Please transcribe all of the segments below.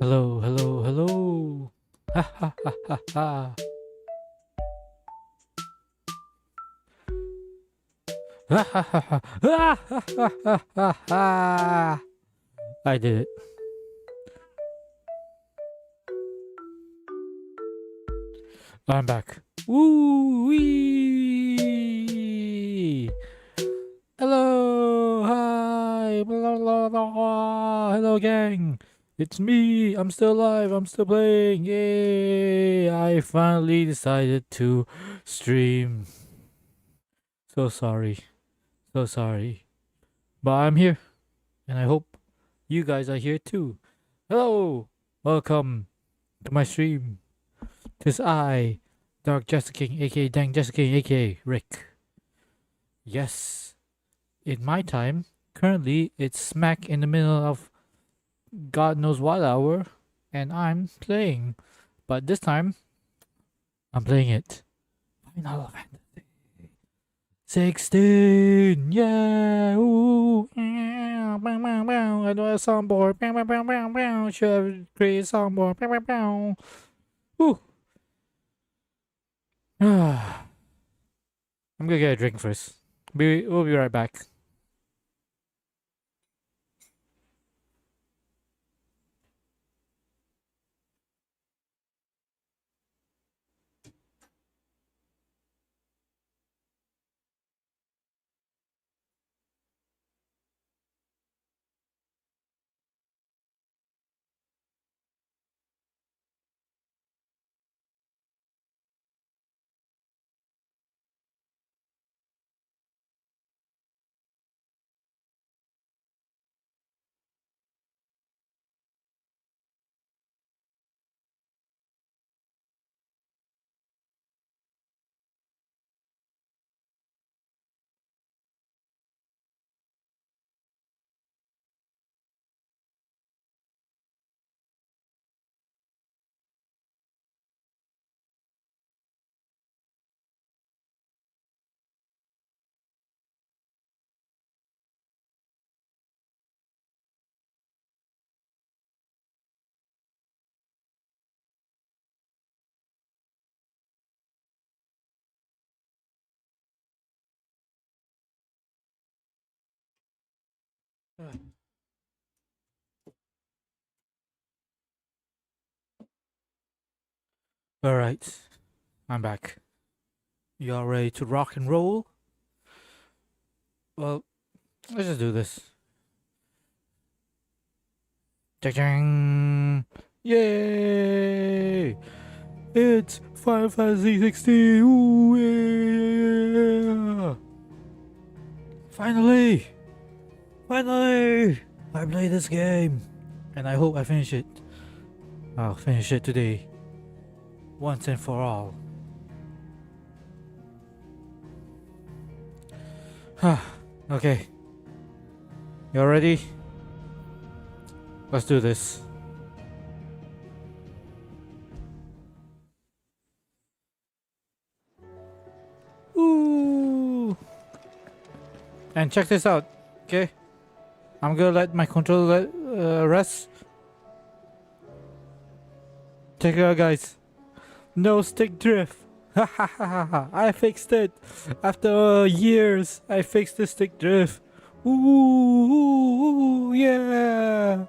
Hello, hello, hello. Ha ha ha ha ha. Ha ha ha ha. Ha ha ha ha ha. I did it. I'm back. Woo wee. Hello, hi, blah, blah, blah, blah. Hello, gang. It's me. I'm still alive. I'm still playing. Yay! I finally decided to stream. So sorry. So sorry. But I'm here, and I hope you guys are here too. Hello! Welcome to my stream. Tis I, Dark Jessica King, aka Dang Jessica King, aka Rick. Yes, in my time, currently it's smack in the middle of God knows what hour, and I'm playing. But this time, I'm playing it. Final Fantasy 16! Yeah! Ooh! Yeah! Bow, bow, bow. I do a soundboard. Bow, bow, bow, bow, bow. Should have created a soundboard. Bow, bow, bow. Ooh! I'm gonna get a drink first. We'll be right back. Alright, I'm back. You all ready to rock and roll? Well, let's just do this. Cha-ching! Yay! It's Final Fantasy 16! Ooh, yeah! Finally! Finally! I played this game! And I hope I finish it. I'll finish it today. Once and for all. Okay. You ready? Let's do this. Ooh! And check this out, okay? I'm gonna let my controller rest. Check it out, guys. No stick drift. Ha ha ha ha ha. I fixed it. After years, I fixed the stick drift. Ooh, ooh, ooh, yeah.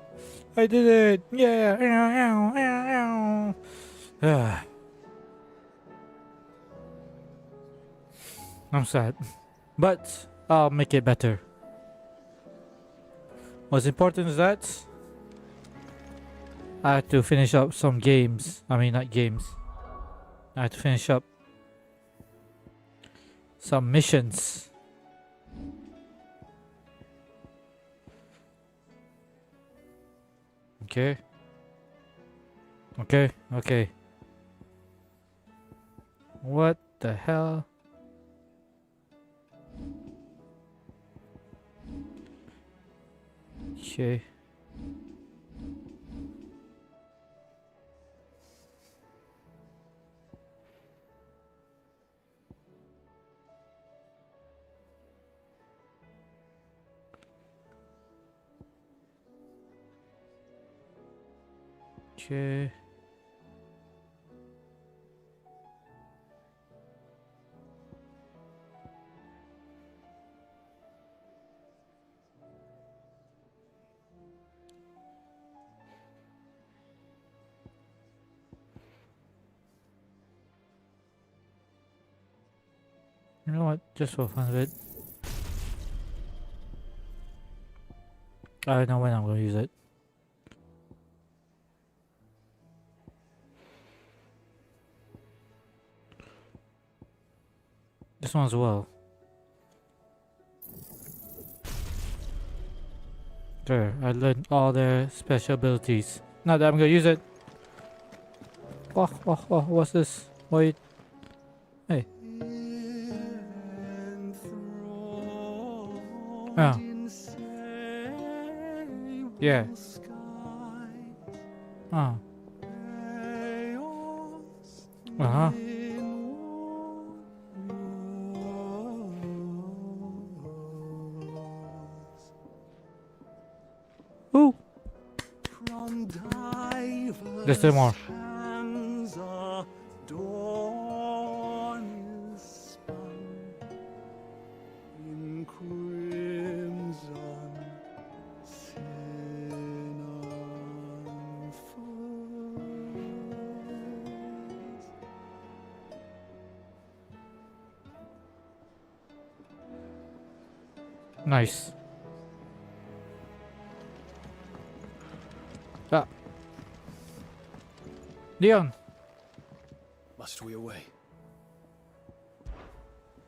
I did it. Yeah. Ow, ow, ow, ow. I'm sad. But I'll make it better. What's important is that I have to finish up some games. I mean, not games. I have to finish up some missions. Okay. Okay. Okay. What the hell? Okay. Okay. You know what? Just for fun of it. I don't know when I'm gonna use it. This one as well. There, I learned all their special abilities. Now that I'm gonna use it. What's this? Wait. Hey. Oh. Yeah. Oh. Uh-huh. Ooh. There's still more. Nice. Ah. Leon. Must we away?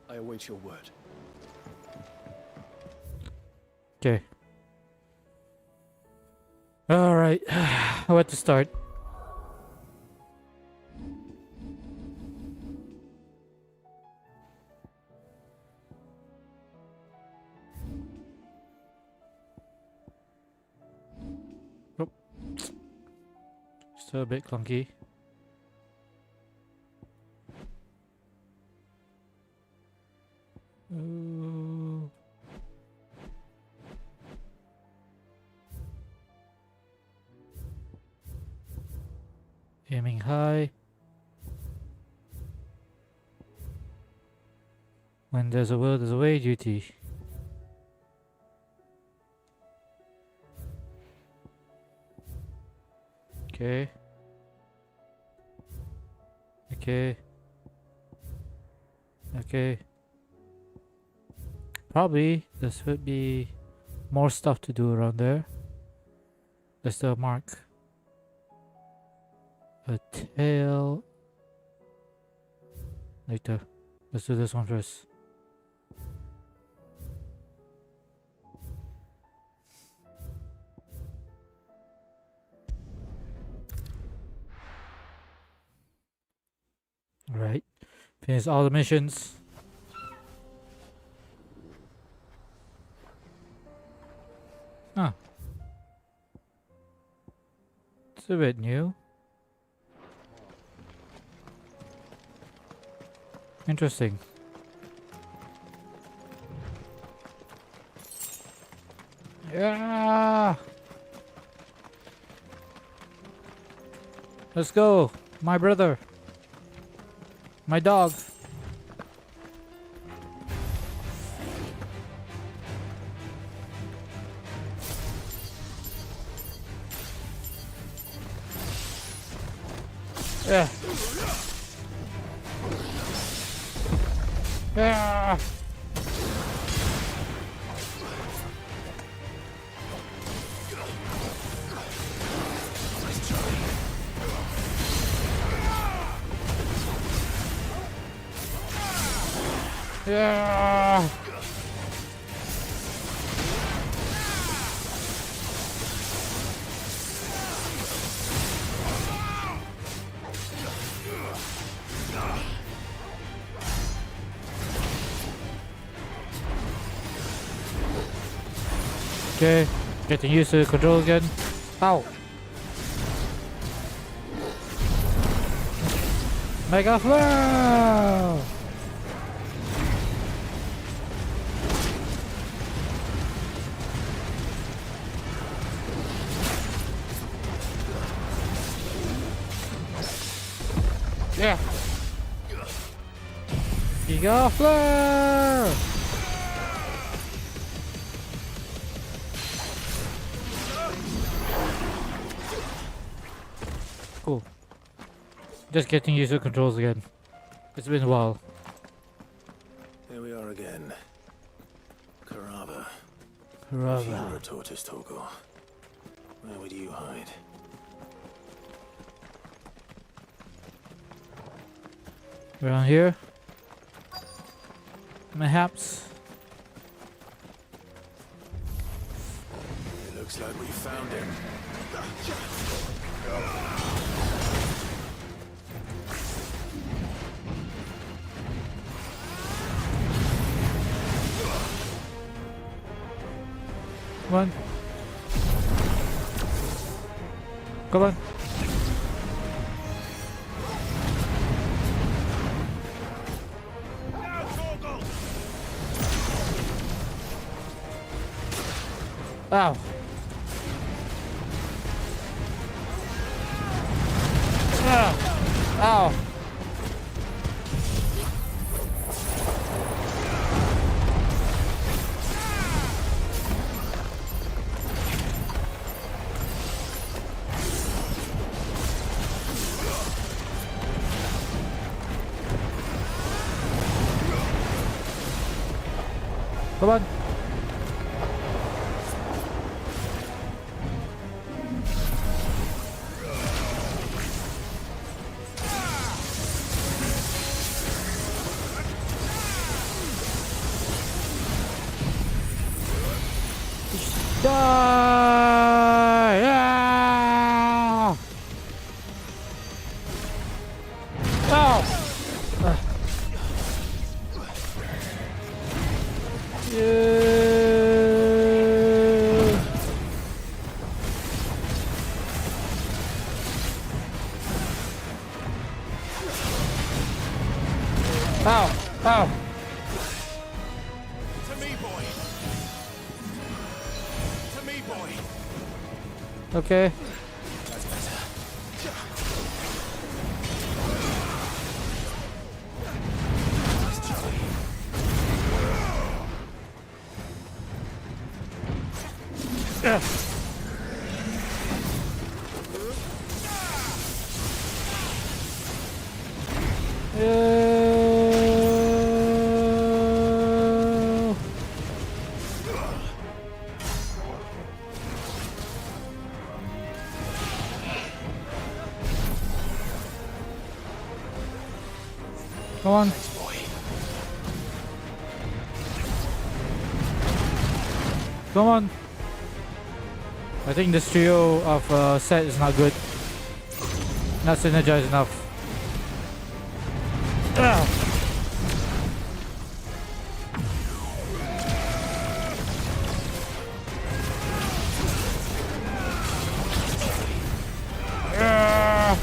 I await your word. Okay. Alright. Where to start? Oh. Still a bit clunky. Ooh. Aiming high. When there's a will, there's a way, duty. Okay. Okay. Okay. Probably this would be more stuff to do around there. Let's do a mark. A tail. Later. Let's do this one first. Alright. Finish all the missions. Huh. It's a bit new. Interesting. Yeah. Let's go. My brother. My dog. Yeah. Yeah. Yeah. Okay, getting used to the control again. Ow! Mega flow! Yeah. Giga flare. Cool. Just getting used to controls again. It's been a while. Here we are again. Carava. If you Brother. were a tortoise, Torgor, where would you hide? Around here? Perhaps. It looks like we found him. Come on. Come on. Ow. Ow. Come on. Die! Yeah! Ow! Yeah! Ow! Ow! To me, boy. To me, boy. Okay. That's better. Nice try. Yeah. Come on. Thanks, boy. Come on. I think this trio of set is not good. Not synergized enough. Ah. Ah.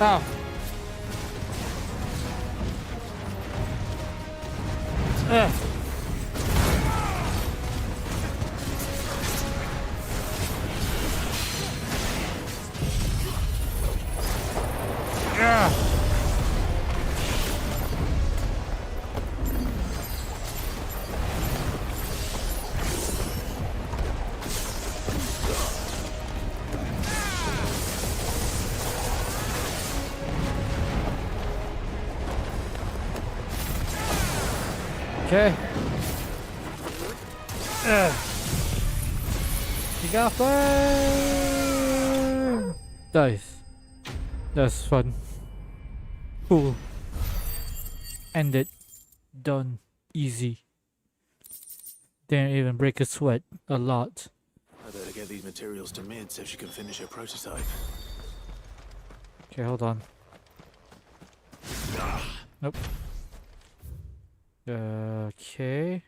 Ow. Ah. Ah. Okay. You got fire! Nice. That's fun. Cool. Ended. Done. Easy. Didn't even break a sweat. A lot. I better get these materials to Mid so she can finish her prototype. Okay, hold on. Nope. Okay.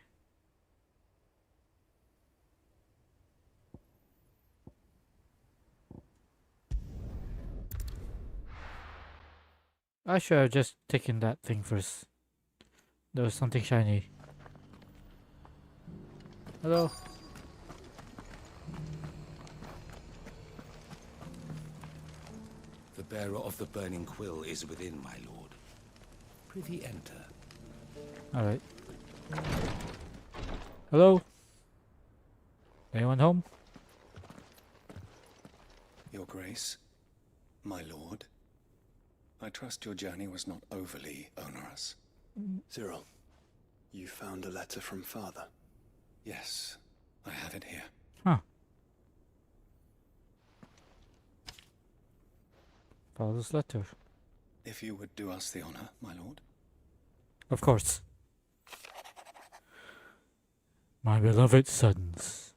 I should have just taken that thing first. There was something shiny. Hello? The bearer of the burning quill is within, my lord. Prithee enter. Alright. Hello? Anyone home? Your Grace, my lord, I trust your journey was not overly onerous. Cyril, you found a letter from Father. Yes, I have it here. Huh. Father's letter. If you would do us the honor, my lord. Of course. My beloved sons,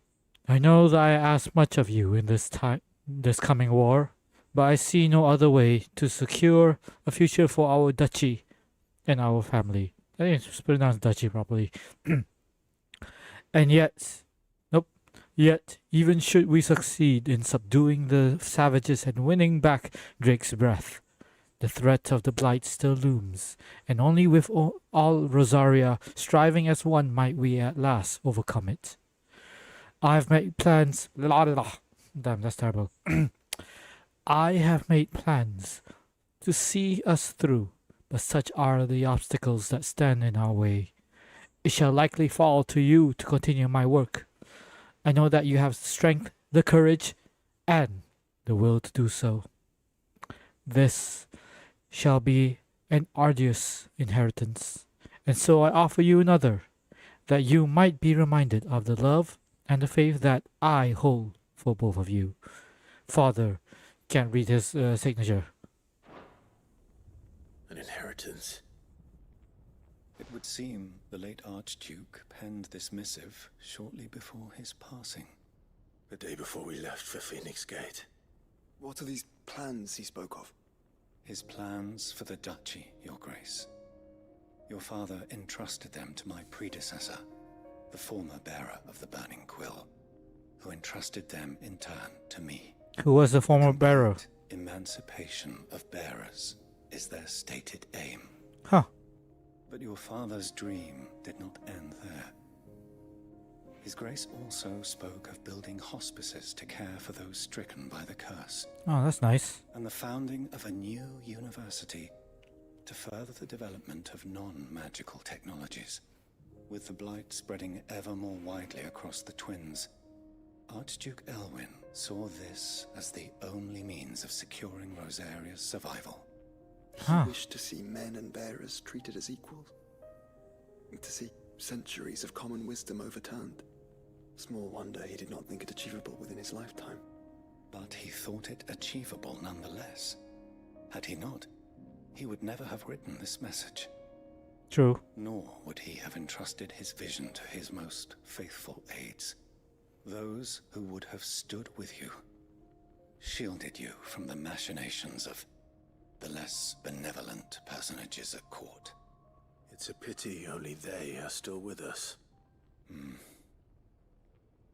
I know that I ask much of you in this coming war, but I see no other way to secure a future for our duchy and our family. I think it's pronounced duchy properly. And yet, even should we succeed in subduing the savages and winning back Drake's breath, the threat of the Blight still looms, and only with all Rosaria striving as one might we at last overcome it. I've made plans. Damn, that's terrible. I have made plans to see us through, but such are the obstacles that stand in our way. It shall likely fall to you to continue my work. I know that you have the strength, the courage, and the will to do so. This shall be an arduous inheritance, and so I offer you another, that you might be reminded of the love and the faith that I hold for both of you. Father can't read his signature. An inheritance. It would seem the late Archduke penned this missive shortly before his passing. The day before we left for Phoenix Gate. What are these plans he spoke of? His plans for the duchy, Your Grace. Your father entrusted them to my predecessor, the former bearer of the Burning Quill, who entrusted them in turn to me. Who was the former bearer? Emancipation of bearers is their stated aim. Huh. But your father's dream did not end there. His Grace also spoke of building hospices to care for those stricken by the curse. Oh, that's nice. And the founding of a new university to further the development of non-magical technologies. With the Blight spreading ever more widely across the Twins, Archduke Elwyn saw this as the only means of securing Rosaria's survival. He wished to see men and bearers treated as equals. To see centuries of common wisdom overturned. Small wonder he did not think it achievable within his lifetime. But he thought it achievable nonetheless. Had he not, he would never have written this message. True. Nor would he have entrusted his vision to his most faithful aides. Those who would have stood with you, shielded you from the machinations of the less benevolent personages at court. It's a pity only they are still with us.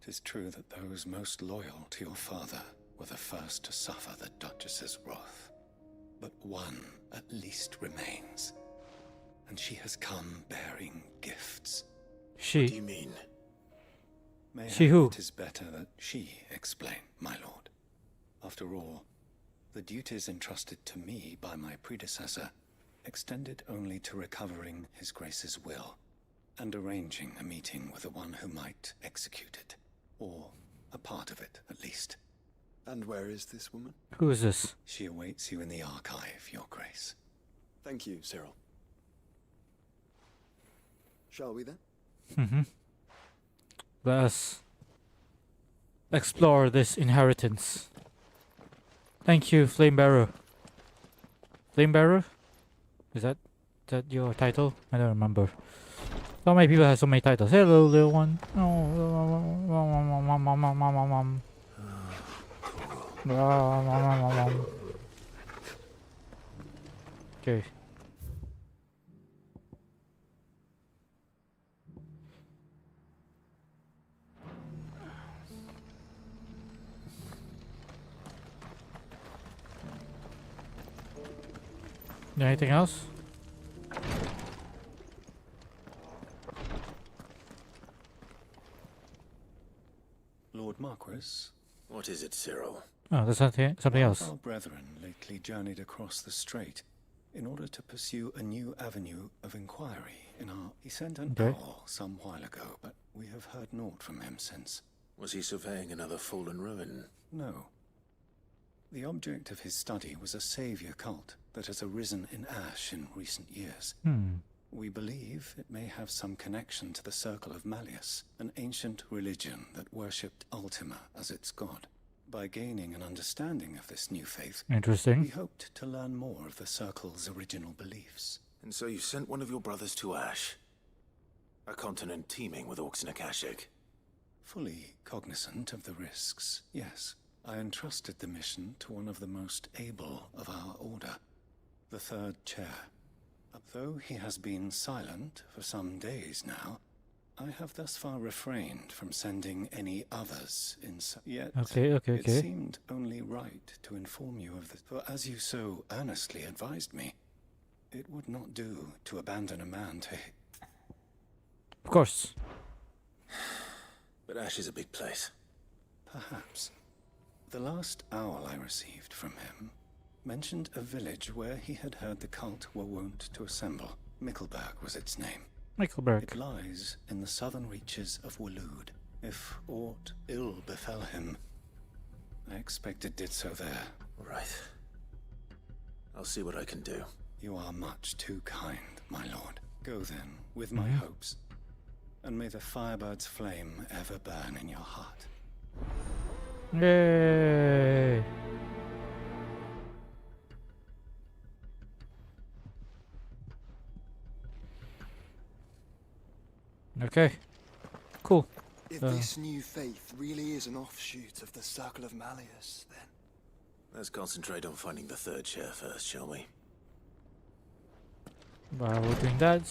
'Tis true that those most loyal to your father were the first to suffer the Duchess's wrath. But one at least remains, and she has come bearing gifts. What do She. you mean? Mayhap She who? it is better that she explain, my lord. After all, the duties entrusted to me by my predecessor extended only to recovering His Grace's will and arranging a meeting with the one who might execute it, or a part of it at least. And where is this woman? Who is this? She awaits you in the archive, Your Grace. Thank you, Cyril. Shall we then? Let us explore this inheritance. Thank you, Flamebearer. Flamebearer? Is that your title? I don't remember. So many people have so many titles. Hello, little one. Okay. Anything else? Lord Marquis, What is it, Cyril? Oh, that's something One else. of our brethren lately journeyed across the strait in order to pursue a new avenue of inquiry in our... He sent an Okay. owl some while ago, but we have heard naught from him since. Was he surveying another fallen ruin? No. The object of his study was a savior cult that has arisen in Ash in recent years. We believe it may have some connection to the Circle of Malleus, an ancient religion that worshipped Ultima as its god. By gaining an understanding of this new faith, we Interesting. hoped to learn more of the Circle's original beliefs. And so you sent one of your brothers to Ash? A continent teeming with orcs and Akashic? Fully cognizant of the risks, yes. I entrusted the mission to one of the most able of our order, the third chair. Though he has been silent for some days now, I have thus far refrained from sending any others in. Yet it seemed only right to inform you of this, for as you so earnestly advised me, it would not do to abandon a man to... Of course. But Ash is a big place. Perhaps. The last owl I received from him mentioned a village where he had heard the cult were wont to assemble. Mickleburg was its name. Mickleburg. It lies in the southern reaches of Waloed. If aught ill befell him, I expect it did so there. Right. I'll see what I can do. You are much too kind, my lord. Go then, with my hopes, and may the firebird's flame ever burn in your heart. Yay! Okay. Cool. If this new faith really is an offshoot of the Circle of Malleus, then... Let's concentrate on finding the third chair first, shall we? While we're doing that,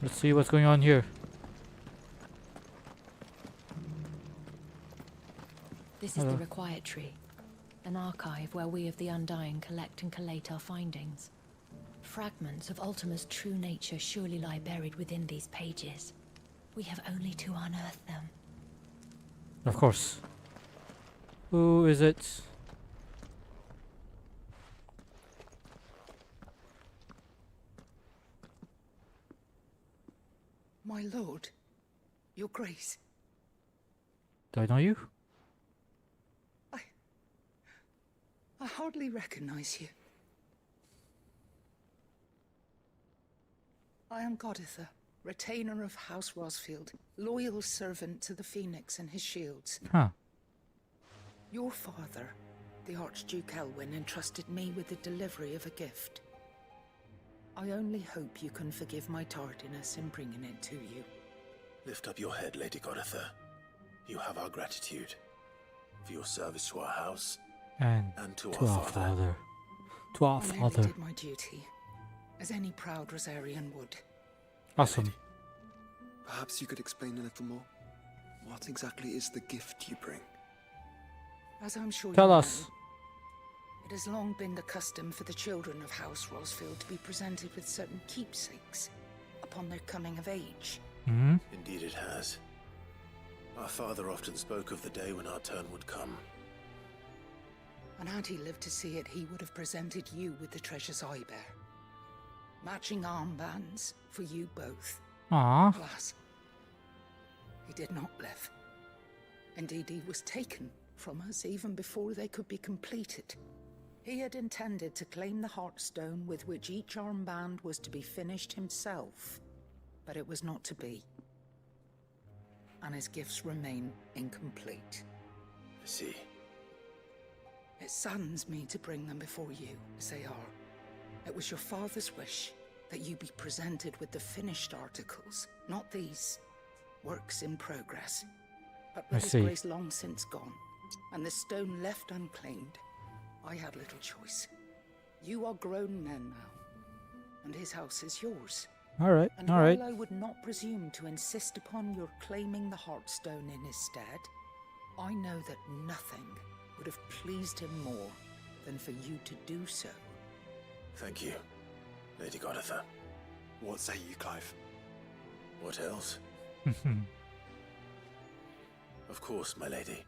let's see what's going on here. This is the Required Tree, an archive where we of the Undying collect and collate our findings. Fragments of Ultima's true nature surely lie buried within these pages. We have only to unearth them. Of course. Who is it? My lord, your grace, Do I know you? I hardly recognize you. I am Goditha, retainer of House Rosfield, loyal servant to the Phoenix and his shields. Huh. Your father, the Archduke Elwyn, entrusted me with the delivery of a gift. I only hope you can forgive my tardiness in bringing it to you. Lift up your head, Lady Goditha. You have our gratitude for your service to our house And to to our father. To our I merely father. did my duty, as any proud Rosarian would. Awesome. Perhaps you could explain a little more? What exactly is the gift you bring? As I'm sure Tell you us. know, it has long been the custom for the children of House Rosfield to be presented with certain keepsakes upon their coming of age. Hmm? Indeed it has. Our father often spoke of the day when our turn would come. And had he lived to see it, he would have presented you with the treasures I bear. Matching armbands for you both. Aww. Alas, he did not live. Indeed, he was taken from us even before they could be completed. He had intended to claim the Heartstone with which each armband was to be finished himself, but it was not to be. And his gifts remain incomplete. I see. It saddens me to bring them before you, as they are. It was your father's wish that you be presented with the finished articles, not these works in progress. But with his see. grace long since gone, and the stone left unclaimed, I had little choice. You are grown men now, and his house is yours. Alright, And alright. while I would not presume to insist upon your claiming the Heartstone in his stead, I know that nothing would have pleased him more than for you to do so. Thank you, Lady Goditha. What say you, Clive? What else? Of course, my lady.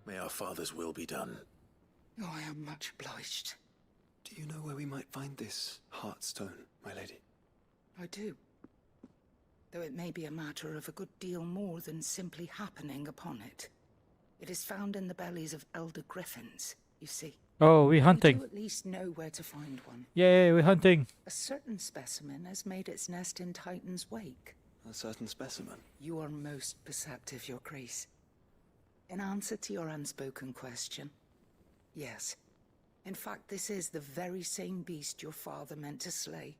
May our father's will be done. Oh, I am much obliged. Do you know where we might find this Heartstone, my lady? I do. Though it may be a matter of a good deal more than simply happening upon it. It is found in the bellies of elder griffins, you see. Oh, we You hunting. do at least know where to find one. Yay, we're hunting. A certain specimen has made its nest in Titan's wake. A certain specimen. You are most perceptive, Your Grace. In answer to your unspoken question, yes. In fact, this is the very same beast your father meant to slay.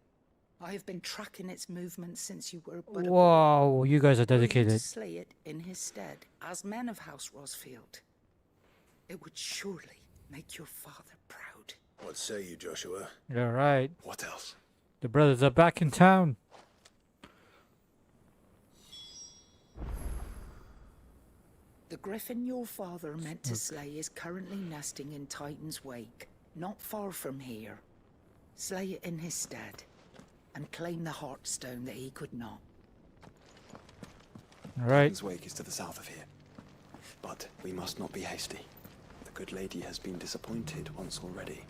I have been tracking its movements since you were but a boy. Wow, you guys are Were you to dedicated. slay it in his stead, as men of House Rosfield, it would surely make your father proud. What say you, Joshua? You're right. What else? The brothers are back in town. The griffin your father meant to slay is currently nesting in Titan's wake, not far from here. Slay it in his stead, and claim the Heartstone that he could not. All right. Titan's Wake is to the south of here. But we must not be hasty. The good lady has been disappointed once already.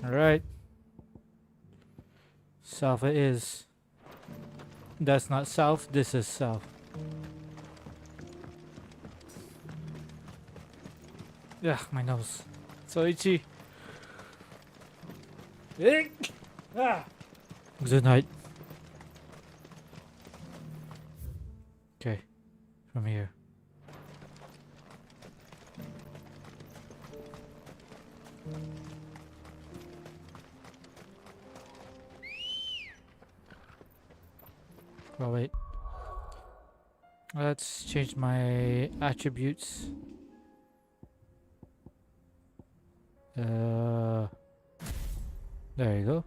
All right. South it is. That's not south. This is south. Yeah, my nose. So itchy. Ick. Ah. Good night. Okay, from here. Oh wait. Let's change my attributes. There you go.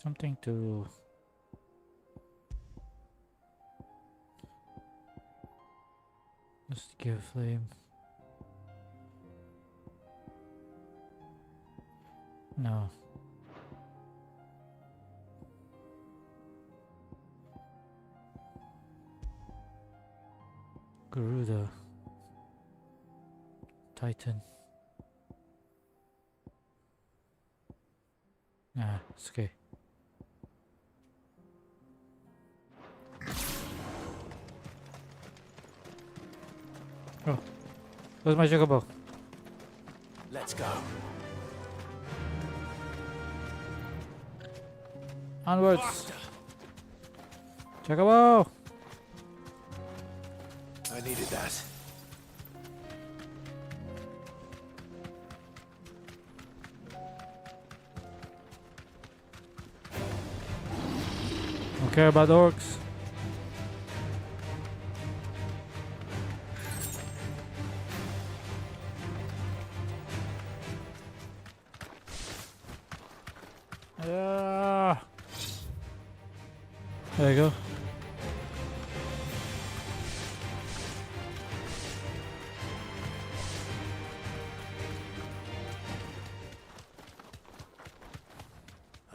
Something to just give flame. No. Garuda. Titan. Nah, it's okay. Oh, where's my chocobo? Let's go. Onwards! Faster. Chocobo! I needed that. Don't care about orcs. Yeah. There you go.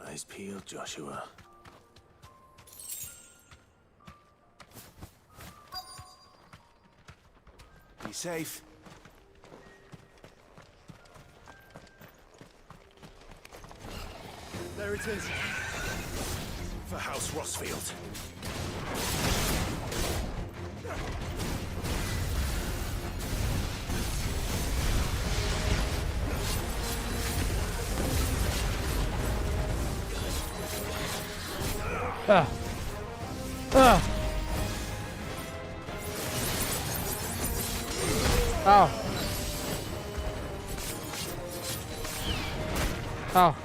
Eyes peeled, Joshua. Be safe. There it is. For House Rossfield. Ah. Ah. Ow. Ow.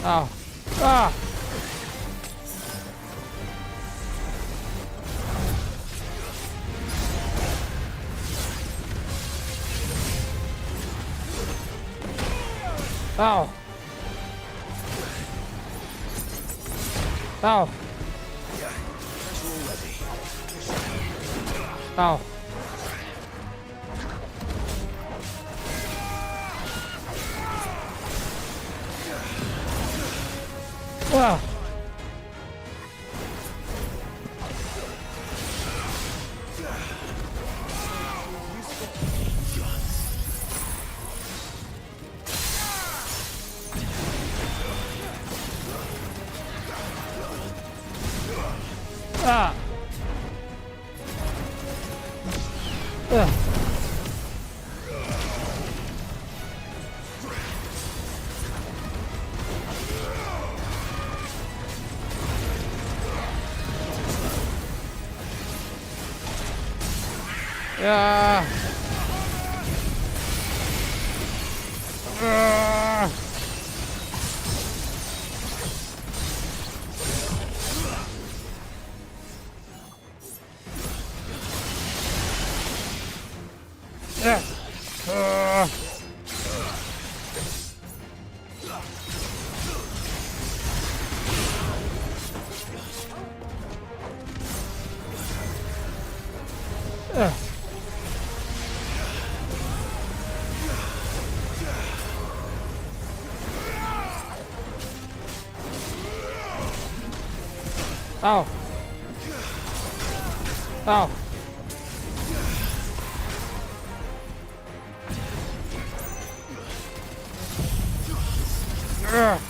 Ow. Ah. Ow. Ow. Ow. Ah. Ah. Ah. Yeah. Ah. Yeah. Ah. Ah. Ow. Ow. Ugh.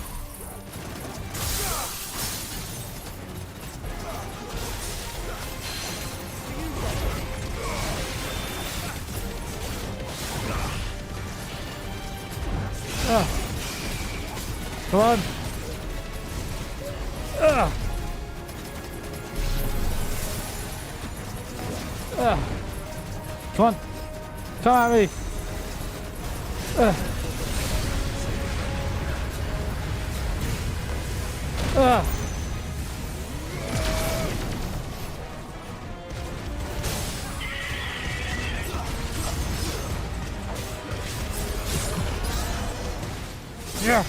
Come on. Come on. Come at me. Yeah. Yeah.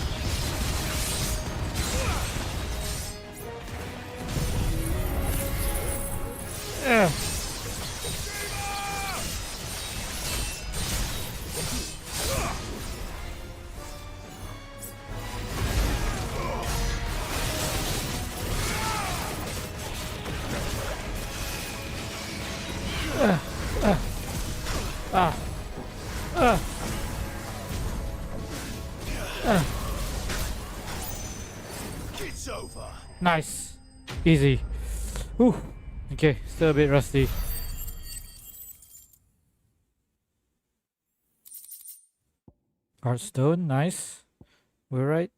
It's over. Nice. Easy. Whew. Okay, still a bit rusty. Heartstone, nice. We're right.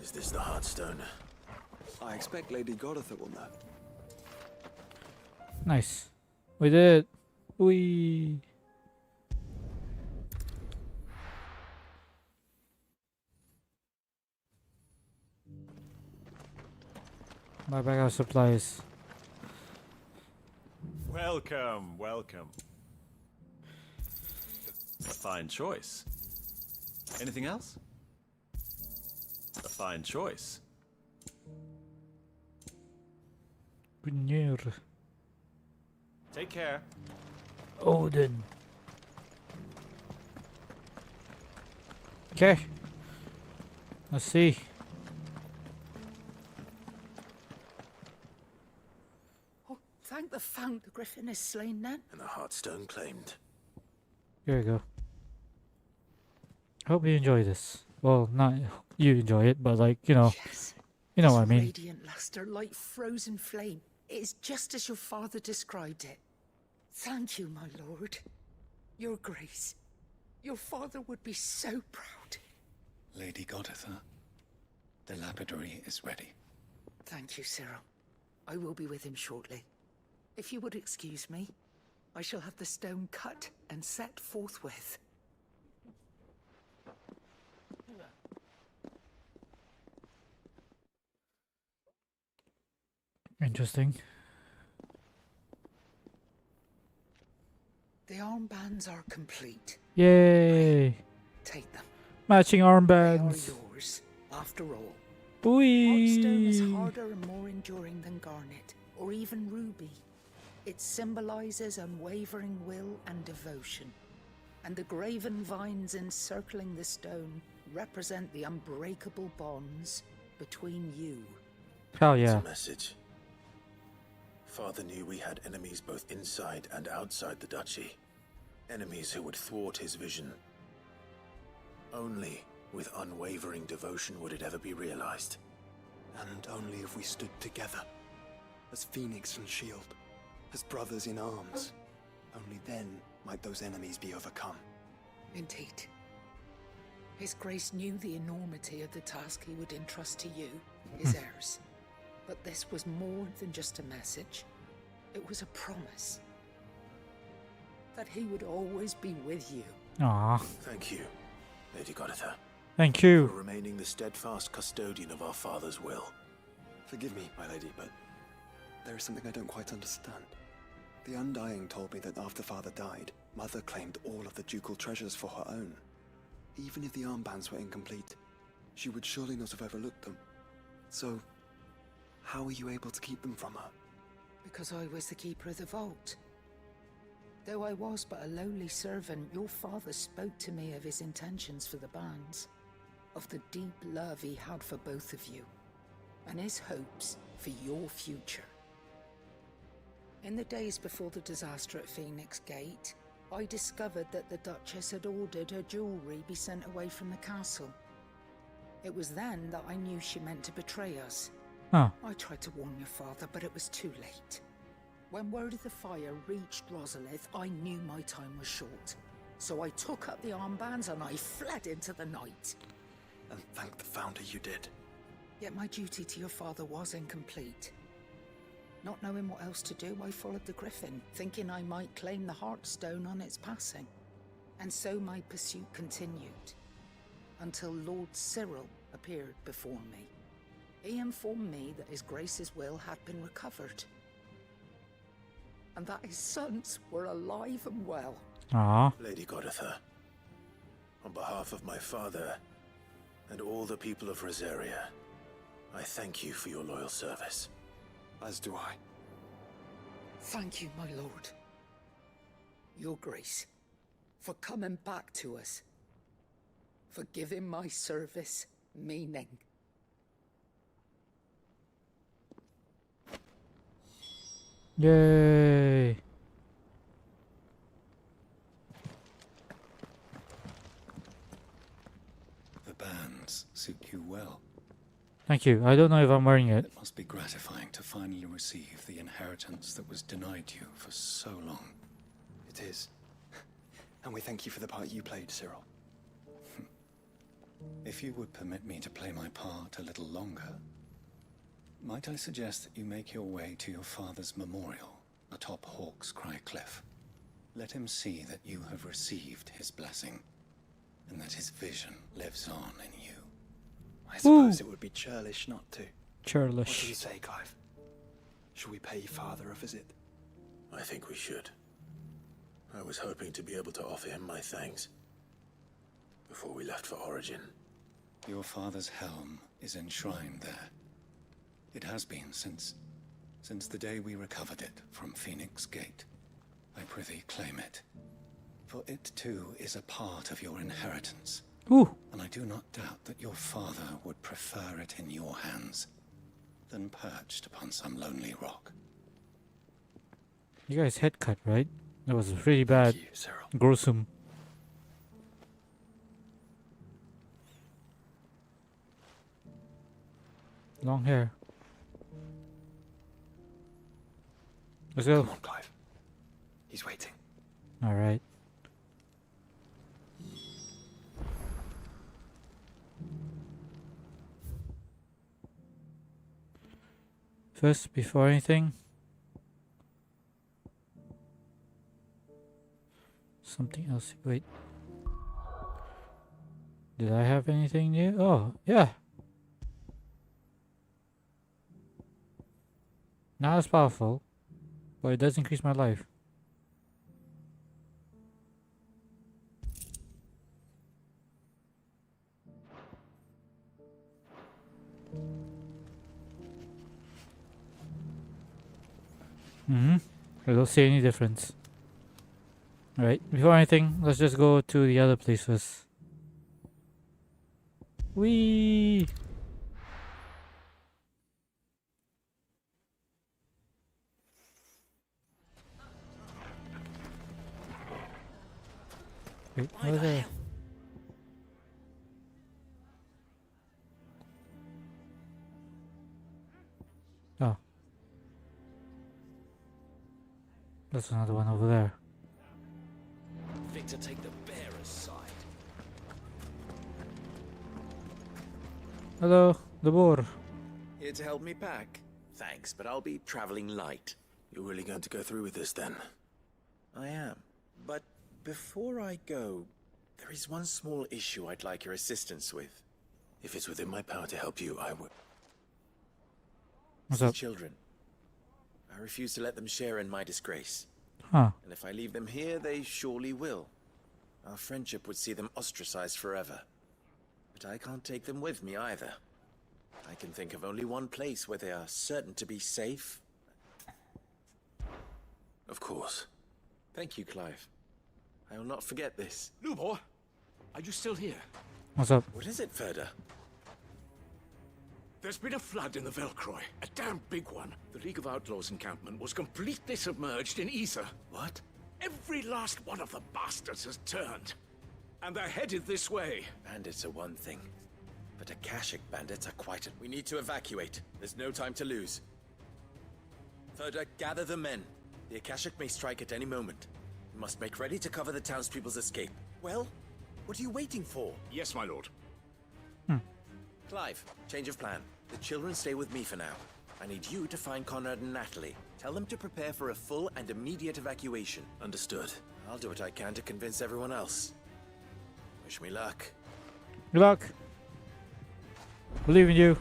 Is this the Heartstone? I expect Lady Godotha will know. Nice. We did it. We. Buy back our supplies. Welcome, welcome. A fine choice. Anything else? A fine choice. Gungnir. Take care. Odin. Okay. Let's see. Oh, thank the fount the griffin is slain then. And the Heartstone claimed. Here we go. Hope you enjoy this. Well, not you enjoy it, but like, you know, Yes. you know This what I mean. radiant luster like frozen flame. It is just as your father described it. Thank you, my lord. Your grace. Your father would be so proud. Lady Goditha, the lapidary is ready. Thank you, Cyril. I will be with him shortly. If you would excuse me, I shall have the stone cut and set forthwith. Interesting. The armbands are complete. Yay! Take them. Matching They are armbands. yours, after all. Boy. Heartstone is harder and more enduring than garnet, or even ruby. It symbolizes unwavering will and devotion. And the graven vines encircling the stone represent the unbreakable bonds between you. Hell It's yeah. a message. Father knew we had enemies both inside and outside the duchy. Enemies who would thwart his vision. Only with unwavering devotion would it ever be realized. And only if we stood together, as Phoenix and Shield, as brothers in arms, only then might those enemies be overcome. Indeed. His Grace knew the enormity of the task he would entrust to you, his heirs. But this was more than just a message. It was a promise. That he would always be with you. Aw. Thank you, Lady Goditha, Thank for you. remaining the steadfast custodian of our father's will. Forgive me, my lady, but there is something I don't quite understand. The Undying told me that after Father died, Mother claimed all of the ducal treasures for her own. Even if the armbands were incomplete, she would surely not have overlooked them. So, how were you able to keep them from her? Because I was the keeper of the vault. Though I was but a lowly servant, your father spoke to me of his intentions for the bands, of the deep love he had for both of you, and his hopes for your future. In the days before the disaster at Phoenix Gate, I discovered that the Duchess had ordered her jewelry be sent away from the castle. It was then that I knew she meant to betray us. Huh. I tried to warn your father, but it was too late. When word of the fire reached Rosalith, I knew my time was short. So I took up the armbands and I fled into the night. And thank the Founder you did. Yet my duty to your father was incomplete. Not knowing what else to do, I followed the griffin, thinking I might claim the Heartstone on its passing. And so my pursuit continued, until Lord Cyril appeared before me. He informed me that his Grace's will had been recovered, and that his sons were alive and well. Aw. Lady Goditha, on behalf of my father and all the people of Rosaria, I thank you for your loyal service. As do I. Thank you, my lord. Your Grace, for coming back to us, for giving my service meaning. Yay. The bands suit you well. Thank you. I don't know if I'm wearing it. It must be gratifying to finally receive the inheritance that was denied you for so long. It is. And we thank you for the part you played, Cyril. If you would permit me to play my part a little longer, might I suggest that you make your way to your father's memorial atop Hawk's Cry Cliff? Let him see that you have received his blessing, and that his vision lives on in you. I suppose it would be churlish not to. What do you Churlish. say, Clive? Should we pay Father a visit? I think we should. I was hoping to be able to offer him my thanks before we left for Origin. Your father's helm is enshrined there. It has been since the day we recovered it from Phoenix Gate. I prithee claim it, for it too is a part of your inheritance. Ooh. And I do not doubt that your father would prefer it in your hands than perched upon some lonely rock. You guys head cut, right? That was pretty bad. Thank you, Cyril. Gruesome. Long hair. Let's go. Come on, Clive. He's waiting. Alright. First, before anything, something else. Wait. Did I have anything new? Oh, yeah. Not as powerful, but it does increase my life. I don't see any difference. Alright, before anything, let's just go to the other place first. Whee! Wait, what is that? Oh. That's another one over there. Victor, take the bearer's side. Hello, the boar. Here to help me pack. Thanks, but I'll be traveling light. You're really going to go through with this then? I am. But before I go, there is one small issue I'd like your assistance with. If it's within my power to help you, I would. What's These up? children. I refuse to let them share in my disgrace. Huh. And if I leave them here, they surely will. Our friendship would see them ostracized forever. But I can't take them with me either. I can think of only one place where they are certain to be safe. Of course. Thank you, Clive. I will not forget this. Lubor, are you still here? What's up? What is it, Ferda? There's been a flood in the Velcroy, a damn big one. The League of Outlaws encampment was completely submerged in ether. What? Every last one of the bastards has turned. And they're headed this way. Bandits are one thing, but Akashic bandits are quite a... We need to evacuate. There's no time to lose. Ferda, gather the men. The Akashic may strike at any moment. We must make ready to cover the townspeople's escape. Well, what are you waiting for? Yes, my lord. Clive, change of plan. The children stay with me for now. I need you to find Conrad and Natalie. Tell them to prepare for a full and immediate evacuation. Understood. I'll do what I can to convince everyone else. Wish me luck. Good luck. Believe in you.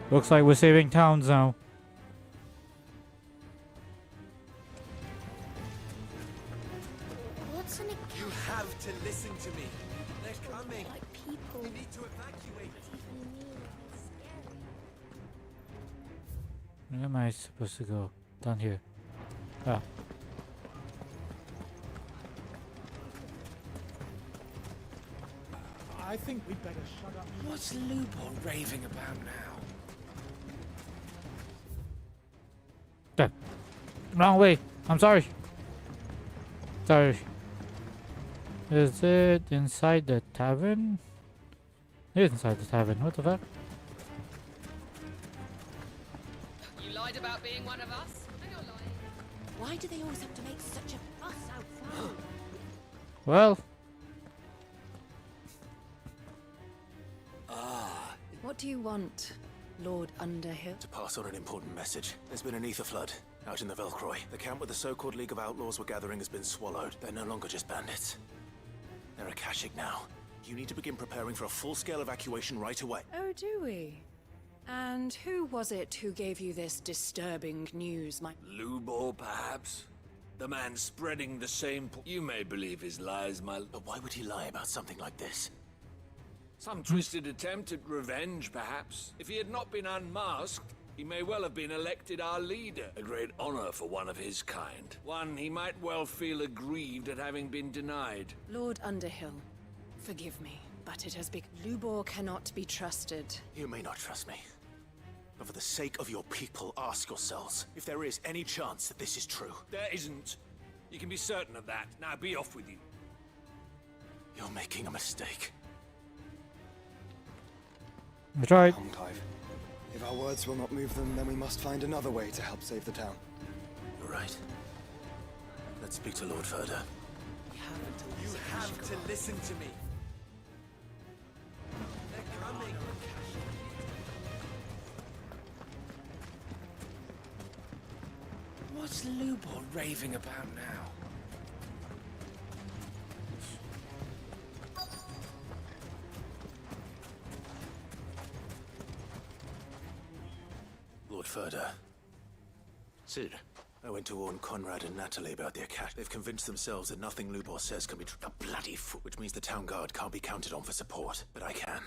Looks like we're saving towns now. What's an You have to listen to me. They're coming. like people? We need to evacuate. Where am I supposed to go? Down here. Ah. I think we'd better shut up. What's Lubor raving about now? There. Wrong way. I'm sorry. Sorry. Is it inside the tavern? It's inside the tavern. What the fuck? You lied about being one of us? I don't lie. Why do they always have to make such a fuss outside? Well, What do you want, Lord Underhill? To pass on an important message. There's been an ether flood out in the Velcroy. The camp where the so-called League of Outlaws were gathering has been swallowed. They're no longer just bandits. They're Akashic now. You need to begin preparing for a full-scale evacuation right away. Oh, do we? And who was it who gave you this disturbing news, my... Lubor, perhaps? The man spreading the same... You may believe his lies, my... But why would he lie about something like this? Some twisted attempt at revenge, perhaps. If he had not been unmasked, he may well have been elected our leader. A great honor for one of his kind. One he might well feel aggrieved at having been denied. Lord Underhill, forgive me, but it has been... Lubor cannot be trusted. You may not trust me, But for the sake of your people, ask yourselves if there is any chance that this is true. There isn't. You can be certain of that. Now be off with you. You're making a mistake. I tried. Come, Clive. If our words will not move them, then we must find another way to help save the town. You're right. Let's speak to Lord Ferda. You have to listen to me. They're coming. What's Lubor raving about now? Lord Ferda. Sid. I went to warn Conrad and Natalie about the Akash. They've convinced themselves that nothing Lubor says can be true. A bloody fool. Which means the town guard can't be counted on for support. But I can.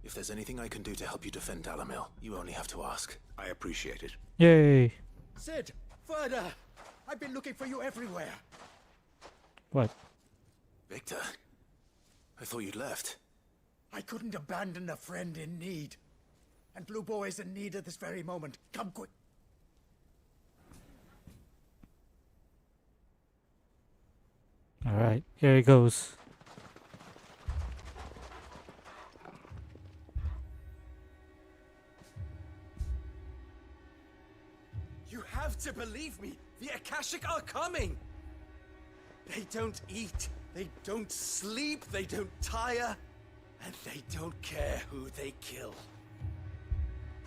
If there's anything I can do to help you defend Dalamil, you only have to ask. I appreciate it. Yay. Sid, Ferda, I've been looking for you everywhere. What? Victor, I thought you'd left. I couldn't abandon a friend in need. And Blue Boy is in need at this very moment. Come quick. Alright, here it goes. You have to believe me. The Akashic are coming. They don't eat. They don't sleep. They don't tire. And they don't care who they kill.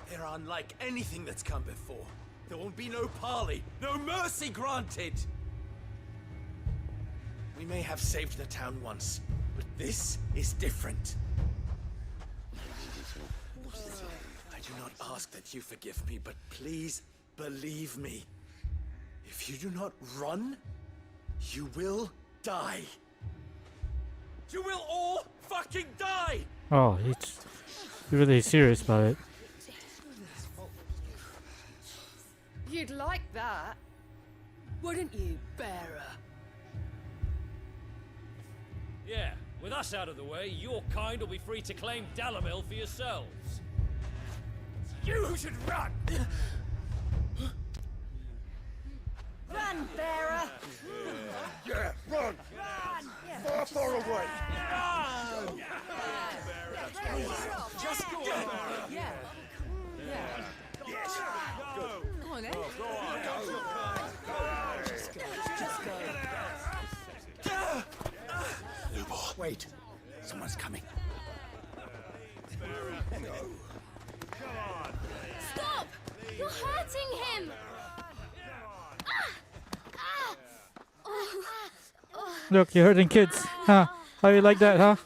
They're unlike anything that's come before. There won't be no parley, no mercy granted. We may have saved the town once, but this is different. I do not ask that you forgive me, but please believe me. If you do not run, you will die. You will all fucking die! Oh, he's really serious about it. You'd like that, wouldn't you, bearer? Yeah, with us out of the way, your kind will be free to claim Dalamil for yourselves. You should run! Run, bearer! Yeah, run! Far, far away! Just go on. Yeah. Yes! Go! Come on, then. Lubor. Wait, someone's coming. Stop! You're hurting him! Look, you're hurting kids. Huh? How you like that, huh?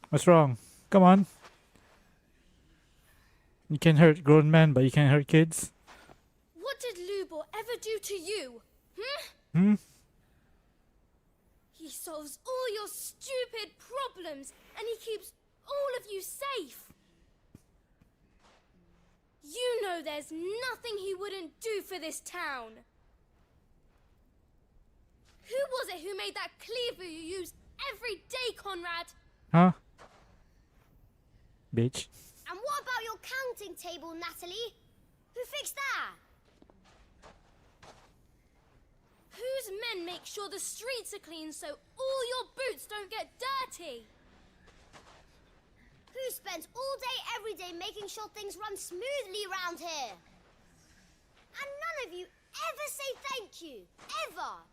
What's wrong? Come on. You can hurt grown men, but you can't hurt kids. What did Lubor ever do to you? Hmm? He solves all your stupid problems, and he keeps all of you safe. You know there's nothing he wouldn't do for this town. Who was it who made that cleaver you use every day, Conrad? Huh? Bitch. And what about your counting table, Natalie? Who fixed that? Whose men make sure the streets are clean so all your boots don't get dirty? Who spends all day every day making sure things run smoothly around here? And none of you ever say thank you. Ever.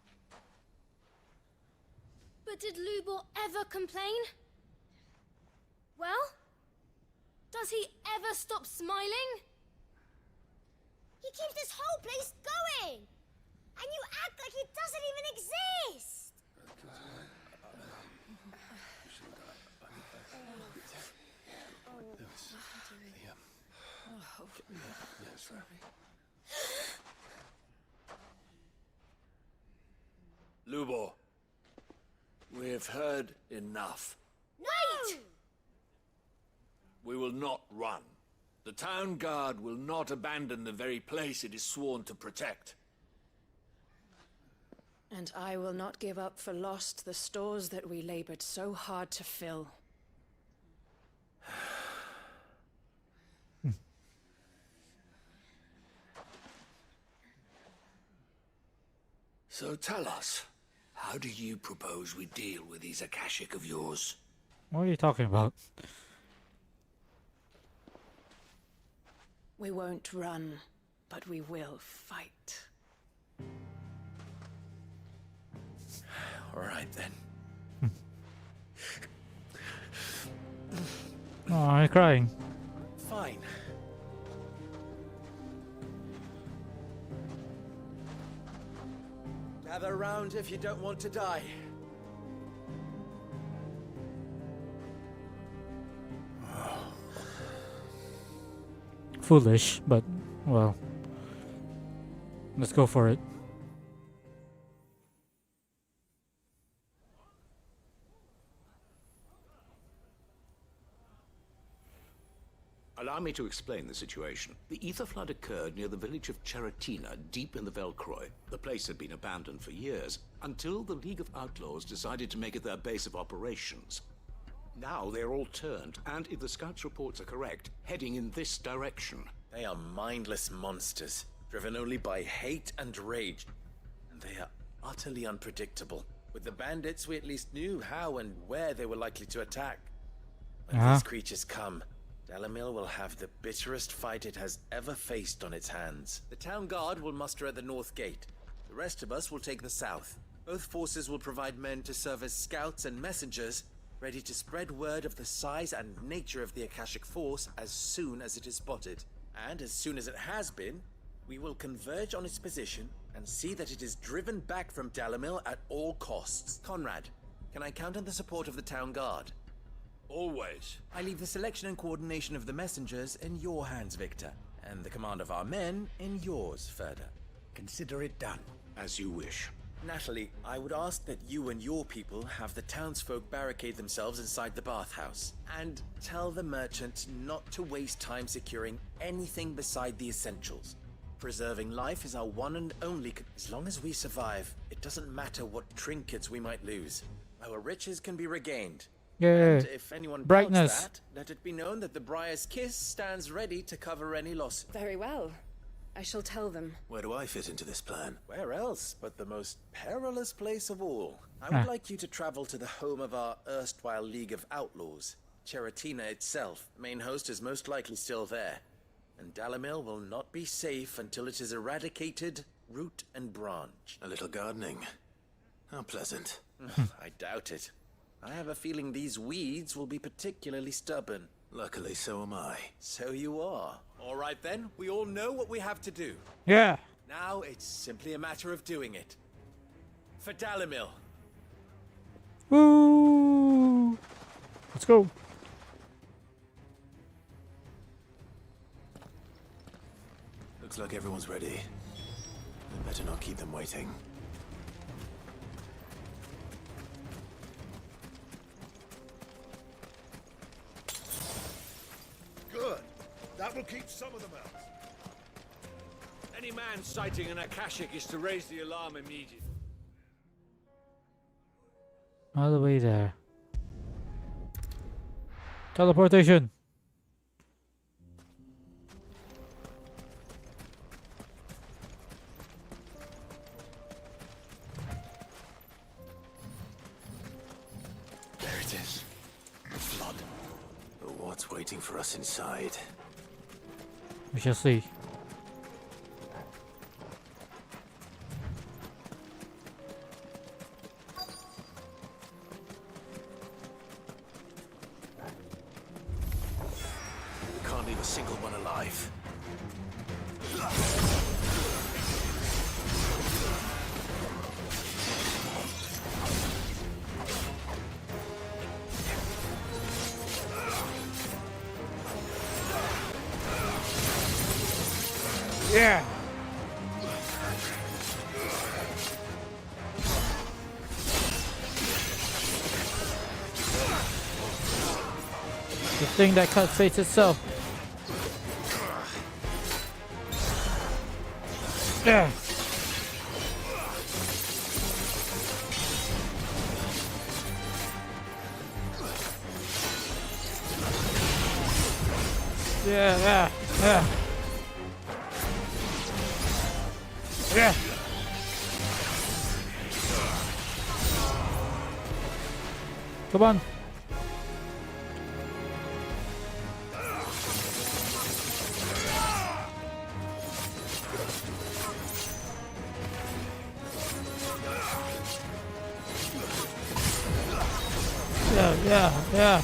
But did Lubor ever complain? Well, does he ever stop smiling? He keeps this whole place going. And you act like it doesn't even exist. Lubor, we've heard enough. Wait! We will not run. The town guard will not abandon the very place it is sworn to protect. And I will not give up for lost the stores that we labored so hard to fill. So tell us, how do you propose we deal with these Akashic of yours? What are you talking about? We won't run, but we will fight. All right then. Oh, I'm crying. Fine. Gather round if you don't want to die. Foolish, but well. Let's go for it. Allow me to explain the situation. The ether flood occurred near the village of Cheratina, deep in the Velcroy. The place had been abandoned for years, until the League of Outlaws decided to make it their base of operations. Now they're all turned, and if the scouts' reports are correct, heading in this direction. They are mindless monsters, driven only by hate and rage. And they are utterly unpredictable. With the bandits, we at least knew how and where they were likely to attack. When these creatures come, Dalamil will have the bitterest fight it has ever faced on its hands. The town guard will muster at the north gate. The rest of us will take the south. Both forces will provide men to serve as scouts and messengers, ready to spread word of the size and nature of the Akashic force as soon as it is spotted. And as soon as it has been, we will converge on its position and see that it is driven back from Dalamil at all costs. Conrad, can I count on the support of the town guard? Always. I leave the selection and coordination of the messengers in your hands, Victor, and the command of our men in yours, Ferda. Consider it done. As you wish. Natalie, I would ask that you and your people have the townsfolk barricade themselves inside the bathhouse, and tell the merchant not to waste time securing anything beside the essentials. Preserving life is our one and only as long as we survive, it doesn't matter what trinkets we might lose. Our riches can be regained. Yeah. And if anyone Brightness. doubts that, let it be known that the Briar's Kiss stands ready to cover any loss. Very well. I shall tell them. Where do I fit into this plan? Where else but the most perilous place of all? I would like you to travel to the home of our erstwhile League of Outlaws, Cheratina itself. The main host is most likely still there, and Dalamil will not be safe until it is eradicated, root and branch. A little gardening. How pleasant. I doubt it. I have a feeling these weeds will be particularly stubborn. Luckily, so am I. So you are. All right then, we all know what we have to do. Yeah. Now it's simply a matter of doing it. For Dalamil. Woo! Let's go. Looks like everyone's ready. I better not keep them waiting. Good. That will keep some of them out. Any man sighting an Akashic is to raise the alarm immediately. All the way there. Teleportation. There it is. The flood. But what's waiting for us inside? We shall see. Can't leave a single one alive. Yeah. The thing that cultivates itself. Yeah. Yeah. Yeah. Come on. Yeah. Yeah.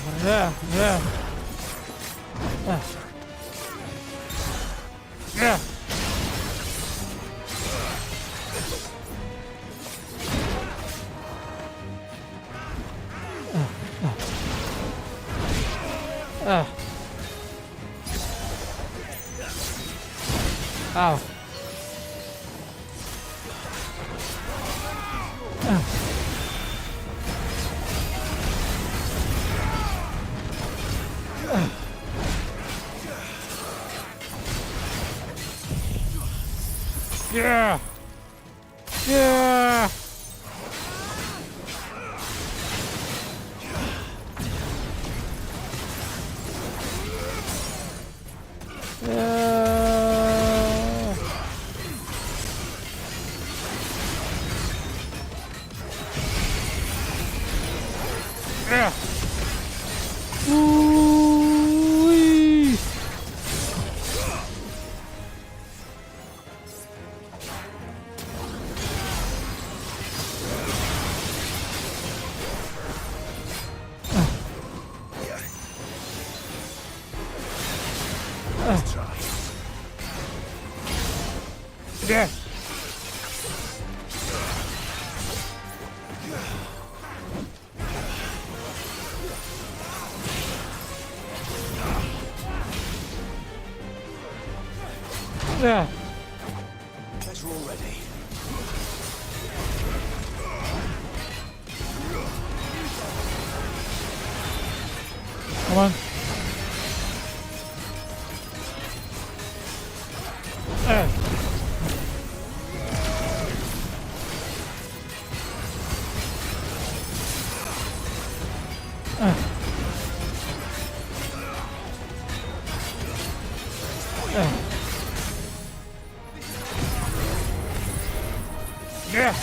Ow. Yeah. Yeah. Yeah. Ooh-wee. Yeah. Yeah. Guess we're all ready. Come on. Yeah.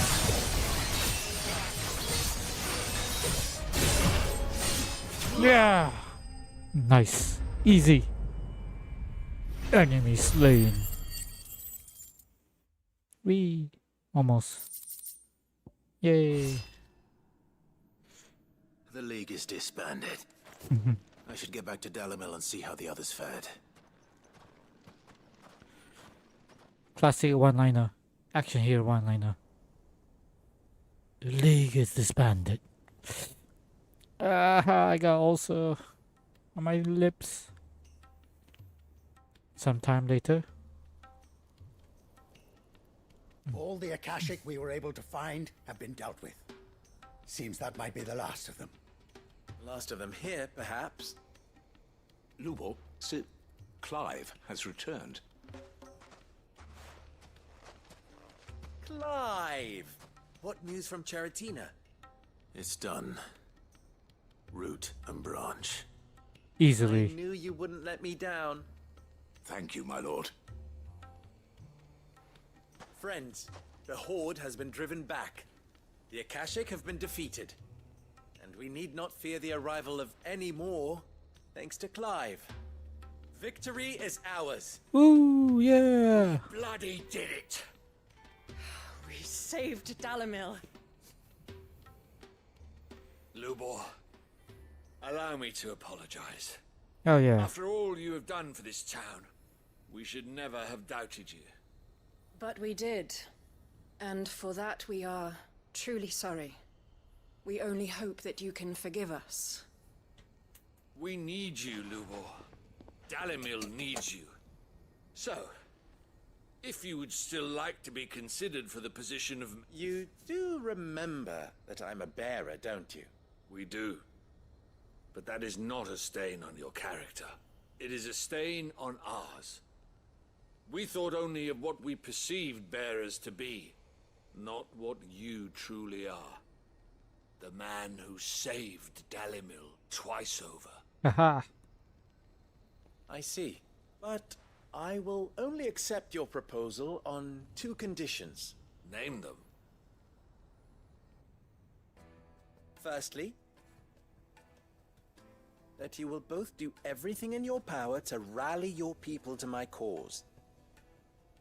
Yeah. Nice. Easy. Enemy slain. We almost. Yay. The League is disbanded. I should get back to Dalimil and see how the others fared. Classic one-liner. Action hero one-liner. The League is disbanded. I got also on my lips. Sometime later. All the Akashic we were able to find have been dealt with. Seems that might be the last of them. Last of them here, perhaps. Lubo, Sir Clive has returned. Clive! What news from Charatina? It's done. Root and branch. Easily. I knew you wouldn't let me down. Thank you, my lord. Friends, the Horde has been driven back. The Akashic have been defeated. And we need not fear the arrival of any more, thanks to Clive. Victory is ours. Ooh, yeah. Bloody did it! We saved Dalimil. Lubor, allow me to apologize. Oh yeah. After all you have done for this town, we should never have doubted you. But we did. And for that we are truly sorry. We only hope that you can forgive us. We need you, Lubor. Dalimil needs you. So, if you would still like to be considered for the position of... You do remember that I'm a bearer, don't you? We do. But that is not a stain on your character. It is a stain on ours. We thought only of what we perceived bearers to be, not what you truly are. The man who saved Dalimil twice over. Haha. I see. But I will only accept your proposal on 2 conditions. Name them. Firstly, that you will both do everything in your power to rally your people to my cause.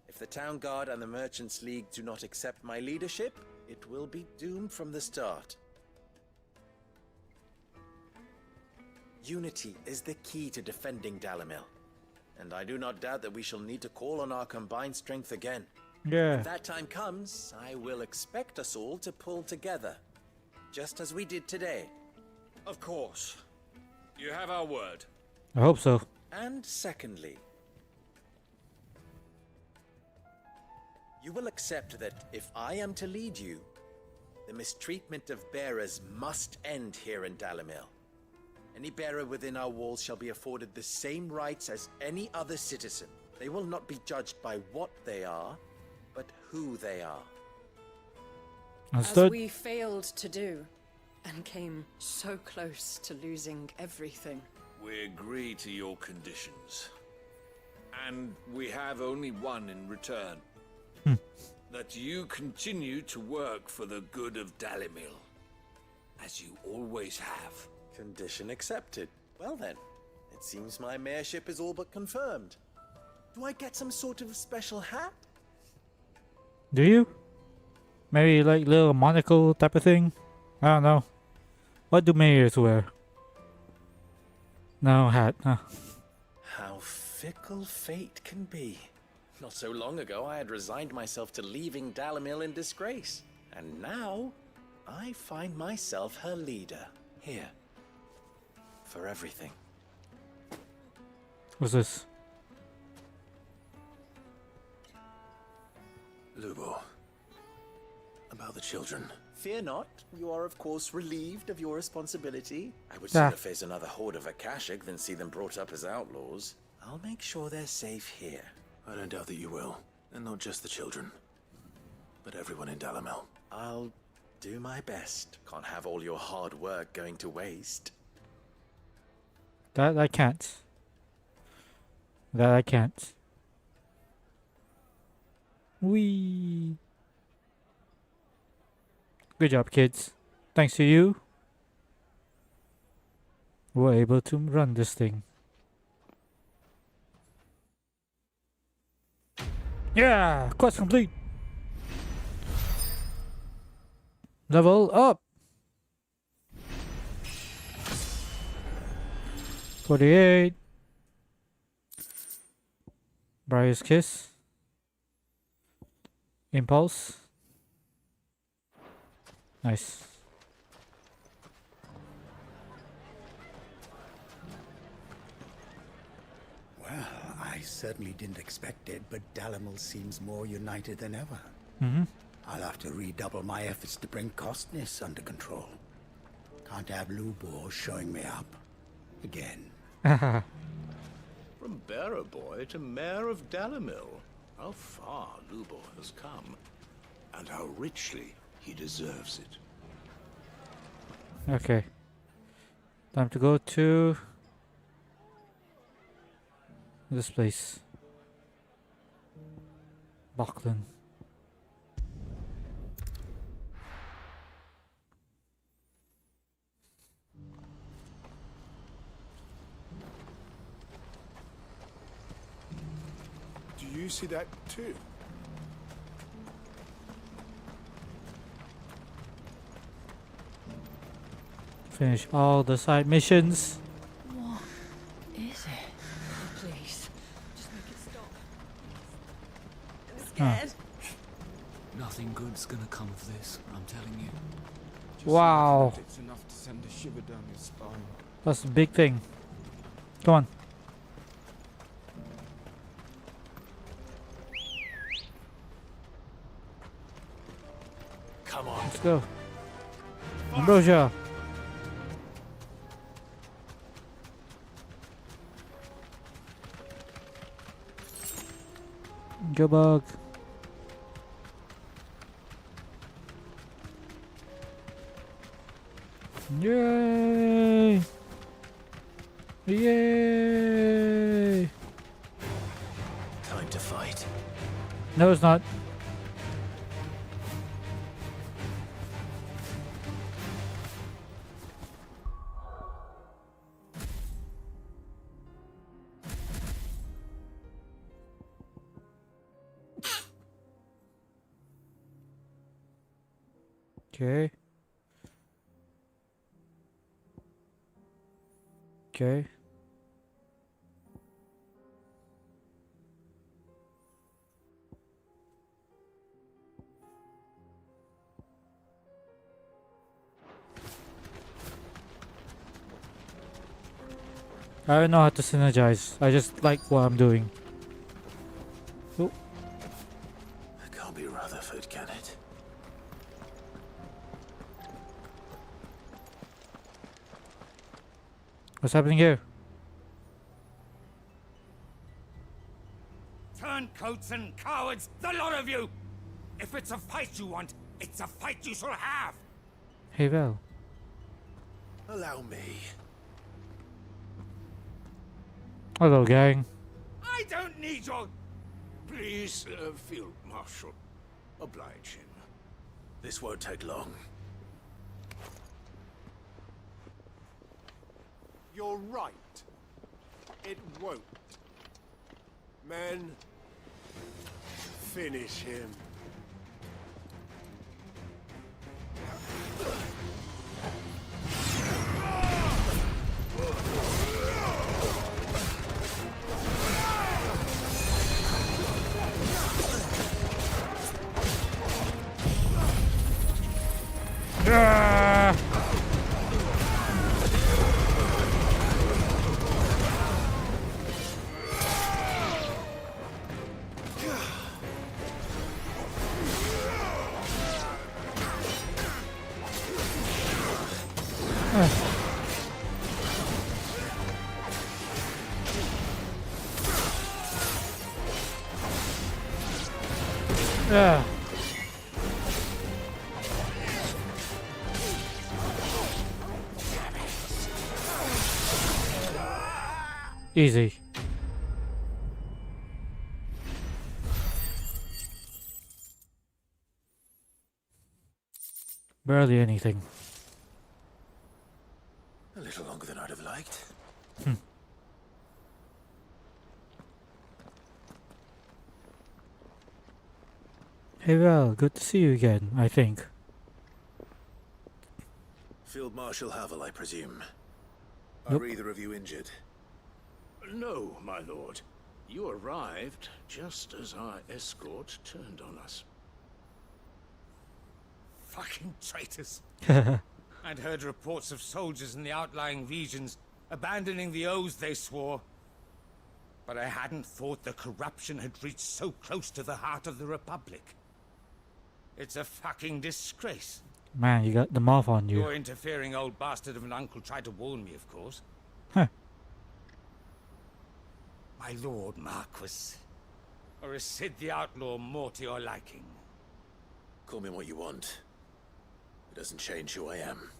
If the Town Guard and the Merchants League do not accept my leadership, it will be doomed from the start. Unity is the key to defending Dalimil, and I do not doubt that we shall need to call on our combined strength again. Yeah. When that time comes, I will expect us all to pull together, just as we did today. Of course. You have our word. I hope so. And secondly, you will accept that if I am to lead you, the mistreatment of bearers must end here in Dalimil. Any bearer within our walls shall be afforded the same rights as any other citizen. They will not be judged by what they are, but who they are. As we failed to do, and came so close to losing everything. We agree to your conditions. And we have only one in return. That you continue to work for the good of Dalimil, as you always have. Condition accepted. Well then, it seems my mayorship is all but confirmed. Do I get some sort of special hat? Do you? Maybe like little monocle type of thing? I don't know. What do mayors wear? No hat, huh? How fickle fate can be. Not so long ago I had resigned myself to leaving Dalimil in disgrace. And now, I find myself her leader. Here. For everything. What's this? Lubo. About the children. Fear not. You are of course relieved of your responsibility. I would Ah. sooner face another horde of Akashic than see them brought up as outlaws. I'll make sure they're safe here. I don't doubt that you will. And not just the children, but everyone in Dalimil. I'll do my best. Can't have all your hard work going to waste. That I can't. That I can't. Wee. Good job, kids. Thanks to you, we're able to run this thing. Yeah, quest complete. Level up. 48. Briar's Kiss. Impulse. Nice. Well, I certainly didn't expect it, but Dalimil seems more united than ever. I'll have to redouble my efforts to bring Costness under control. Can't have Lubor showing me up. Again. From bearer boy to mayor of Dalimil. How far Lubo has come. And how richly he deserves it. Okay. Time to go to this place. Buckland. Do you see that too? Finish all the side missions. What is it? Please, just make it stop. I'm scared. Nothing good's gonna come of this, I'm telling you. Wow. It's enough to send a shiver down your spine. That's a big thing. Come on. Come on. Let's go. Ambrosia. Go bug. Yay! Yay! Time to fight. No, it's not. Okay. Okay. I don't know how to synergize. I just like what I'm doing. Oh. It can't be Rutherford, can it? What's happening here? Turncoats and cowards, the lot of you! If it's a fight you want, it's a fight you shall have! Hey Val. Allow me. Hello, gang. I don't need your... Please, Field Marshal, oblige him. This won't take long. You're right. It won't. Men, finish him. Yeah. Easy. Barely anything. A little longer than I'd have liked. Hey Val, good to see you again, I think. Field Marshal Havel, I presume. Nope. Are either of you injured? No, my lord. You arrived just as our escort turned on us. Fucking traitors. I'd heard reports of soldiers in the outlying regions abandoning the oaths they swore. But I hadn't thought the corruption had reached so close to the heart of the Republic. It's a fucking disgrace. Man, you got the mouth on you. Your interfering old bastard of an uncle tried to warn me, of course. Huh. My lord Marquis. Or is Sid the Outlaw more to your liking? Call me what you want. It doesn't change who I am,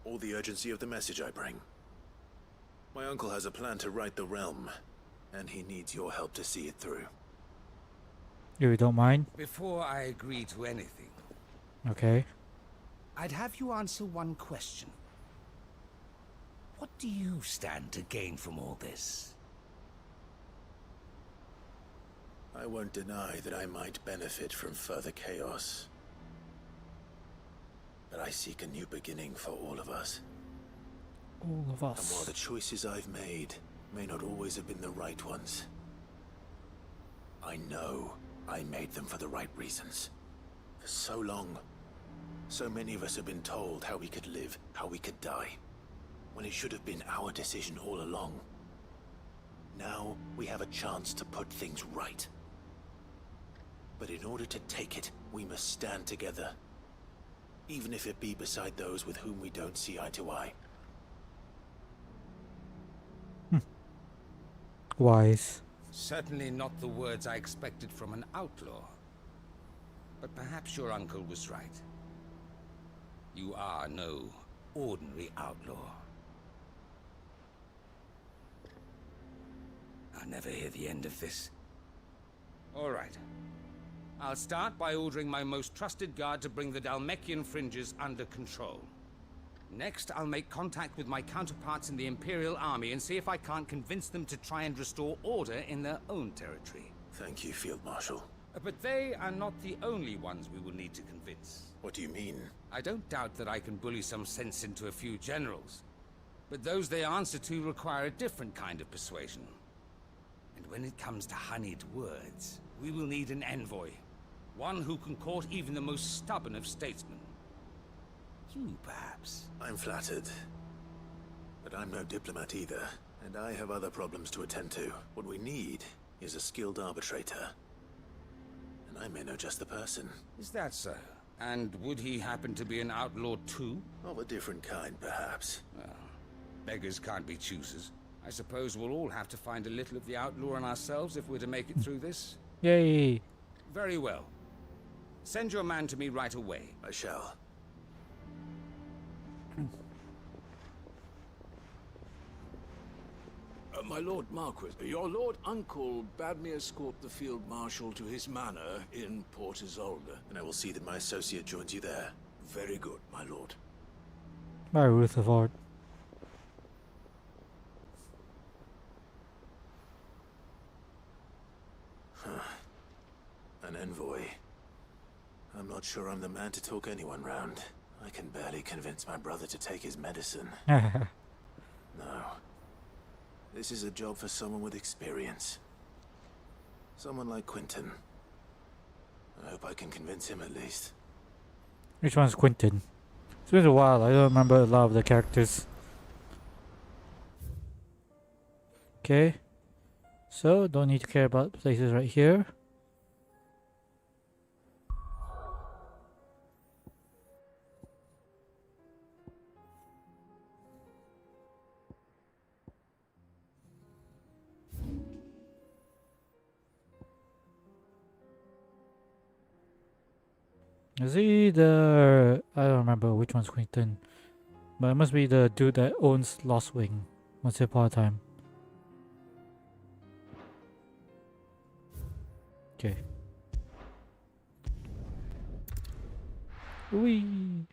or the urgency of the message I bring. My uncle has a plan to right the realm, and he needs your help to see it through. You don't mind? Before I agree to anything, Okay. I'd have you answer one question. What do you stand to gain from all this? I won't deny that I might benefit from further chaos. But I seek a new beginning for all of us. All of And us. while the choices I've made may not always have been the right ones, I know I made them for the right reasons. For so long, so many of us have been told how we could live, how we could die, when it should have been our decision all along. Now we have a chance to put things right. But in order to take it, we must stand together. Even if it be beside those with whom we don't see eye to eye. Wise. Certainly not the words I expected from an outlaw. But perhaps your uncle was right. You are no ordinary outlaw. I'll never hear the end of this. All right. I'll start by ordering my most trusted guard to bring the Dalmekian fringes under control. Next, I'll make contact with my counterparts in the Imperial Army and see if I can't convince them to try and restore order in their own territory. Thank you, Field Marshal. But they are not the only ones we will need to convince. What do you mean? I don't doubt that I can bully some sense into a few generals. But those they answer to require a different kind of persuasion. And when it comes to honeyed words, we will need an envoy. One who can court even the most stubborn of statesmen. You, perhaps. I'm flattered. But I'm no diplomat either, and I have other problems to attend to. What we need is a skilled arbitrator. And I may know just the person. Is that so? And would he happen to be an outlaw too? Of a different kind, perhaps. Well, beggars can't be choosers. I suppose we'll all have to find a little of the outlaw in ourselves if we're to make it through this. Yay! Very well. Send your man to me right away. I shall. My Lord Marquis, your Lord Uncle bade me escort the Field Marshal to his manor in Port Isolde. And I will see that my associate joins you there. Very good, my lord. By Rutherford. An envoy. I'm not sure I'm the man to talk anyone round. I can barely convince my brother to take his medicine. No. This is a job for someone with experience. Someone like Quentin. I hope I can convince him at least. Which one's Quentin? It's been a while, I don't remember a lot of the characters. Okay. So, don't need to care about places right here. Is he the... I don't remember which one's Quentin. But it must be the dude that owns Lost Wing once upon a time. Okay. Whee!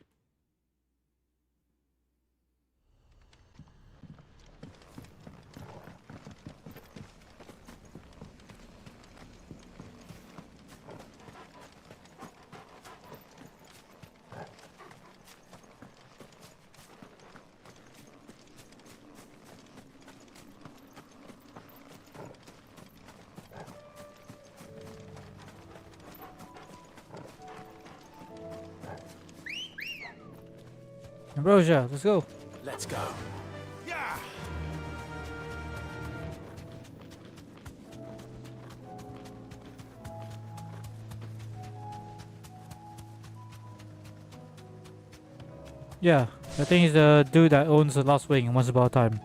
Ambrosia, let's go. Let's go. Yeah! Yeah, I think he's the dude that owns the Lost Wing once upon a time.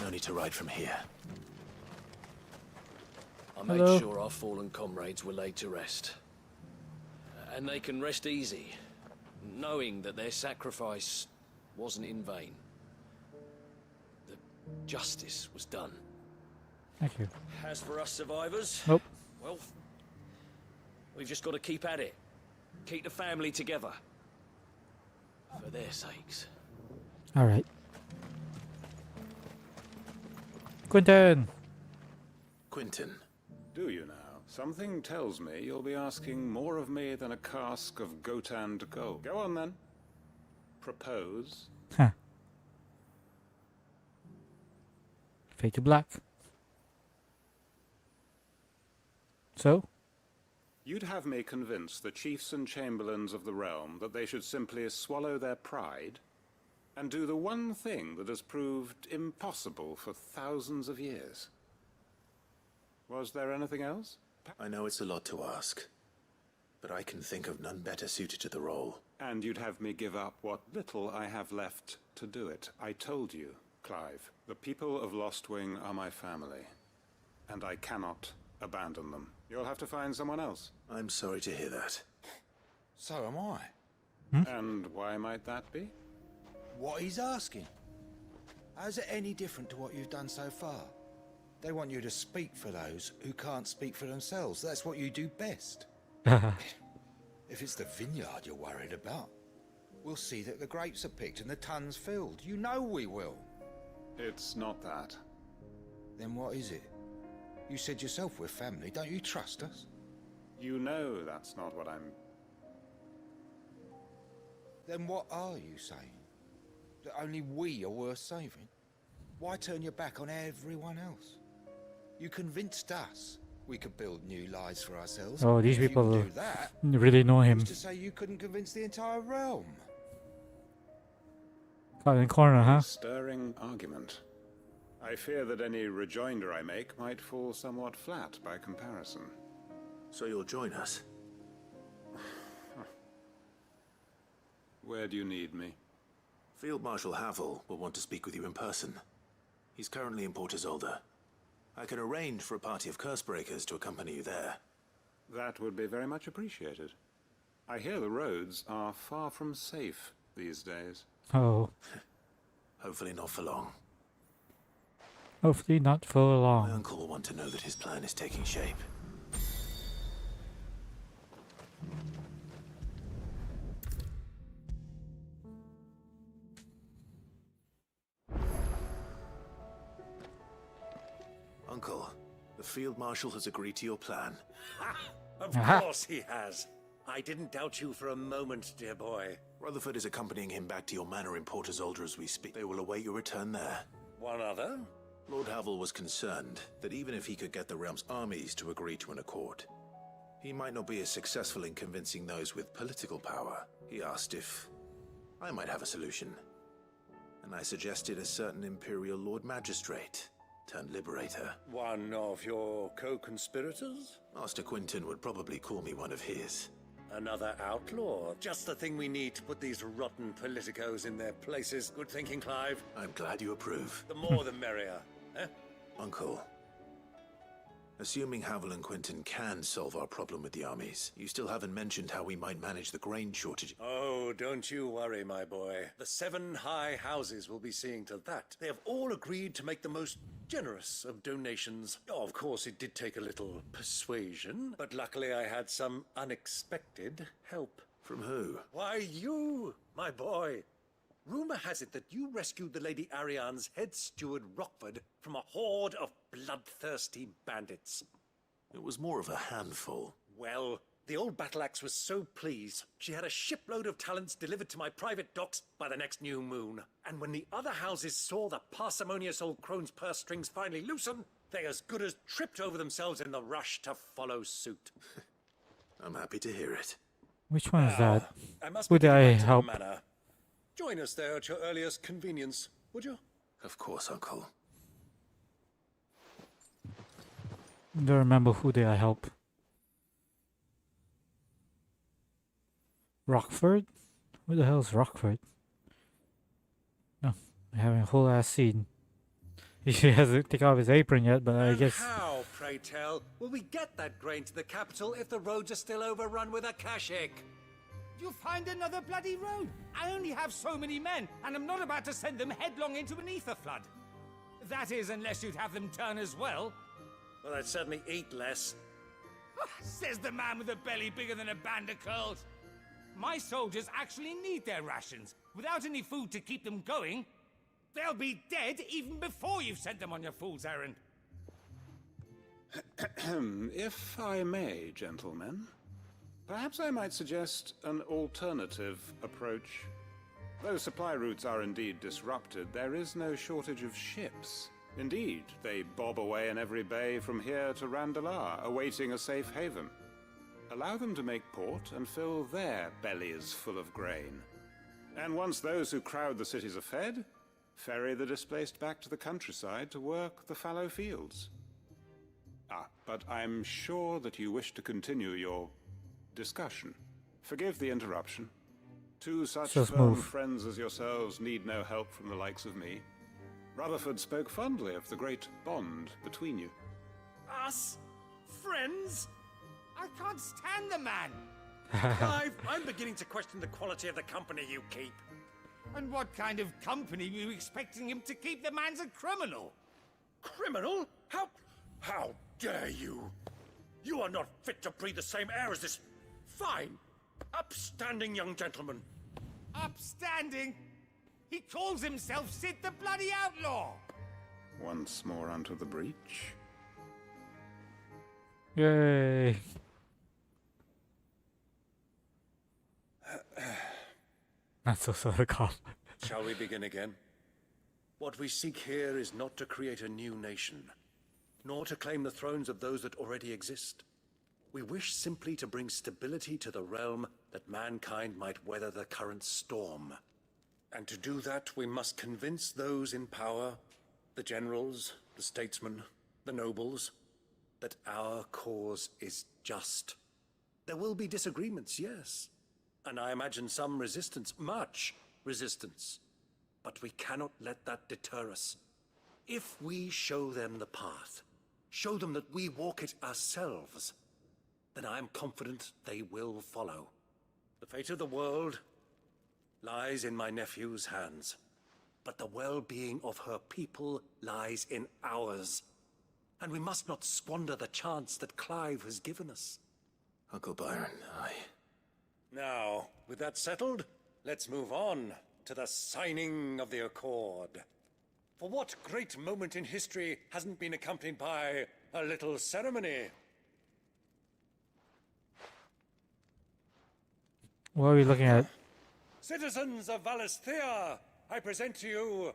No need to ride from here. I made Hello. sure our fallen comrades were laid to rest. And they can rest easy, knowing that their sacrifice wasn't in vain. The justice was done. Thank you. As for us survivors, Nope. well, we've just got to keep at it. Keep the family together. For their sakes. Alright. Quentin! Quentin. Do you now? Something tells me you'll be asking more of me than a cask of Gotan to go. Go on then. Propose. Huh. Fade to black. So? You'd have me convince the chiefs and chamberlains of the realm that they should simply swallow their pride and do the one thing that has proved impossible for thousands of years. Was there anything else? I know it's a lot to ask, but I can think of none better suited to the role. And you'd have me give up what little I have left to do it. I told you, Clive, the people of Lostwing are my family, and I cannot abandon them. You'll have to find someone else. I'm sorry to hear that. So am I. And why might that be? What he's asking. How's it any different to what you've done so far? They want you to speak for those who can't speak for themselves. That's what you do best. If it's the vineyard you're worried about, we'll see that the grapes are picked and the tons filled. You know we will. It's not that. Then what is it? You said yourself we're family. Don't you trust us? You know that's not what I'm... Then what are you saying? That only we are worth saving? Why turn your back on everyone else? You convinced us we could build new lives for ourselves. Oh, these If you people could do that, really know him. who's to say you couldn't convince the entire realm? Caught in the corner, huh? Stirring argument. I fear that any rejoinder I make might fall somewhat flat by comparison. So you'll join us? Where do you need me? Field Marshal Havel will want to speak with you in person. He's currently in Port Isolde. I can arrange for a party of Cursebreakers to accompany you there. That would be very much appreciated. I hear the roads are far from safe these days. Oh. Hopefully not for long. Hopefully not for My long. uncle will want to know that his plan is taking shape. Uncle, the Field Marshal has agreed to your plan. Of course he has. I didn't doubt you for a moment, dear boy. Rutherford is accompanying him back to your manor in Port Isolde as we speak. They will await your return there. One other? Lord Havel was concerned that even if he could get the realm's armies to agree to an accord, he might not be as successful in convincing those with political power. He asked if I might have a solution, and I suggested a certain Imperial Lord Magistrate turned Liberator. One of your co-conspirators? Master Quinton would probably call me one of his. Another outlaw? Just the thing we need to put these rotten politicos in their places. Good thinking, Clive. I'm glad you approve. The more the merrier, eh? Uncle, assuming Havel and Quinton can solve our problem with the armies, you still haven't mentioned how we might manage the grain shortage. Oh, don't you worry, my boy. The 7 high houses will be seeing to that. They have all agreed to make the most generous of donations. Oh, of course, it did take a little persuasion, but luckily I had some unexpected help. From who? Why, you, my boy. Rumor has it that you rescued the Lady Ariane's head steward Rockford from a horde of bloodthirsty bandits. It was more of a handful. Well, the old battle axe was so pleased, she had a shipload of talents delivered to my private docks by the next new moon. And when the other houses saw the parsimonious old crone's purse strings finally loosen, they as good as tripped over themselves in the rush to follow suit. I'm happy to hear it. Which one is that? I must Who be did I getting back to the help? manor. Join us there at your earliest convenience, would you? Of course, Uncle. I don't remember who did I help. Rockford? Who the hell is Rockford? No, I'm having a whole ass scene. He hasn't taken off his apron yet, but I guess... How, pray tell, will we get that grain to the capital if the roads are still overrun with Akashic? You'll find another bloody road. I only have so many men, and I'm not about to send them headlong into an ether flood. That is, unless you'd have them turn as well. Well, I'd certainly eat less. Says the man with a belly bigger than a band of curls. My soldiers actually need their rations. Without any food to keep them going, they'll be dead even before you've sent them on your fool's errand. If I may, gentlemen, perhaps I might suggest an alternative approach. Though supply routes are indeed disrupted, there is no shortage of ships. Indeed, they bob away in every bay from here to Randalar, awaiting a safe haven. Allow them to make port and fill their bellies full of grain. And once those who crowd the cities are fed, ferry the displaced back to the countryside to work the fallow fields. But I'm sure that you wish to continue your discussion. Forgive the interruption. Two such So firm smooth. friends as yourselves need no help from the likes of me. Rutherford spoke fondly of the great bond between you. Us? Friends? I can't stand the man. Clive, I'm beginning to question the quality of the company you keep. And what kind of company were you expecting him to keep? The man's a criminal. Criminal? How dare you? You are not fit to breathe the same air as this fine, upstanding young gentleman. Upstanding? He calls himself Sid the Bloody Outlaw. Once more onto the breach. Yay! Not so sort of cough. Shall we begin again? What we seek here is not to create a new nation, nor to claim the thrones of those that already exist. We wish simply to bring stability to the realm that mankind might weather the current storm. And to do that, we must convince those in power, the generals, the statesmen, the nobles, that our cause is just. There will be disagreements, yes. And I imagine some resistance, much resistance. But we cannot let that deter us. If we show them the path, show them that we walk it ourselves, then I am confident they will follow. The fate of the world lies in my nephew's hands, but the well-being of her people lies in ours. And we must not squander the chance that Clive has given us. Uncle Byron, Now, with that settled, let's move on to the signing of the Accord. For what great moment in history hasn't been accompanied by a little ceremony? What are we looking at? Citizens of Valisthea, I present to you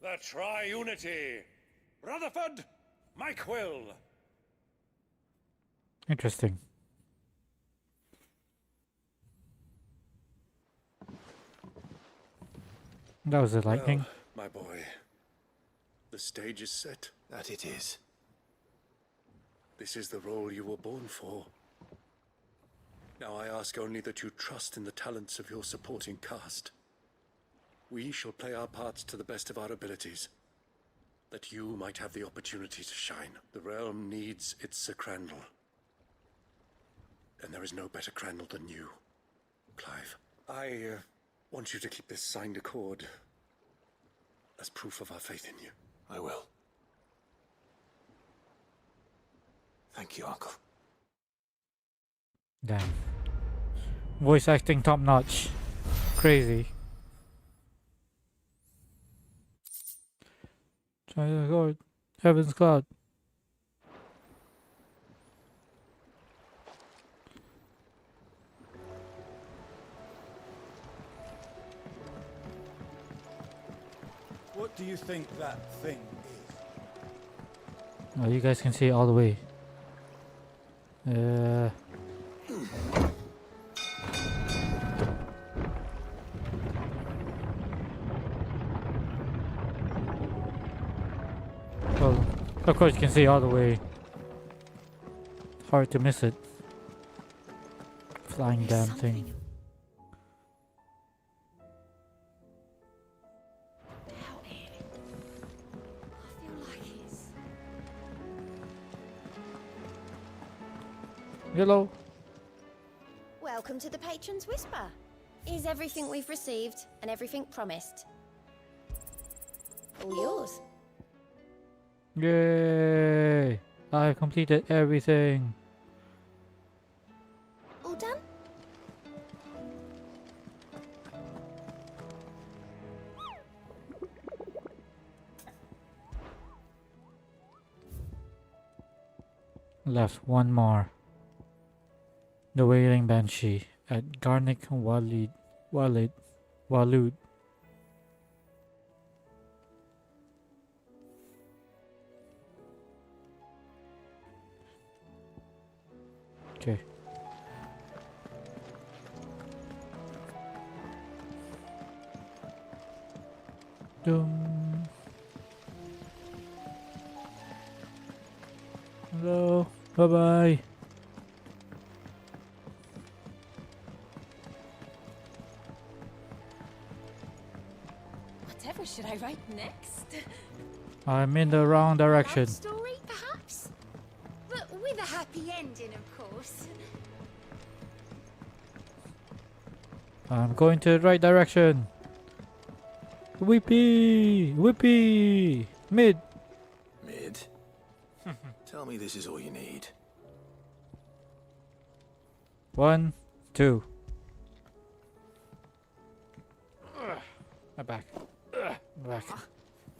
the Triunity. Rutherford, Mike Will. Interesting. That was the lightning. Well, my boy, the stage is set. That it is. This is the role you were born for. Now I ask only that you trust in the talents of your supporting cast. We shall play our parts to the best of our abilities, that you might have the opportunity to shine. The realm needs its Sir Crandall. And there is no better Crandall than you, Clive. I want you to keep this signed accord as proof of our faith in you. I will. Thank you, Uncle. Damn. Voice acting top notch. Crazy. Try to go. Heaven's Cloud. What do you think that thing is? Oh, you guys can see it all the way. Well, of course you can see all the way. Hard to miss it. Flying damn thing. Hello. Welcome to the Patron's Whisper. Is everything we've received and everything promised? All yours. Yay! I completed everything. All done? Left one more. The Wailing Banshee at Garnick Walud. Okay. Dum. Hello. Bye bye. Whatever should I write next? I'm in the wrong direction. Love story, perhaps? But with a happy ending, of course. I'm going to the right direction. Whippy! Whippy! Mid! Mid? Tell me this is all you need. 1, 2. My back. My back.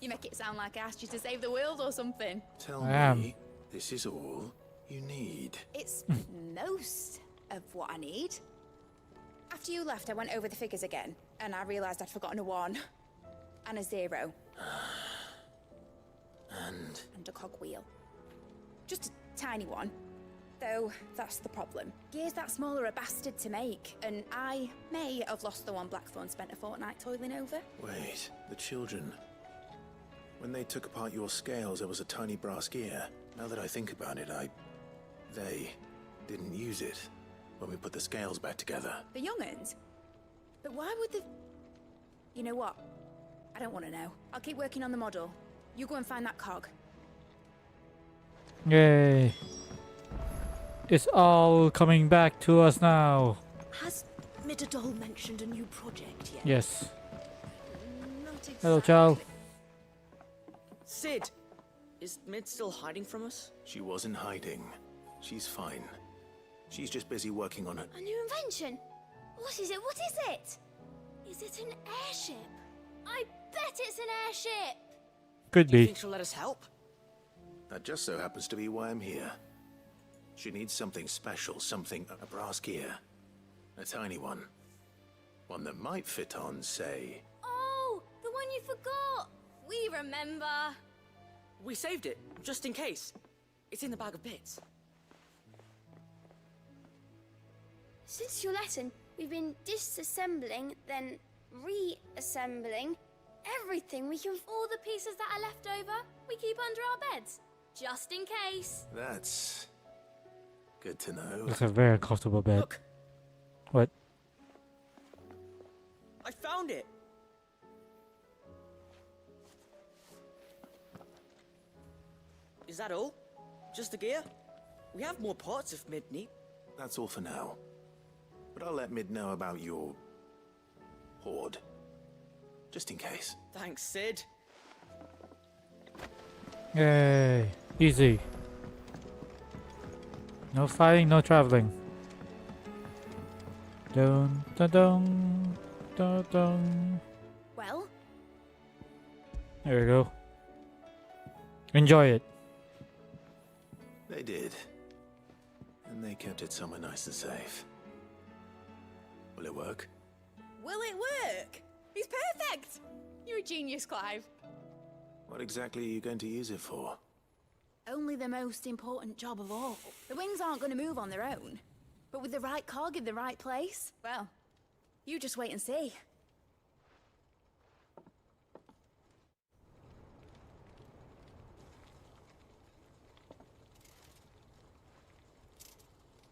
You make it sound like I asked you to save the world or something. Tell I am. me this is all you need? It's most of what I need. After you left, I went over the figures again, and I realised I'd forgotten a 1 and a 0. And a cogwheel. Just a tiny one. Though, that's the problem. Gears that small are a bastard to make, and I may have lost the one Blackthorn spent a fortnight toiling over. Wait, the children. When they took apart your scales, there was a tiny brass gear. Now that I think about it, they didn't use it when we put the scales back together. The young'uns? But why would the... You know what? I don't want to know. I'll keep working on the model. You go and find that cog. Yay. It's all coming back to us now. Has Midadol mentioned a new project yet? Yes. Not exactly. Hello, child. Sid, is Mid still hiding from us? She wasn't hiding. She's fine. She's just busy working on it. A new invention? What is it? What is it? Is it an airship? I bet it's an airship! Could Do you be. think she'll let us help? That just so happens to be why I'm here. She needs something special, a brass gear. A tiny one. One that might fit on, say... Oh, the one you forgot! We remember! We saved it, just in case. It's in the bag of bits. Since your lesson, we've been disassembling, then reassembling everything we can. All the pieces that are left over, we keep under our beds, just in case. That's... good to know. It's a very comfortable bed. Look. What? I found it! Is that all? Just the gear? We have more parts if Mid need. That's all for now. But I'll let Mid know about your... hoard. Just in case. Thanks, Sid. Yay. Easy. No fighting, no traveling. Dun dun dun dun dun. Well? There we go. Enjoy it. They did. And they kept it somewhere nice and safe. Will it work? Will it work? He's perfect! You're a genius, Clive. What exactly are you going to use it for? Only the most important job of all. The wings aren't going to move on their own. But with the right cog in the right place, well, you just wait and see.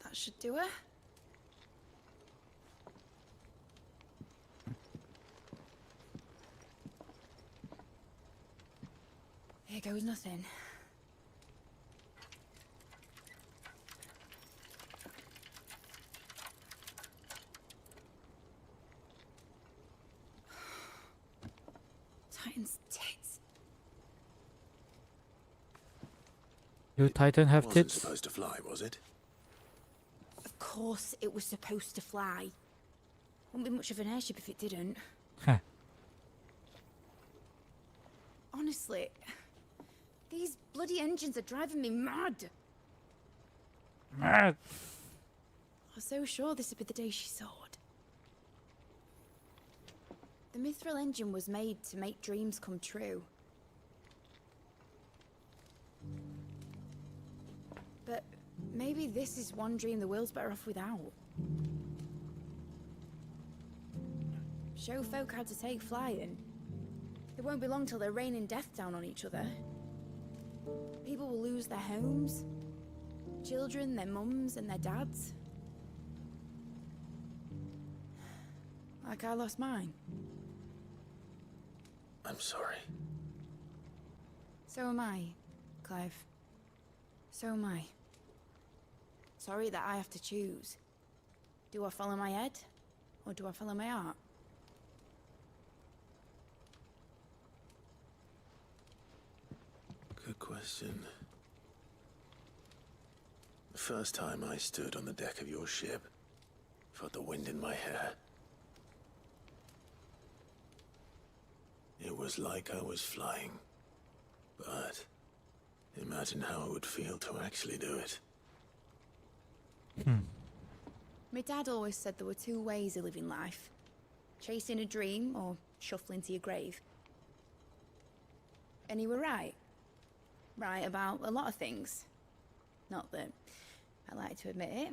That should do it. Here goes nothing. Titan's tits. Do Titan have Wasn't tits? supposed to fly, was it? Of course it was supposed to fly. Wouldn't be much of an airship if it didn't. Huh. Honestly, these bloody engines are driving me mad. Mad. I was so sure this would be the day she soared. The Mithril engine was made to make dreams come true. But maybe this is one dream the world's better off without. Show folk how to take flying. It won't be long till they're raining death down on each other. People will lose their homes. Children, their mums and their dads. Like I lost mine. I'm sorry. So am I, Clive. So am I. Sorry that I have to choose. Do I follow my head, or do I follow my heart? Good question. The first time I stood on the deck of your ship, felt the wind in my hair. It was like I was flying. But imagine how it would feel to actually do it. My dad always said there were two ways of living life. Chasing a dream or shuffling to your grave. And he were right. Right about a lot of things. Not that I like to admit it.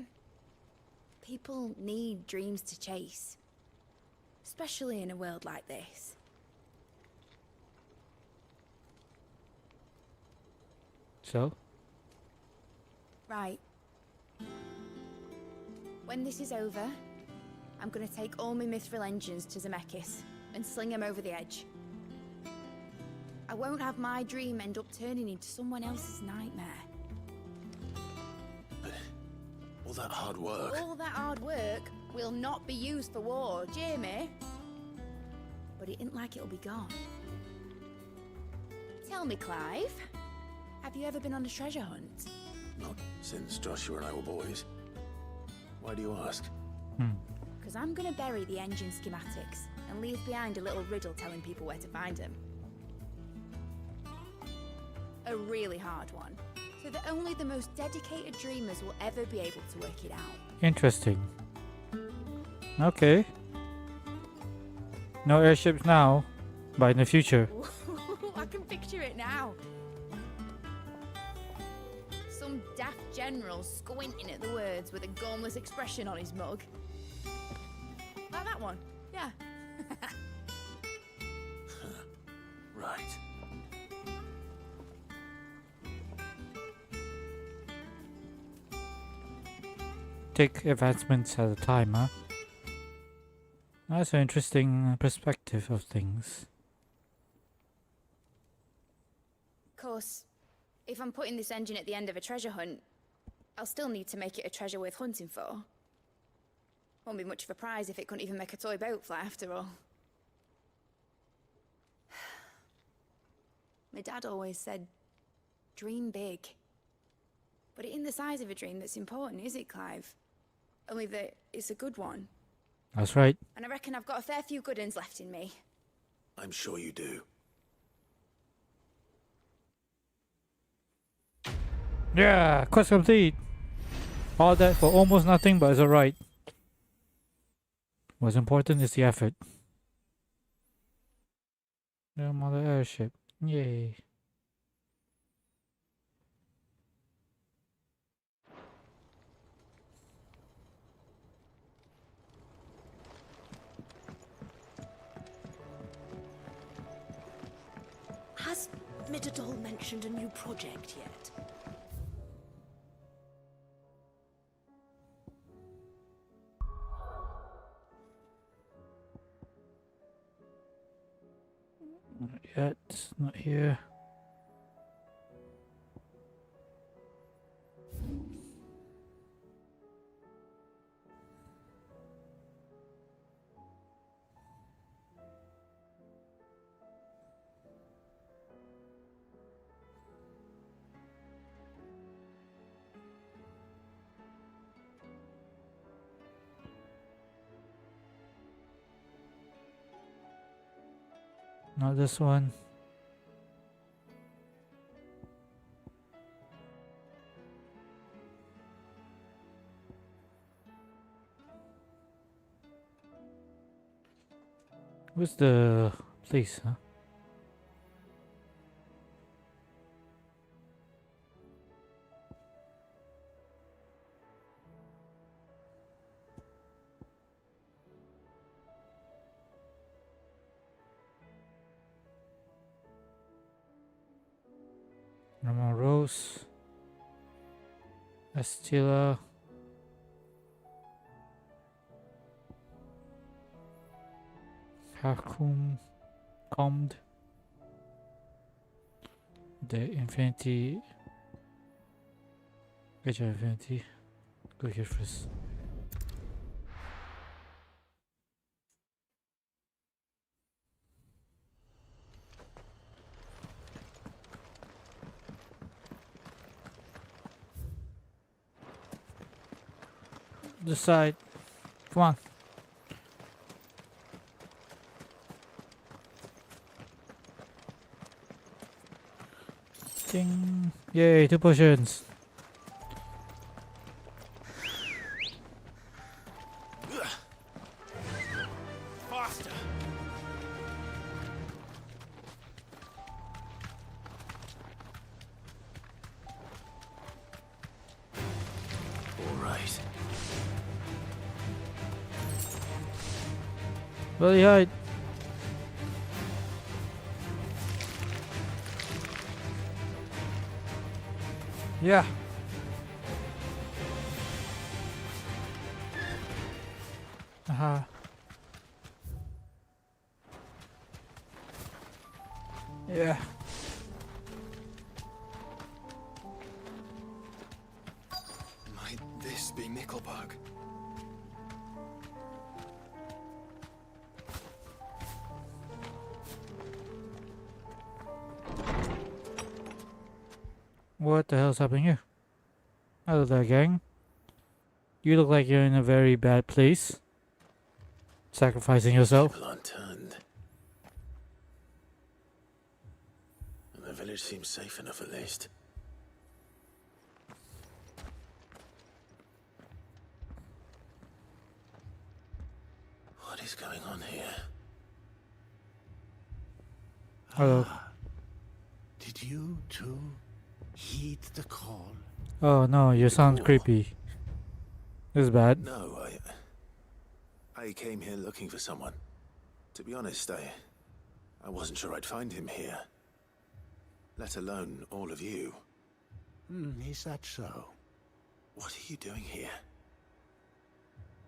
People need dreams to chase. Especially in a world like this. So? Right. When this is over, I'm gonna take all my mithril engines to Zemeckis and sling them over the edge. I won't have my dream end up turning into someone else's nightmare. All that hard work. All that hard work will not be used for war, Jamie. But it ain't like it'll be gone. Tell me, Clive, have you ever been on a treasure hunt? Not since Joshua and I were boys. Why do you ask? Because I'm gonna bury the engine schematics and leave behind a little riddle telling people where to find them. A really hard one, so that only the most dedicated dreamers will ever be able to work it out. Interesting. Okay. No airships now, but in the future. I can picture it now. Some daft general squinting at the words with a gormless expression on his mug. Like that one, yeah. Right. Take advancements at a time, huh? That's an interesting perspective of things. Of course, if I'm putting this engine at the end of a treasure hunt, I'll still need to make it a treasure worth hunting for. Won't be much of a prize if it couldn't even make a toy boat fly after all. My dad always said, dream big. But it ain't the size of a dream that's important, is it, Clive? Only that it's a good one. That's right. And I reckon I've got a fair few good uns left in me. I'm sure you do. Yeah, quest complete. All that for almost nothing, but it's alright. What's important is the effort. Yeah, mother airship. Yay. Has Midadol mentioned a new project yet? Not yet, not here. Not this one. Where's the place, huh? Normal Rose, Estilla, Hakum, Combed, the Infinity, Edge of Infinity, go here first. This side. Come on. Ding. Yay, 2 potions. Really hide. Yeah. Uh-huh. Yeah. Might this be Nickelbug? What the hell's happening here? Hello there, gang. You look like you're in a very bad place. Sacrificing yourself. People unturned. And the village seems safe enough at least. What is going on here? Hello. Did you too heed the call? Oh no, you sound creepy. This is bad. No, I came here looking for someone. To be honest, I wasn't sure I'd find him here. Let alone all of you. Is that so? What are you doing here?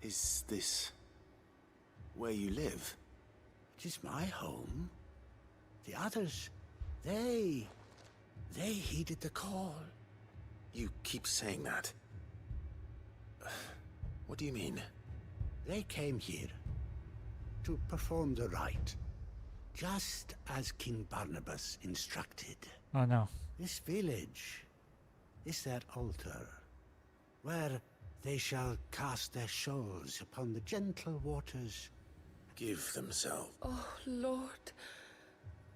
Is this where you live? It is my home. The others, they heeded the call. You keep saying that. What do you mean? They came here to perform the rite, just as King Barnabas instructed. Oh no. This village is their altar, where they shall cast their shoals upon the gentle waters. Give themselves. Oh, Lord,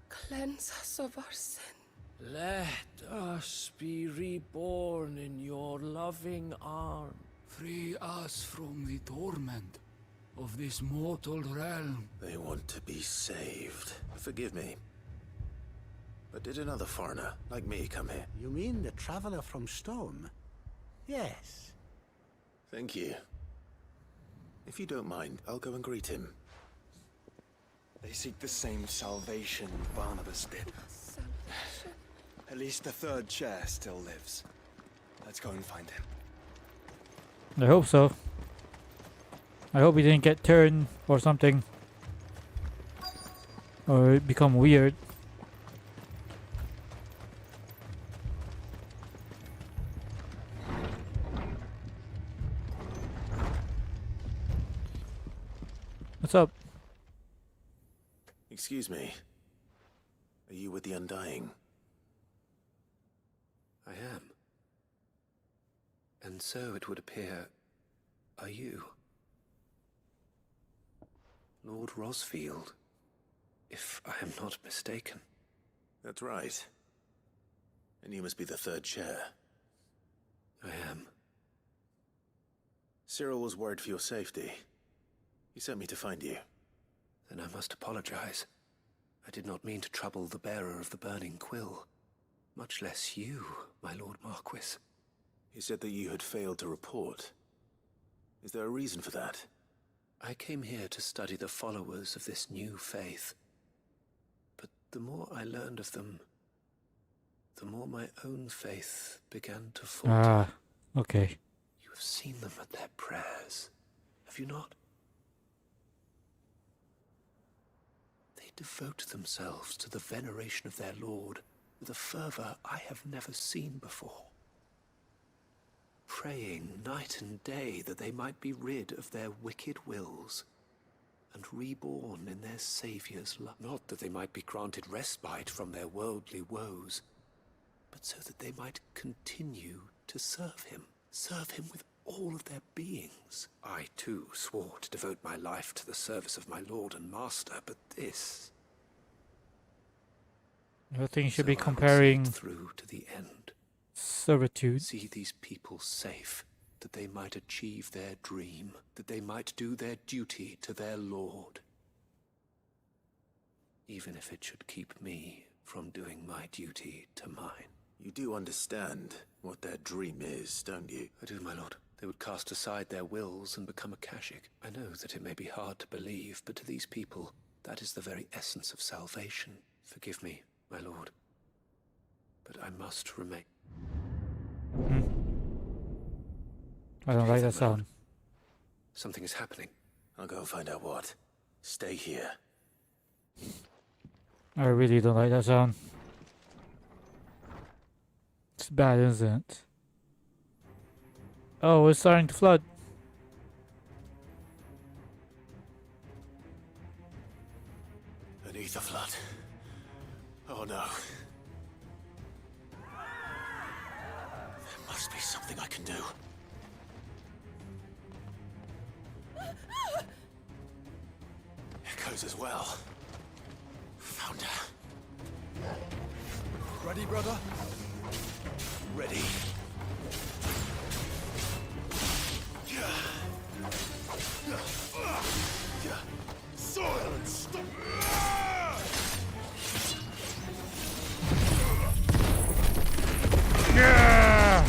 cleanse us of our sin. Let us be reborn in your loving arm. Free us from the torment of this mortal realm. They want to be saved. Forgive me. But did another foreigner, like me, come here? You mean the traveler from Stone? Yes. Thank you. If you don't mind, I'll go and greet him. They seek the same salvation Barnabas did. At least the third chair still lives. Let's go and find him. I hope so. I hope he didn't get turned or something. Or become weird. What's up? Excuse me. Are you with the Undying? I am. And so it would appear, are you? Lord Rosfield, if I am not mistaken. That's right. And you must be the third chair. I am. Cyril was worried for your safety. He sent me to find you. Then I must apologize. I did not mean to trouble the bearer of the burning quill. Much less you, my Lord Marquis. He said that you had failed to report. Is there a reason for that? I came here to study the followers of this new faith. But the more I learned of them, the more my own faith began to falter. Ah, okay. You have seen them at their prayers, have you not? They devote themselves to the veneration of their Lord with a fervor I have never seen before. Praying night and day that they might be rid of their wicked wills and reborn in their Saviour's love. Not that they might be granted respite from their worldly woes, but so that they might continue to serve him with all of their beings. I too swore to devote my life to the service of my Lord and Master, but this... I think you should be So I would see it comparing through to the end. servitude. See these people safe, that they might achieve their dream, that they might do their duty to their Lord. Even if it should keep me from doing my duty to mine. You do understand what their dream is, don't you? I do, my lord. They would cast aside their wills and become Akashic. I know that it may be hard to believe, but to these people, that is the very essence of salvation. Forgive me, my lord, but I must remain. I don't like that sound. Something is happening. I'll go and find out what. Stay here. I really don't like that sound. It's bad, isn't it? Oh, it's starting to flood. Beneath the flood. Oh no. There must be something I can do. Echoes as well. Found her. Ready, brother? Ready. Silence! Stop! Yeah!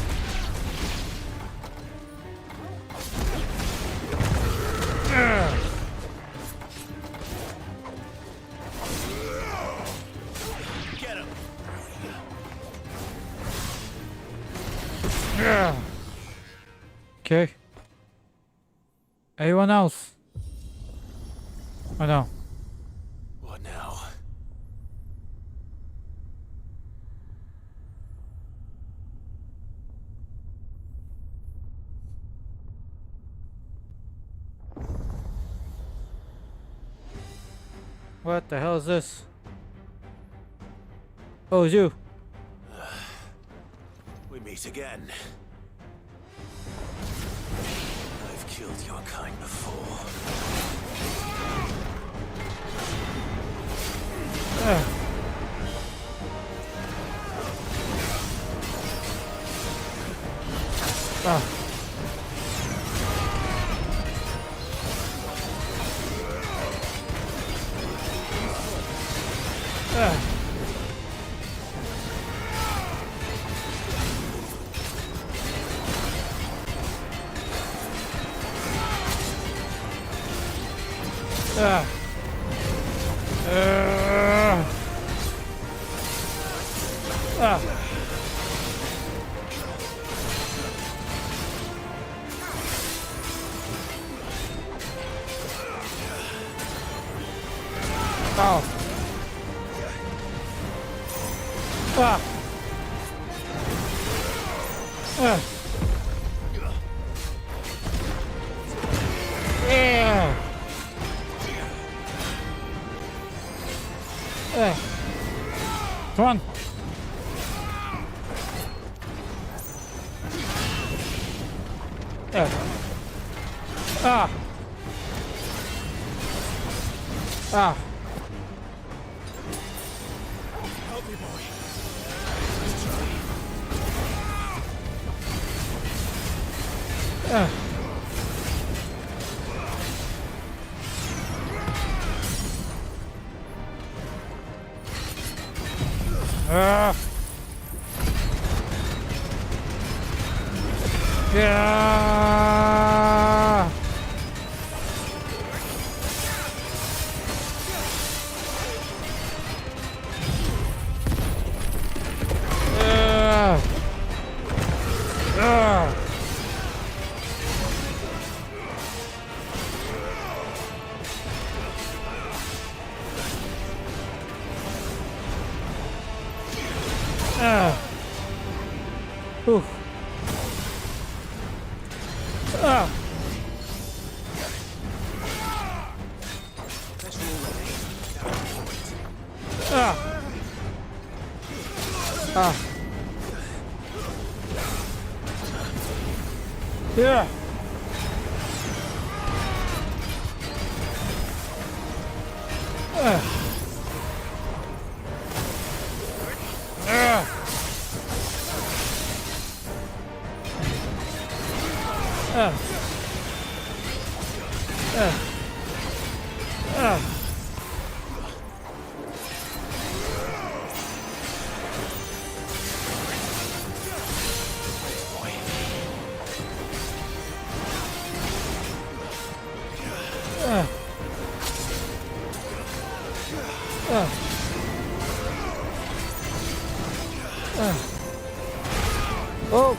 Yeah! Get him! Yeah! Okay. Anyone else? Oh no. What now? What the hell is this? Oh, it's you. We meet again. I've killed your kind before. Come on. Help me, boy. Yeah. Yeah. Oh!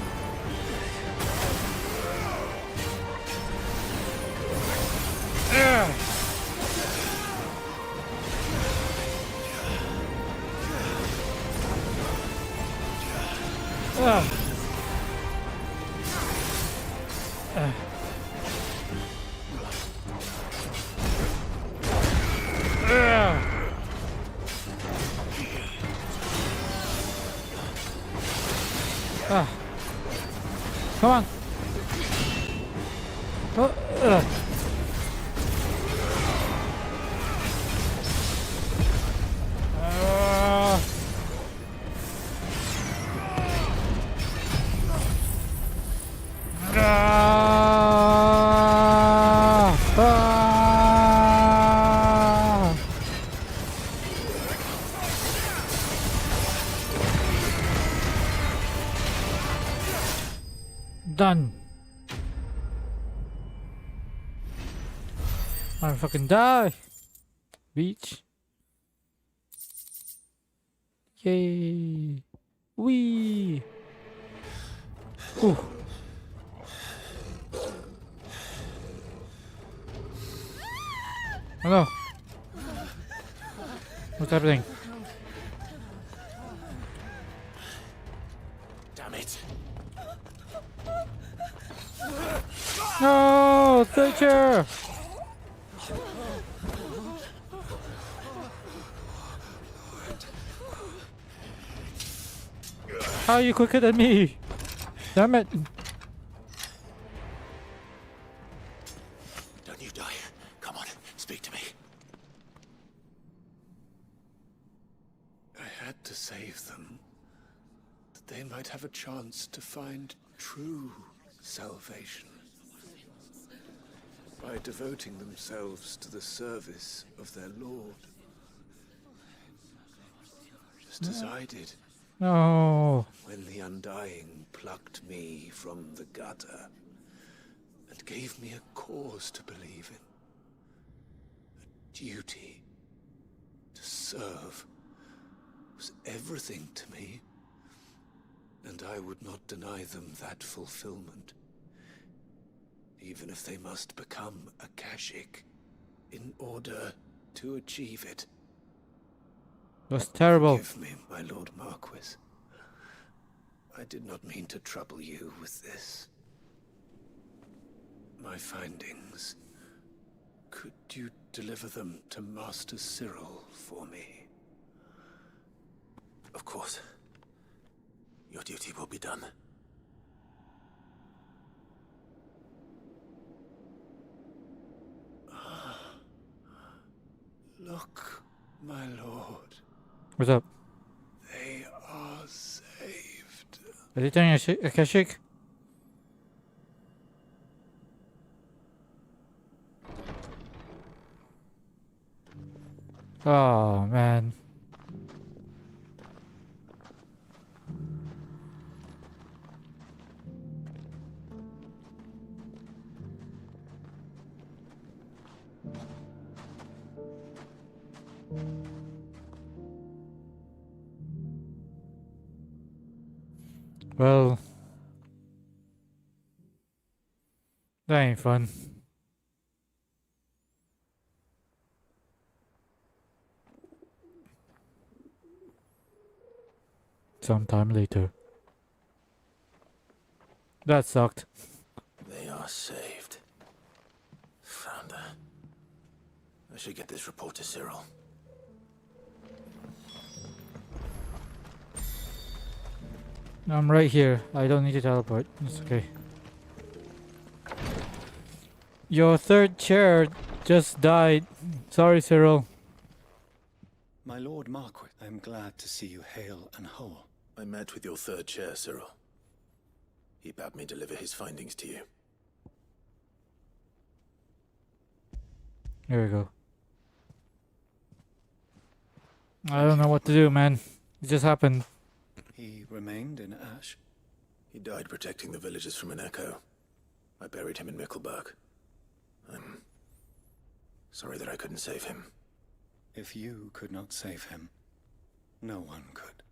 Come on. Done. I'm fucking die. Beach. Yay. Wee. Ooh. Hello. What's happening? Damn it. No, Thatcher! How are you quicker than me? Damn it! Don't you die. Come on, speak to me. I had to save them, that they might have a chance to find true salvation. By devoting themselves to the service of their Lord. Just as I did. No. When the Undying plucked me from the gutter and gave me a cause to believe in. A duty to serve was everything to me, and I would not deny them that fulfillment. Even if they must become a Kashik in order to achieve it. That's terrible. Forgive me, my Lord Marquis. I did not mean to trouble you with this. My findings. Could you deliver them to Master Cyril for me? Of course. Your duty will be done. Look, my lord. What's up? They are saved. Are they doing a Kashik? Oh, man. Well, that ain't fun. Sometime later. That sucked. They are saved. Founder. I should get this report to Cyril. I'm right here. I don't need to teleport. It's okay. Your third chair just died. Sorry, Cyril. My Lord Marquis, I am glad to see you hale and whole. I met with your third chair, Cyril. He bade me deliver his findings to you. Here we go. I don't know what to do, man. It just happened. He remained in Ash? He died protecting the villagers from an echo. I buried him in Mickelberg. I'm sorry that I couldn't save him. If you could not save him, no one could.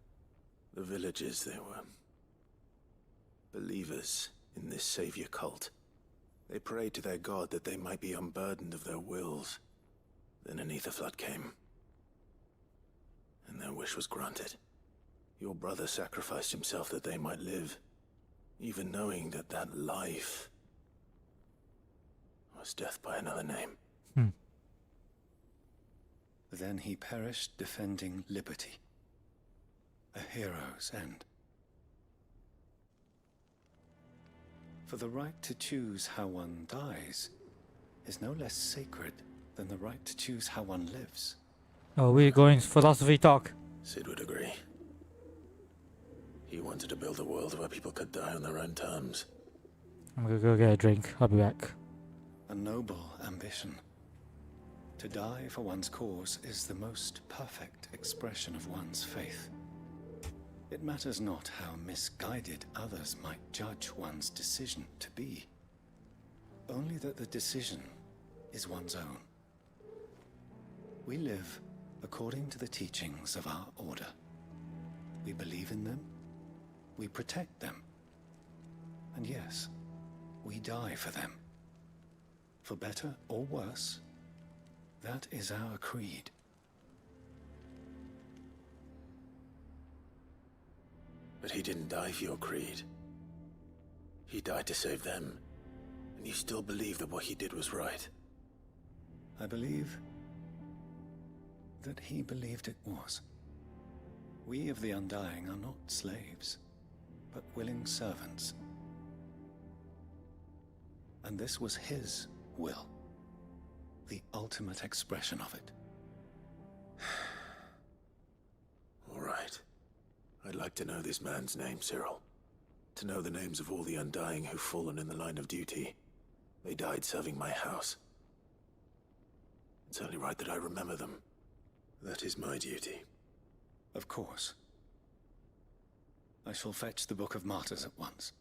The villagers, they were believers in this savior cult. They prayed to their god that they might be unburdened of their wills. Then an ether flood came, and their wish was granted. Your brother sacrificed himself that they might live, even knowing that that life was death by another name. Then he perished defending liberty. A hero's end. For the right to choose how one dies is no less sacred than the right to choose how one lives. Oh, we're going philosophy talk. Sid would agree. He wanted to build a world where people could die on their own terms. I'm gonna go get a drink. I'll be back. A noble ambition. To die for one's cause is the most perfect expression of one's faith. It matters not how misguided others might judge one's decision to be. Only that the decision is one's own. We live according to the teachings of our order. We believe in them, we protect them, and yes, we die for them. For better or worse, that is our creed. But he didn't die for your creed. He died to save them. And you still believe that what he did was right. I believe that he believed it was. We of the Undying are not slaves, but willing servants. And this was his will, the ultimate expression of it. All right. I'd like to know this man's name, Cyril. To know the names of all the Undying who've fallen in the line of duty. They died serving my house. It's only right that I remember them. That is my duty. Of course. I shall fetch the Book of Martyrs at once.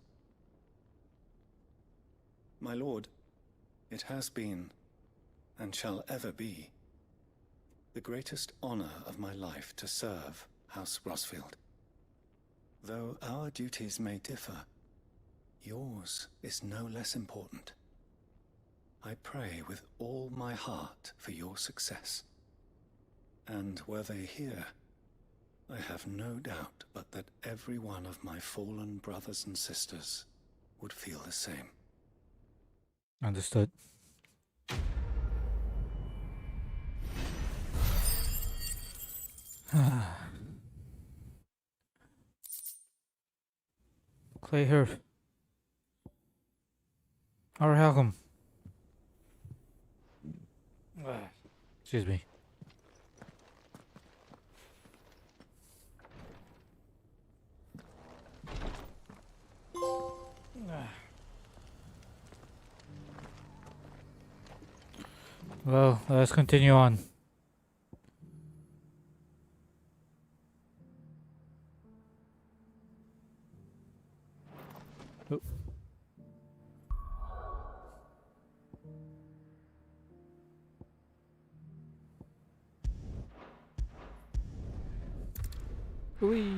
My lord, it has been, and shall ever be, the greatest honor of my life to serve House Rosfield. Though our duties may differ, yours is no less important. I pray with all my heart for your success. And were they here, I have no doubt but that every one of my fallen brothers and sisters would feel the same. Understood. Clay here. Or Halcom. Excuse me. Well, let's continue on. Oh. Whee!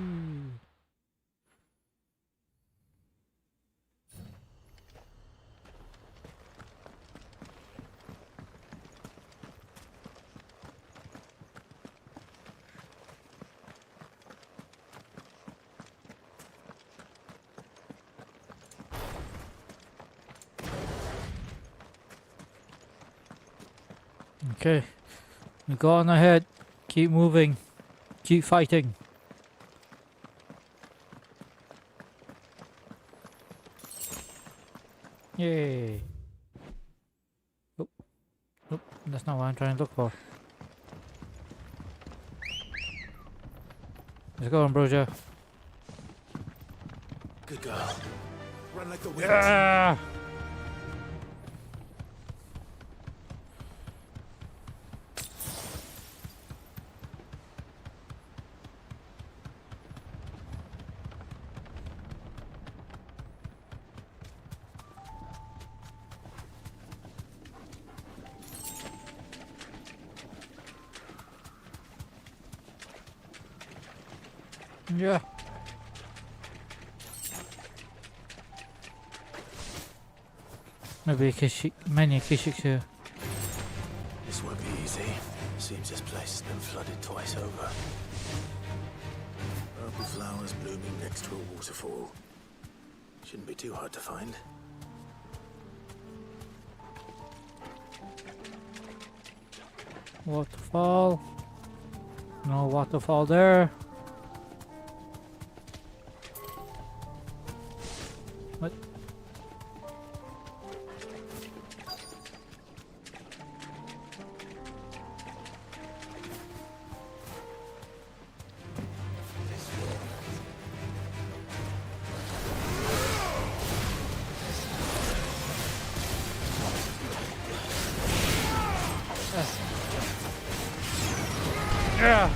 Okay, we go on ahead. Keep moving. Keep fighting. Yay. Oh, oh, that's not what I'm trying to look for. Let's go, Ambrosia. Good girl. Run like the wind. Yeah! Yeah. Maybe many Kishik here. This won't be easy. Seems this place has been flooded twice over. Purple flowers blooming next to a waterfall. Shouldn't be too hard to find. Waterfall. No waterfall there. What? Yeah.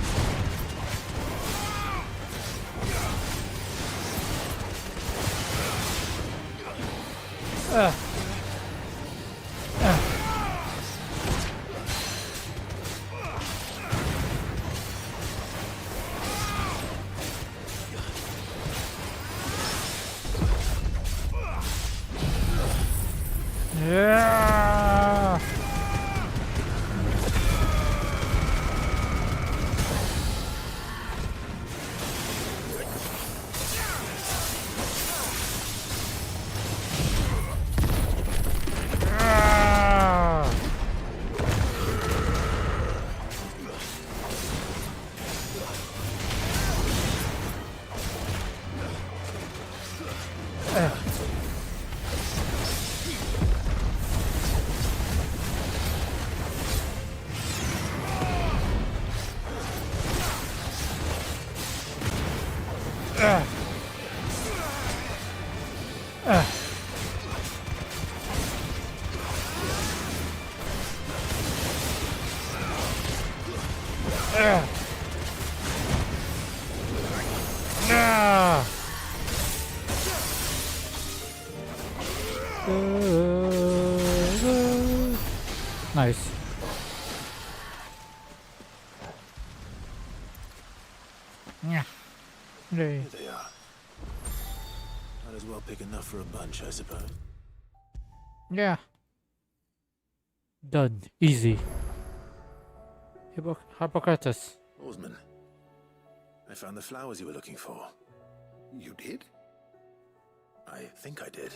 Yeah. Nice. Yeah. Here they are. Might as well pick enough for a bunch, I suppose. Yeah. Done. Easy. Hippocrates. Oarsman, I found the flowers you were looking for. You did? I think I did.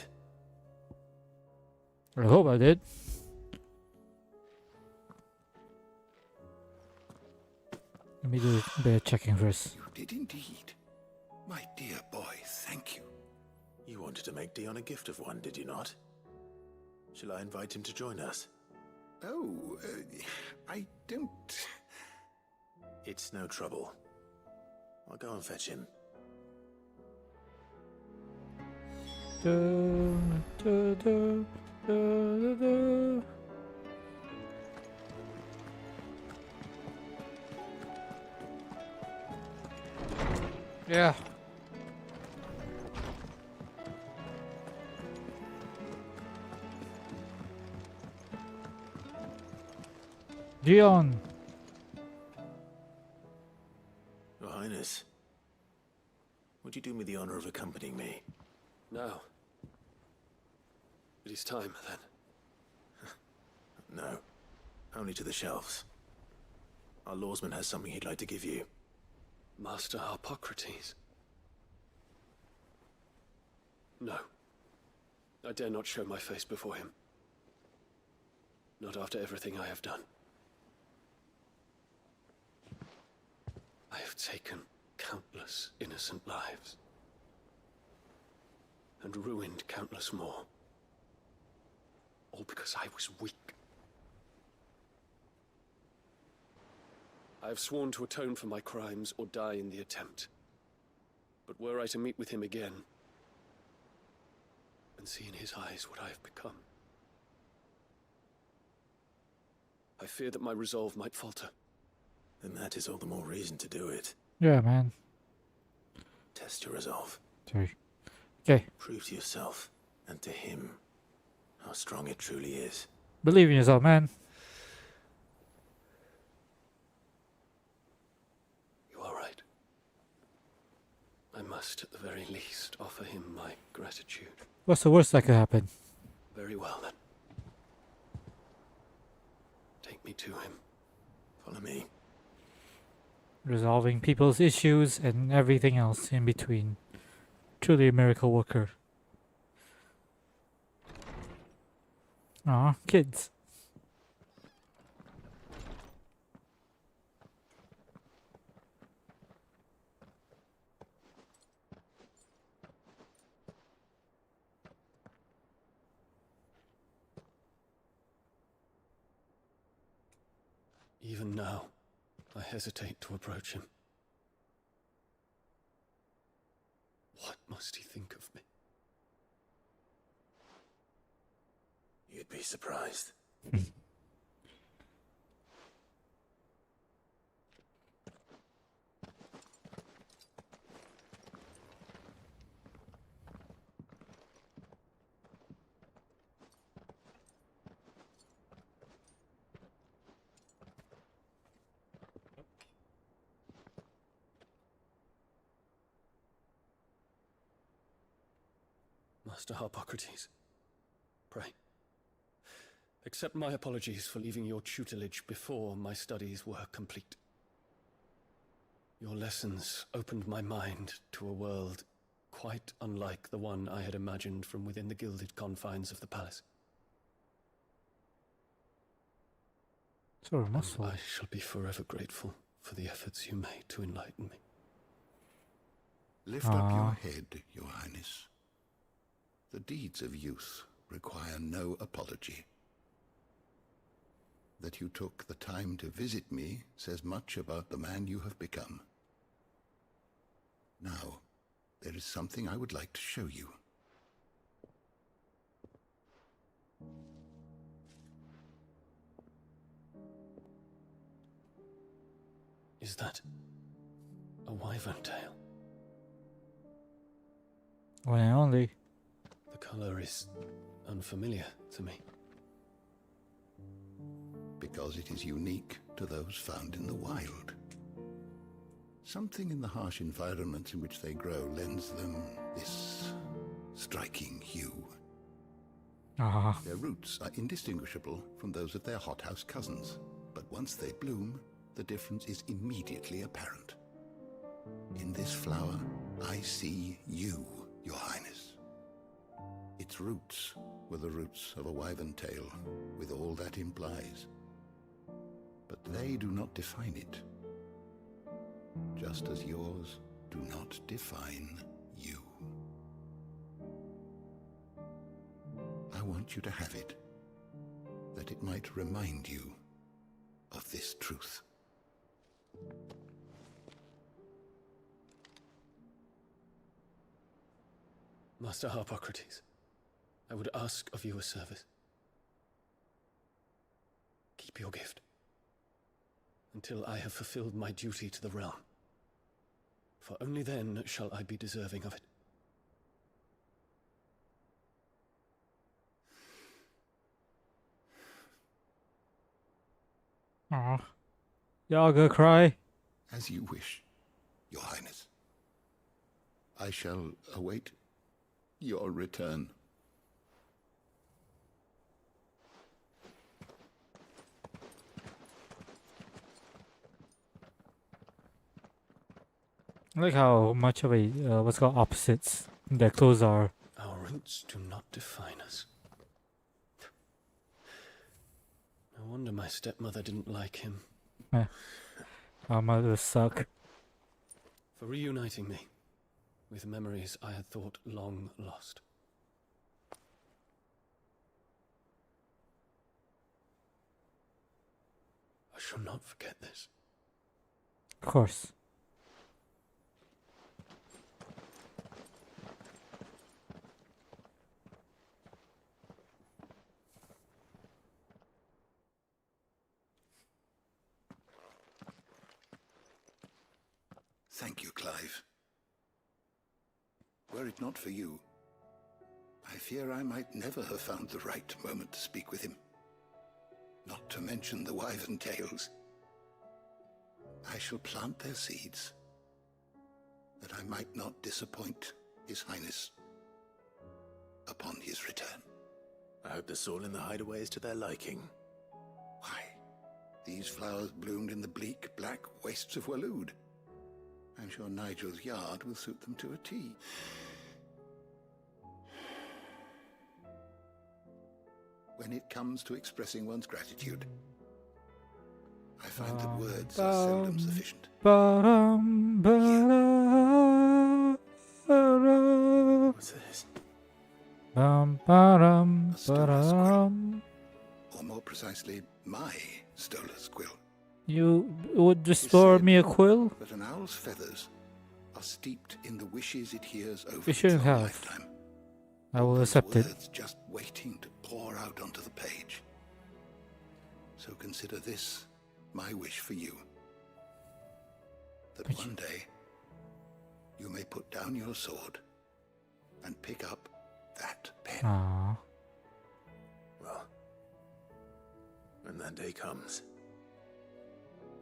I hope I did. Let me do a bit of checking first. You did indeed. My dear boy, thank you. You wanted to make Dion a gift of one, did you not? Shall I invite him to join us? Oh, I don't... It's no trouble. I'll go and fetch him. Yeah. Dion. Your Highness, would you do me the honor of accompanying me? No. It is time, then. No. Only to the shelves. Our lawsman has something he'd like to give you. Master Hippocrates. No. I dare not show my face before him. Not after everything I have done. I have taken countless innocent lives. And ruined countless more. All because I was weak. I have sworn to atone for my crimes or die in the attempt. But were I to meet with him again, and see in his eyes what I have become, I fear that my resolve might falter. Then that is all the more reason to do it. Yeah, man. Test your resolve. Sorry. Okay. Prove to yourself and to him how strong it truly is. Believe in yourself, man. You are right. I must, at the very least, offer him my gratitude. What's the worst that could happen? Very well, then. Take me to him. Follow me. Resolving people's issues and everything else in between. Truly a miracle worker. Aw, kids. Even now, I hesitate to approach him. What must he think of me? You'd be surprised. Master Harpocrates, pray, accept my apologies for leaving your tutelage before my studies were complete. Your lessons opened my mind to a world quite unlike the one I had imagined from within the gilded confines of the palace. So remorseful. I shall be forever grateful for the efforts you made to enlighten me. Lift up your head, Your Highness. The deeds of youth require no apology. That you took the time to visit me says much about the man you have become. Now, there is something I would like to show you. Is that a wyvern tail? One and only. The color is unfamiliar to me. Because it is unique to those found in the wild. Something in the harsh environments in which they grow lends them this striking hue. Their roots are indistinguishable from those of their hothouse cousins, but once they bloom, the difference is immediately apparent. In this flower, I see you, Your Highness. Its roots were the roots of a wyvern tail, with all that implies. But they do not define it, just as yours do not define you. I want you to have it, that it might remind you of this truth. Master Harpocrates, I would ask of you a service. Keep your gift until I have fulfilled my duty to the realm, for only then shall I be deserving of it. Y'all gonna cry? As you wish, Your Highness. I shall await your return. I like how much of a what's called opposites their clothes are. Our roots do not define us. No wonder my stepmother didn't like him. Our mothers suck. For reuniting me with memories I had thought long lost. I shall not forget this. Of course. Thank you, Clive. Were it not for you, I fear I might never have found the right moment to speak with him. Not to mention the wyvern tales. I shall plant their seeds, that I might not disappoint His Highness upon his return. I hope the soil in the hideaway is to their liking. Why, these flowers bloomed in the bleak, black wastes of Waloed. I'm sure Nigel's yard will suit them to a T. When it comes to expressing one's gratitude, I find that words are seldom sufficient. What's this? Or more precisely, my Stolas quill. You would restore me a quill? But an owl's feathers are steeped in the wishes it hears over You shouldn't its own have. lifetime. I will accept it. Words just waiting to pour out onto the page. So consider this my wish for you. That one day you may put down your sword and pick up that pen. Aww. Well, when that day comes,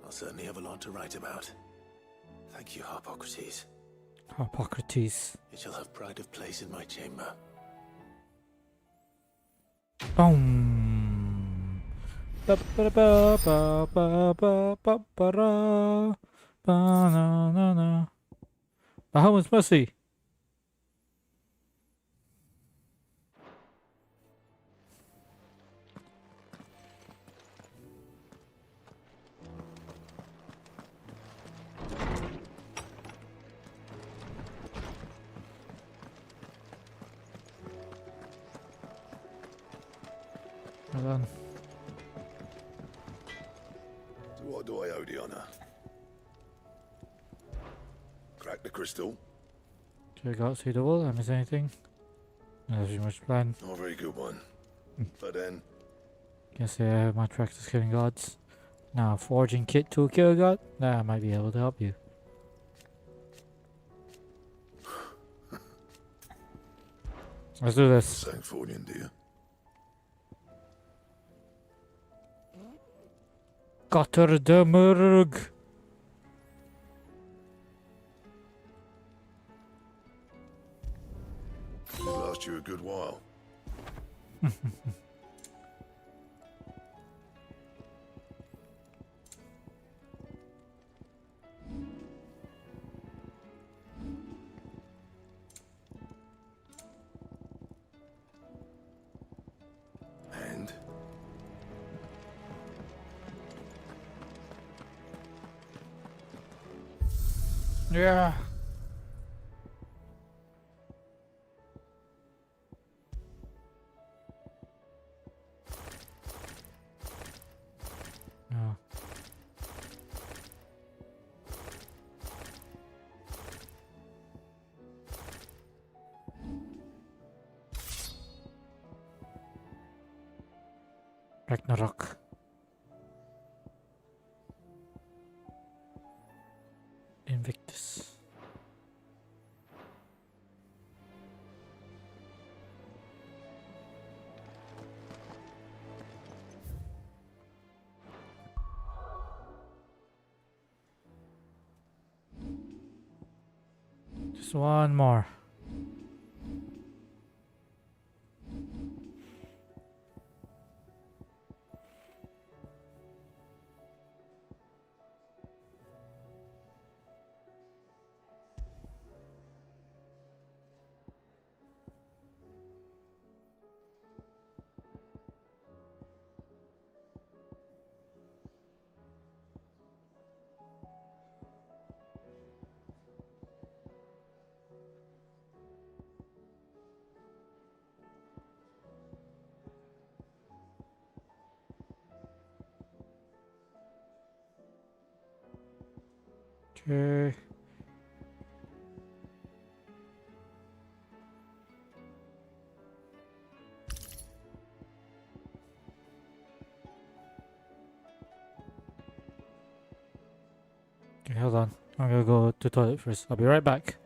I'll certainly have a lot to write about. Thank you, Harpocrates. Harpocrates. It shall have pride of place in my chamber. Boom. Bahamut's Mercy. Hold on. So what do I owe the honor? Crack the crystal? Check out, see the wall. I miss anything? Not very much plan. Not a very good one. But then, Guess I have my practice killing gods. Now, forging kit to kill a god? Nah, I might be able to help you. Let's do this. Sancthornian, dear. Gotterdammerg. It'll last you a good while. And yeah. No. Ragnarok. Invictus. Just one more. Okay. Okay, hold on. I'm gonna go to the toilet first. I'll be right back.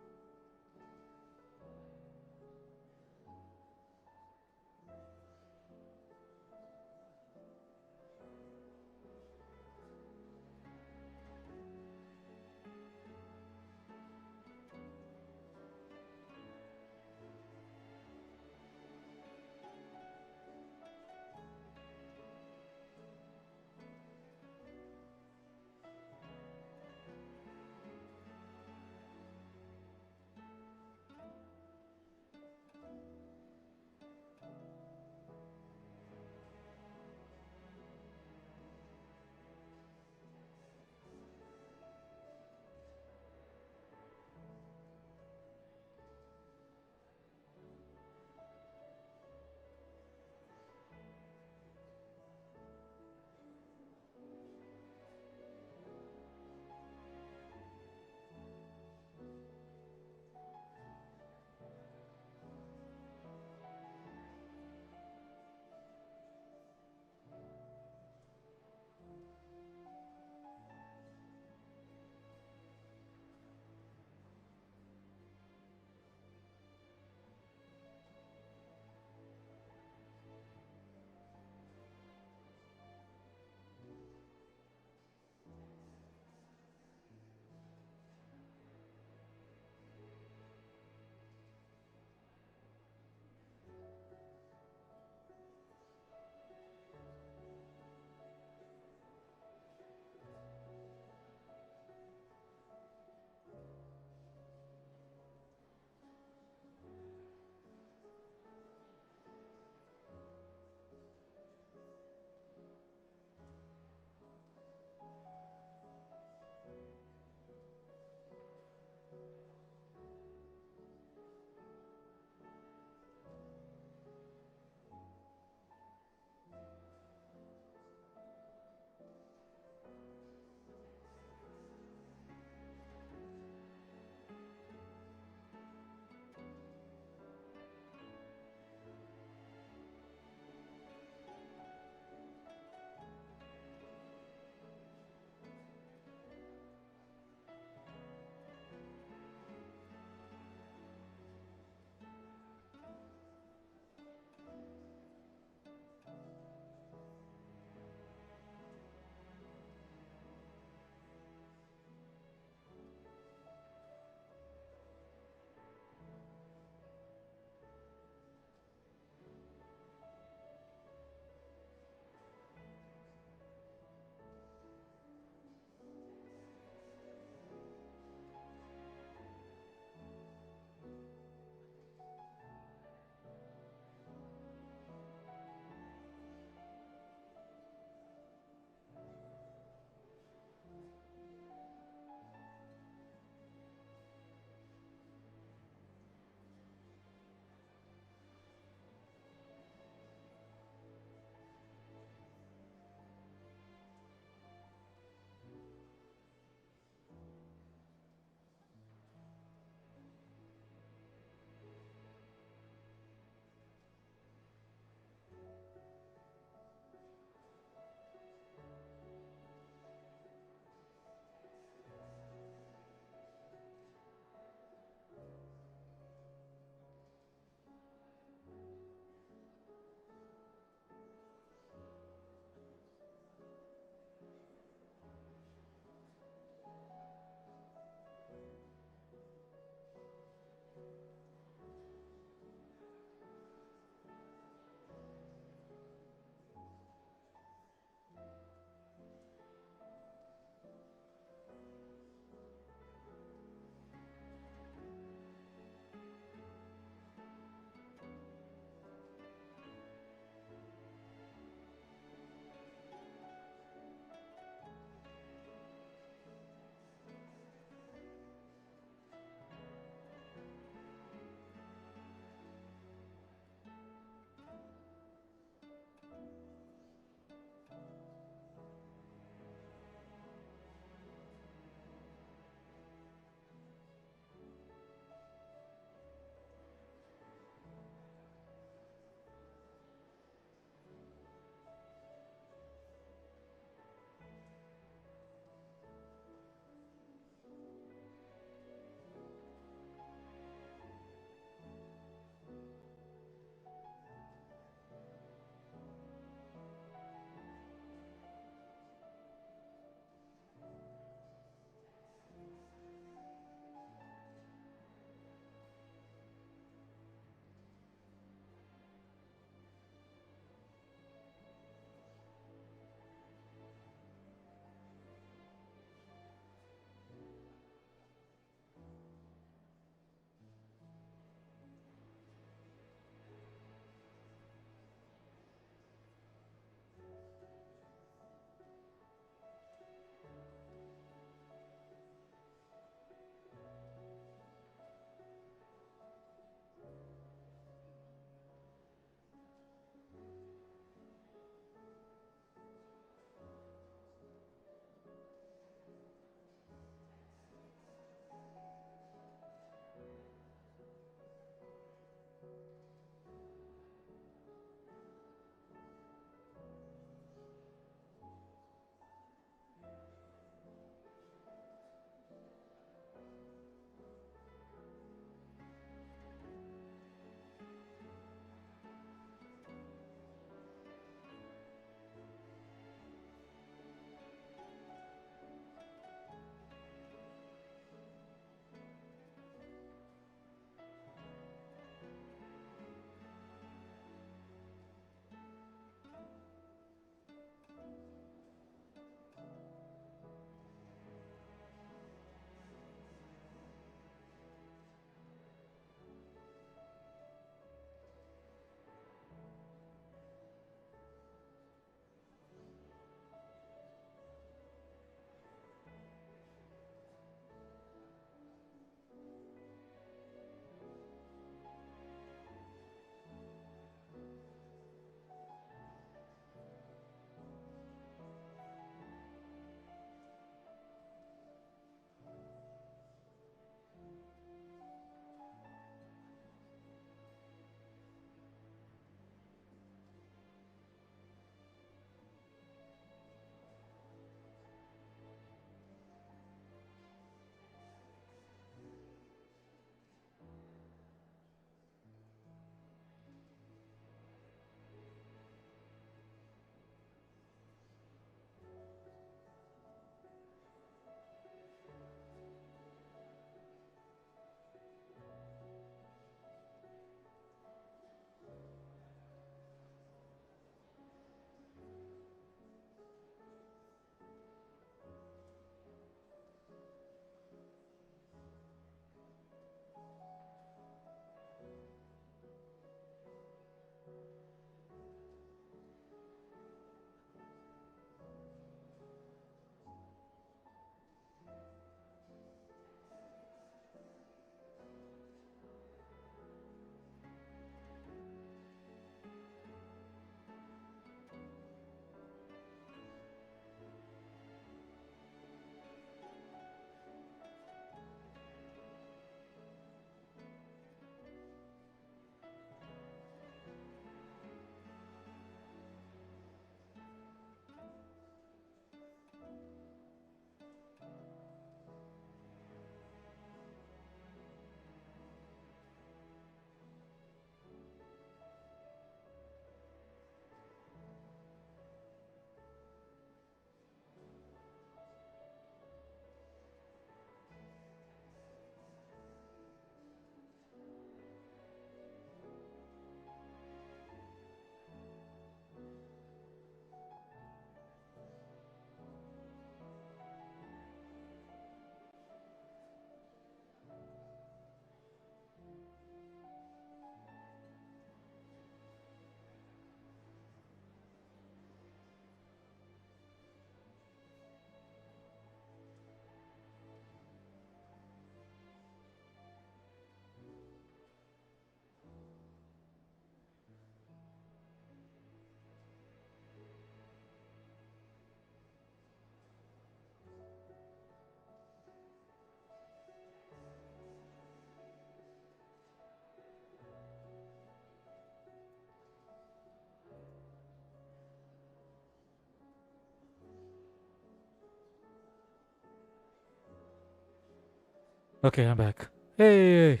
Okay, I'm back. Hey!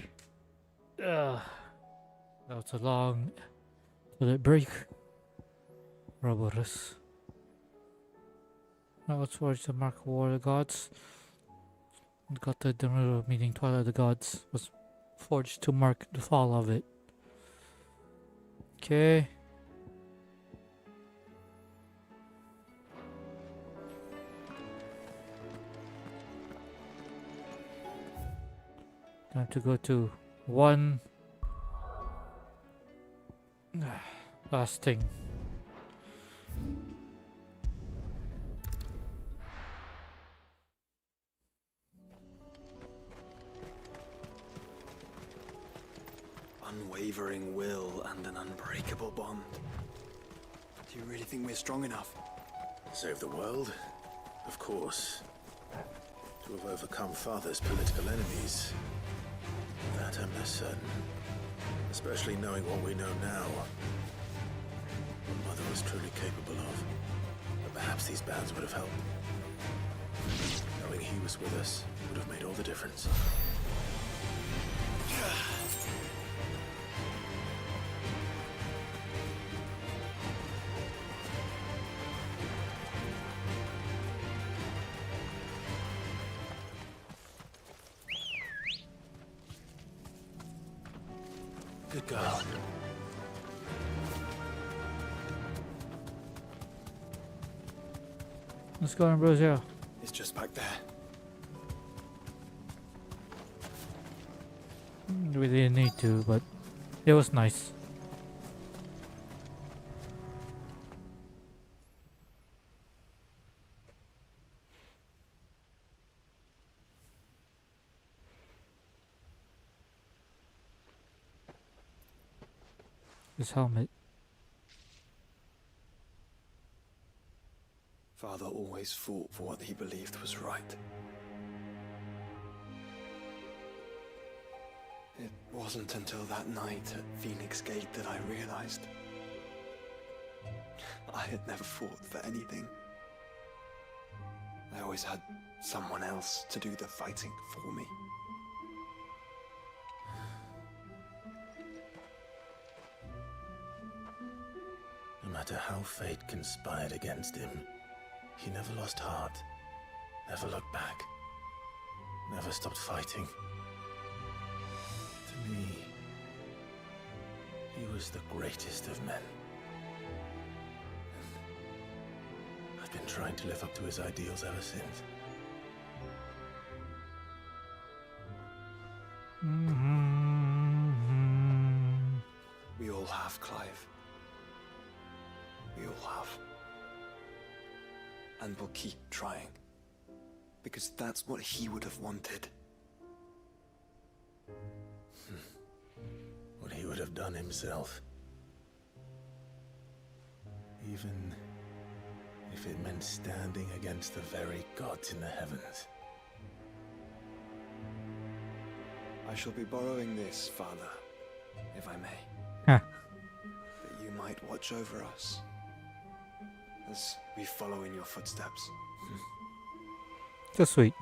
That was a long toilet break. Robotus. Now towards the Mark War of the Gods. Got the middle meaning Twilight of the Gods was forged to mark the fall of it. Okay. Time to go to one last thing. Unwavering will and an unbreakable bond. Do you really think we're strong enough? Save the world? Of course. To have overcome Father's political enemies. That I'm less certain. Especially knowing what we know now. What Mother was truly capable of. But perhaps these bands would have helped. Knowing he was with us would have made all the difference. Good girl. Let's go, Ambrosio. It's just back there. We didn't need to, but it was nice. His helmet. Father always fought for what he believed was right. It wasn't until that night at Phoenix Gate that I realized I had never fought for anything. I always had someone else to do the fighting for me. No matter how fate conspired against him, he never lost heart, never looked back, never stopped fighting. To me, he was the greatest of men. I've been trying to live up to his ideals ever since. We all have, Clive. We all have. And we'll keep trying. Because that's what he would have wanted. What he would have done himself. Even if it meant standing against the very gods in the heavens. I shall be borrowing this, Father, if I may. Huh. That you might watch over us as we follow in your footsteps. So sweet.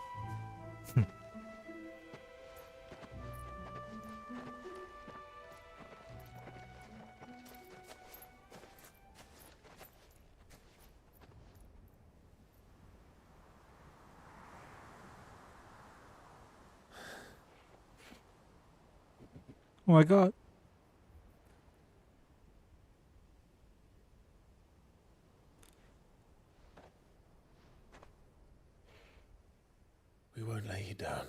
Oh my god. We won't lay you down.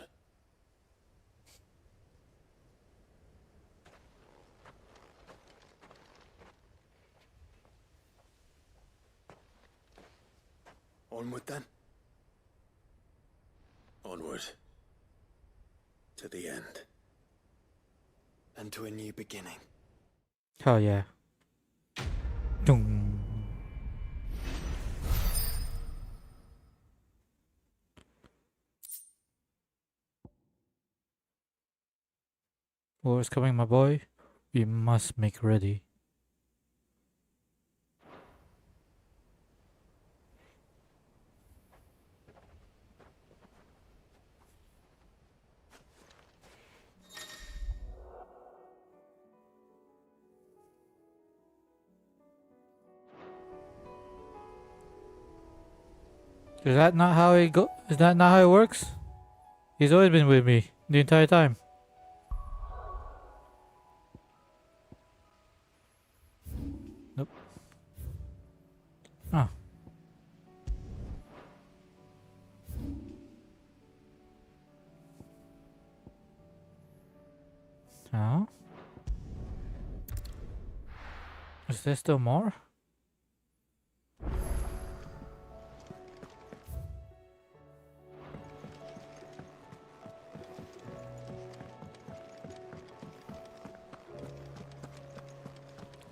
Onward then. Onward. To the end. And to a new beginning. Hell yeah. Dum. War is coming, my boy. We must make ready. Is that not how it go? Is that not how it works? He's always been with me the entire time. Nope. Oh. Oh. Is there still more?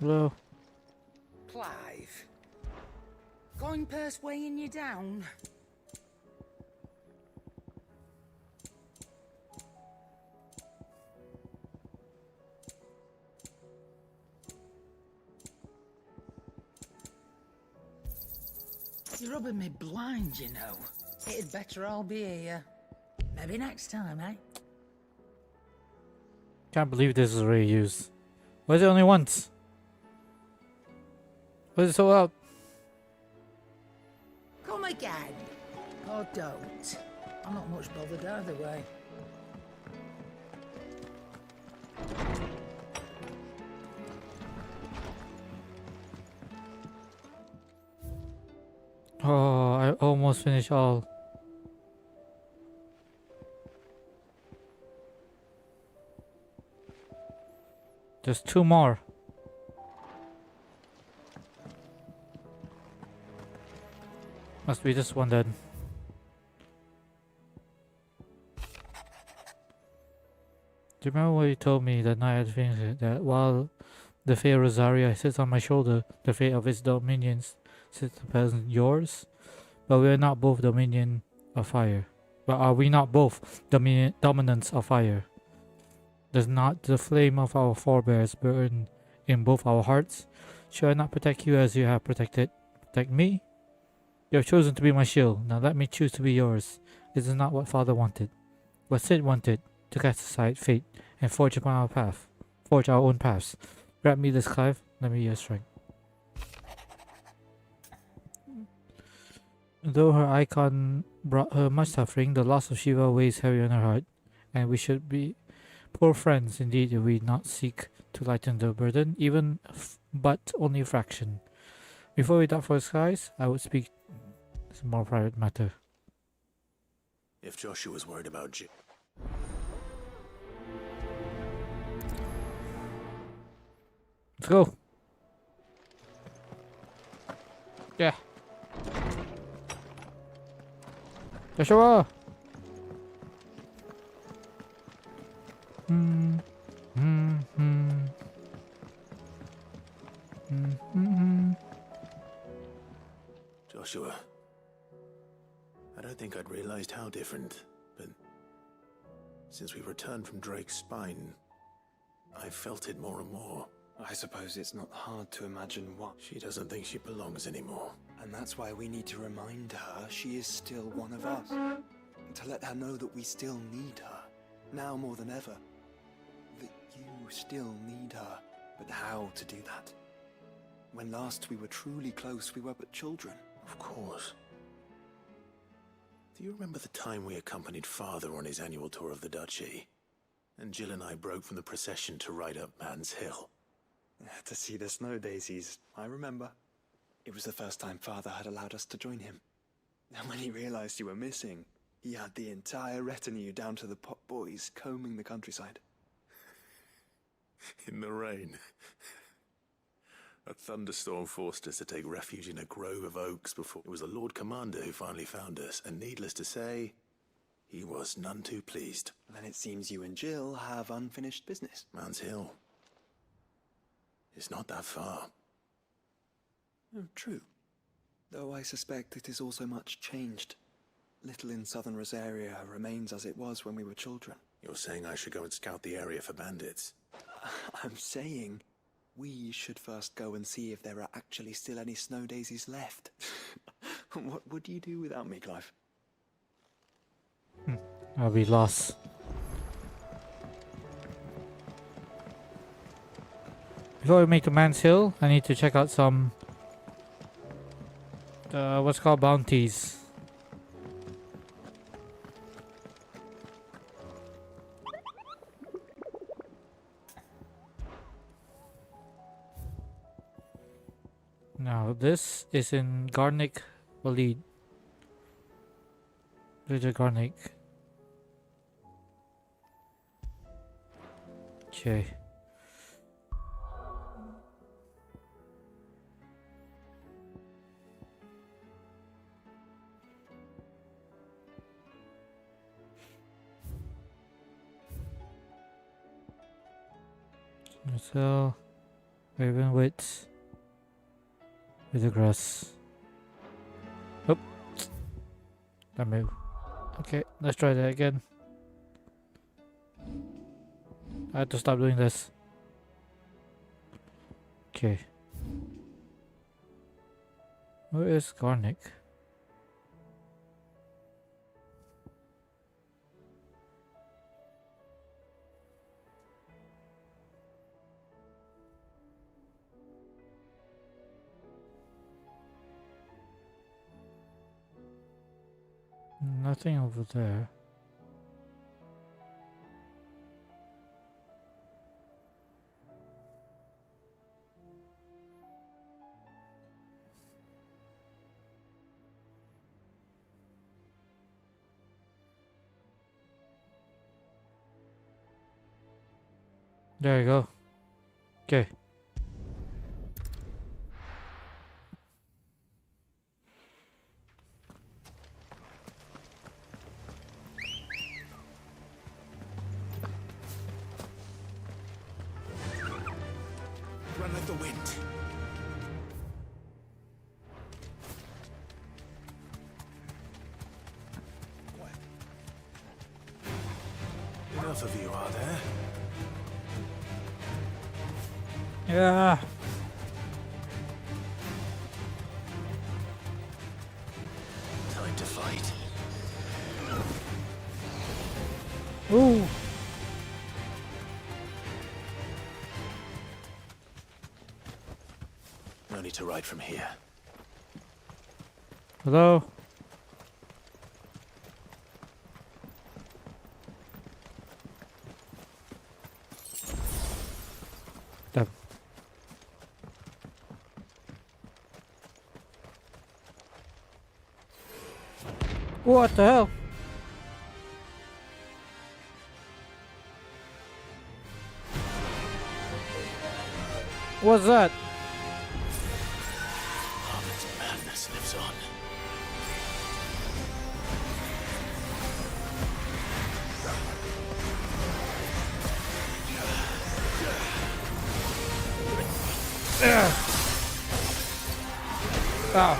Hello. Clive. Going purse weighing you down? You're rubbing me blind, you know. It'd better all be here. Maybe next time, eh? Can't believe this is already used. Why is it only once? Why is it so loud? Come again. Or don't. I'm not much bothered either way. Oh, I almost finished all. Just 2 more. Must be this one then. Do you remember what you told me that night at Phoenix, that while the fair Rosaria sits on my shoulder, the fate of its dominions sits upon yours? But we are not both dominion of fire. But are we not both dominants of fire? Does not the flame of our forebears burn in both our hearts? Shall I not protect you as you have protect me? You have chosen to be my shield. Now let me choose to be yours. This is not what Father wanted. What Sid wanted, to cast aside fate and forge upon our path. Forge our own paths. Grant me this, Clive. Let me your strength. Though her icon brought her much suffering, the loss of Shiva weighs heavy on her heart, and we should be poor friends indeed if we not seek to lighten the burden, even but only a fraction. Before we dart for the skies, I would speak. It's a more private matter. If Joshua's worried about you. Let's go. Yeah. Joshua. Joshua, I don't think I'd realized how different, but since we returned from Drake's spine, I've felt it more and more. I suppose it's not hard to imagine what. She doesn't think she belongs anymore. And that's why we need to remind her she is still one of us. And to let her know that we still need her, now more than ever. That you still need her. But how to do that? When last we were truly close, we were but children. Of course. Do you remember the time we accompanied Father on his annual tour of the Duchy? And Jill and I broke from the procession to ride up Man's Hill. To see the snow daisies, I remember. It was the first time Father had allowed us to join him. And when he realized you were missing, he had the entire retinue down to the pot boys combing the countryside. In the rain. A thunderstorm forced us to take refuge in a grove of oaks before it was the Lord Commander who finally found us, and needless to say, he was none too pleased. Then it seems you and Jill have unfinished business. Man's Hill. It's not that far. Oh, true. Though I suspect it is also much changed. Little in southern Rosaria remains as it was when we were children. You're saying I should go and scout the area for bandits? I'm saying we should first go and see if there are actually still any snow daisies left. What would you do without me, Clive? I'll be lost. Before we make to Man's Hill, I need to check out some what's called bounties. Now this is in Garnick Valid. Richard Garnick. Okay. So, Raven with the grass. Oh, that move. Okay, let's try that again. I had to stop doing this. Okay. Where is Garnick? Nothing over there. There you go. Okay. Run like the wind. Enough of you, are there? Yeah. Time to fight. Ooh. No need to ride from here. Hello? Damn. What the hell? What's that? Harmon's madness lives on. Oh.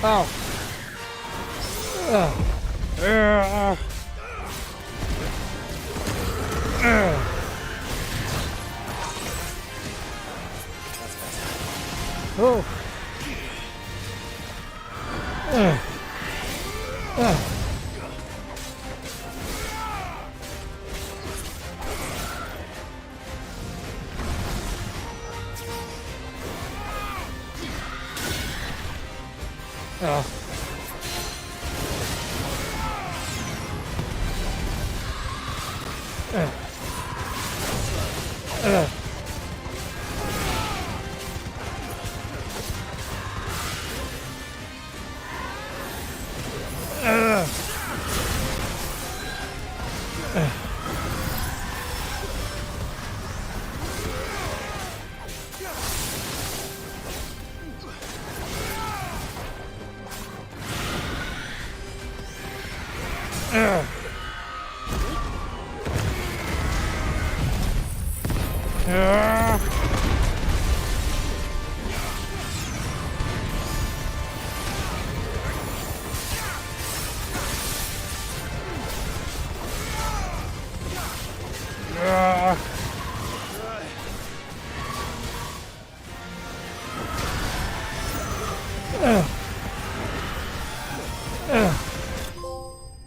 Ow. Oh.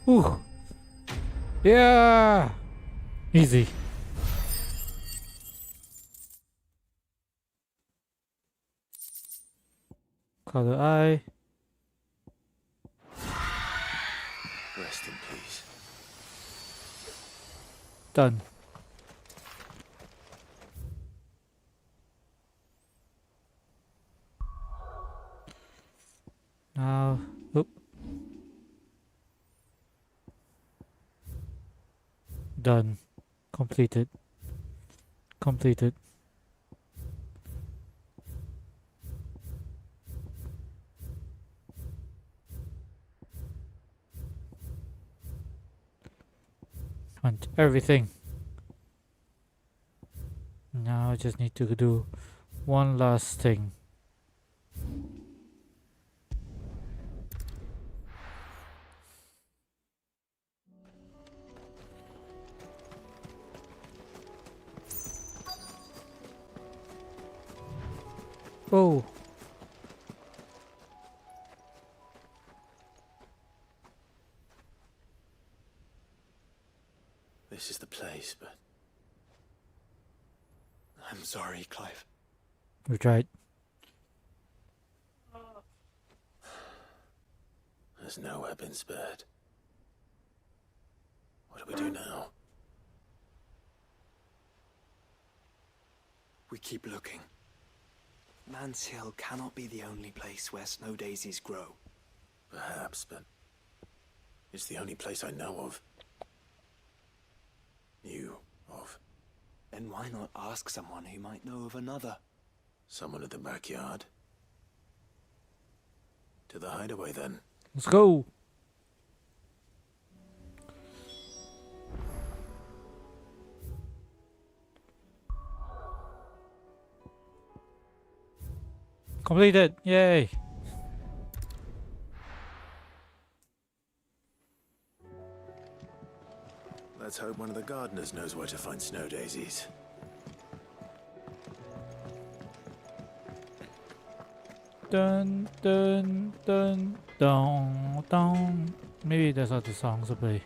Ooh. Yeah. Easy. Color eye. Rest in peace. Done. Now, oop. Done. Completed. Completed. Want everything. Now I just need to do one last thing. Oh. This is the place, but I'm sorry, Clive. We tried. there's nowhere been spared. What do we do now? We keep looking. Man's Hill cannot be the only place where snow daisies grow. Perhaps, but it's the only place I know of. Knew of. Then why not ask someone who might know of another? Someone at the backyard. To the hideaway, then. Let's go. Completed. Yay. Let's hope one of the gardeners knows where to find snow daisies. Dun dun dun dun dun. Maybe that's how the songs will play.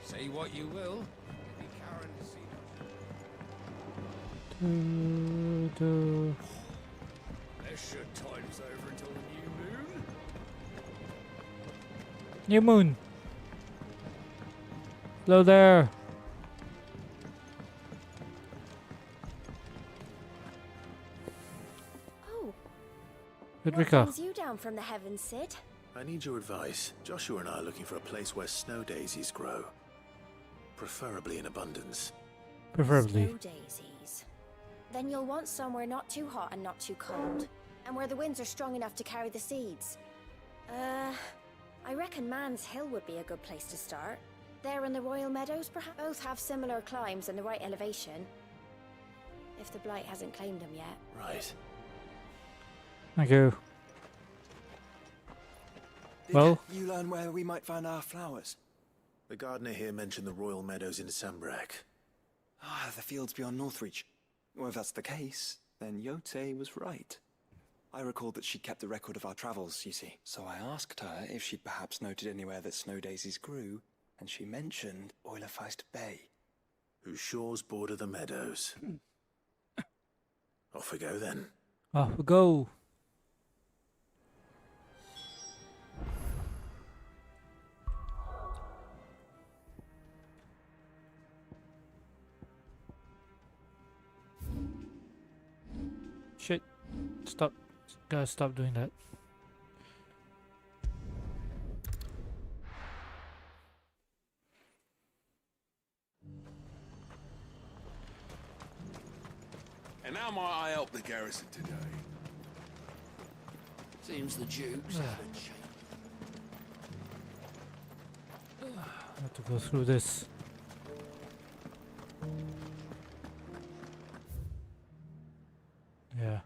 Say what you will. Maybe Karen has seen Let's should time's over until the new moon. New moon. Hello there. What Edrica. brings you down from the heavens, Sid? I need your advice. Joshua and I are looking for a place where snow daisies grow. Preferably in abundance. Preferably. Snow daisies. Then you'll want somewhere not too hot and not too cold. And where the winds are strong enough to carry the seeds. I reckon Man's Hill would be a good place to start. There in the Royal Meadows, perhaps? Both have similar climbs and the right elevation. If the Blight hasn't claimed them yet. Right. Thank you. Well, You learn where we might find our flowers. The gardener here mentioned the Royal Meadows in Sambrak. Ah, the fields beyond Northreach. Well, if that's the case, then Yote was right. I recalled that she kept a record of our travels, you see. So I asked her if she'd perhaps noted anywhere that snow daisies grew, and she mentioned Oilerfeist Bay. Whose shores border the meadows. Off we go then. off we go. Shit. Stop. Guys, stop doing that. And how might I help the garrison today? Seems the Dukes haven't changed. I have to go through this. Yeah.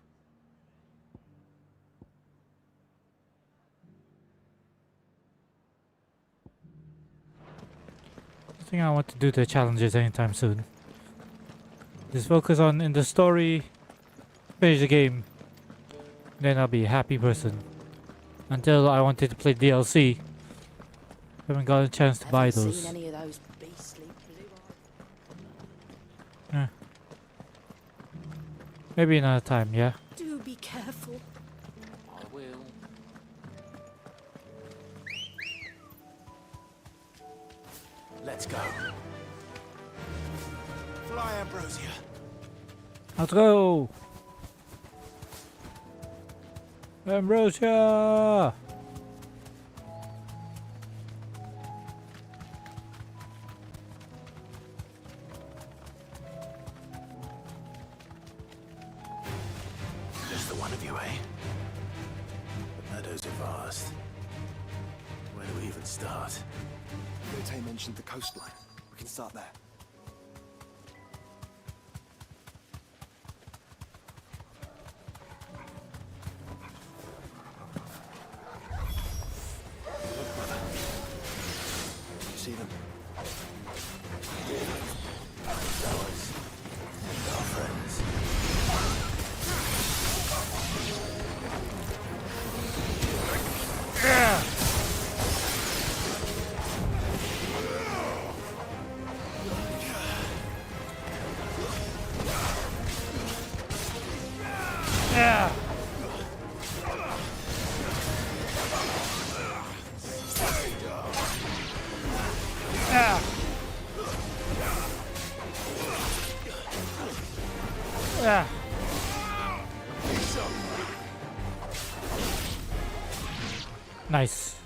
I think I want to do the challenges anytime soon. Just focus on in the story, finish the game, then I'll be a happy person. Until I wanted to play DLC. Haven't got a chance to buy those. Seen any of those beastly blue Yeah. Maybe another time, yeah? Do be careful. I will. Let's go. Fly, Ambrosia. Let's go! Ambrosia! Just the one of you, eh? The meadows are vast. Where do we even start? Yote mentioned the coastline. We can start there. You see them? Ours and our friends. Yeah! Yeah! Yeah! Yeah! Nice.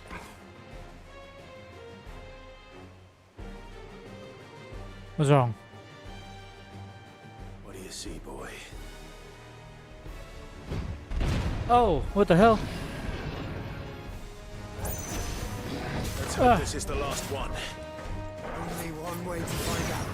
What's wrong? What do you see, boy? Oh, what the hell? Let's hope this is the last one. Only one way to find out.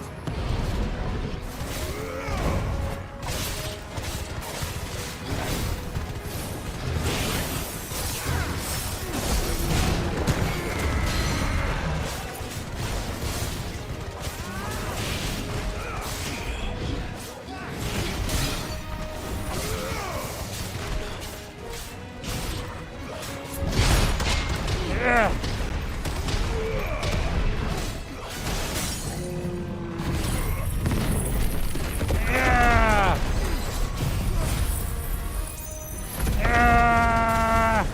Yeah! Yeah! Yeah!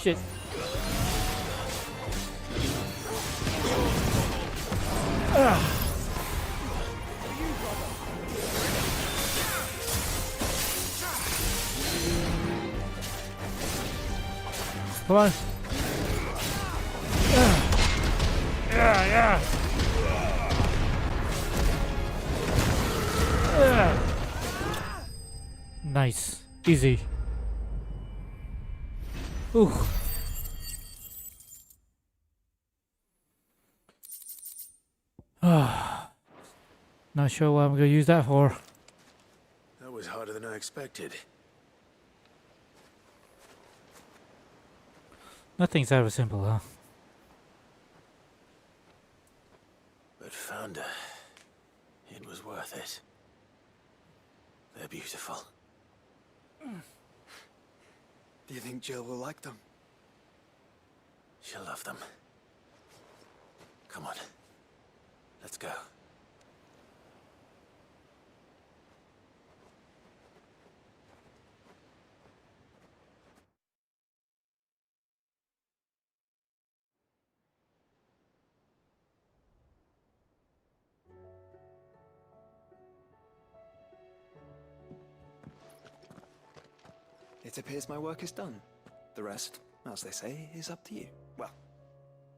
Shit. Come on. Yeah. Nice. Easy. Ooh. Not sure what I'm gonna use that for. That was harder than I expected. Nothing's ever simple, huh? But found her. It was worth it. They're beautiful. Do you think Jill will like them? She'll love them. Come on. Let's go. It appears my work is done. The rest, as they say, is up to you. Well,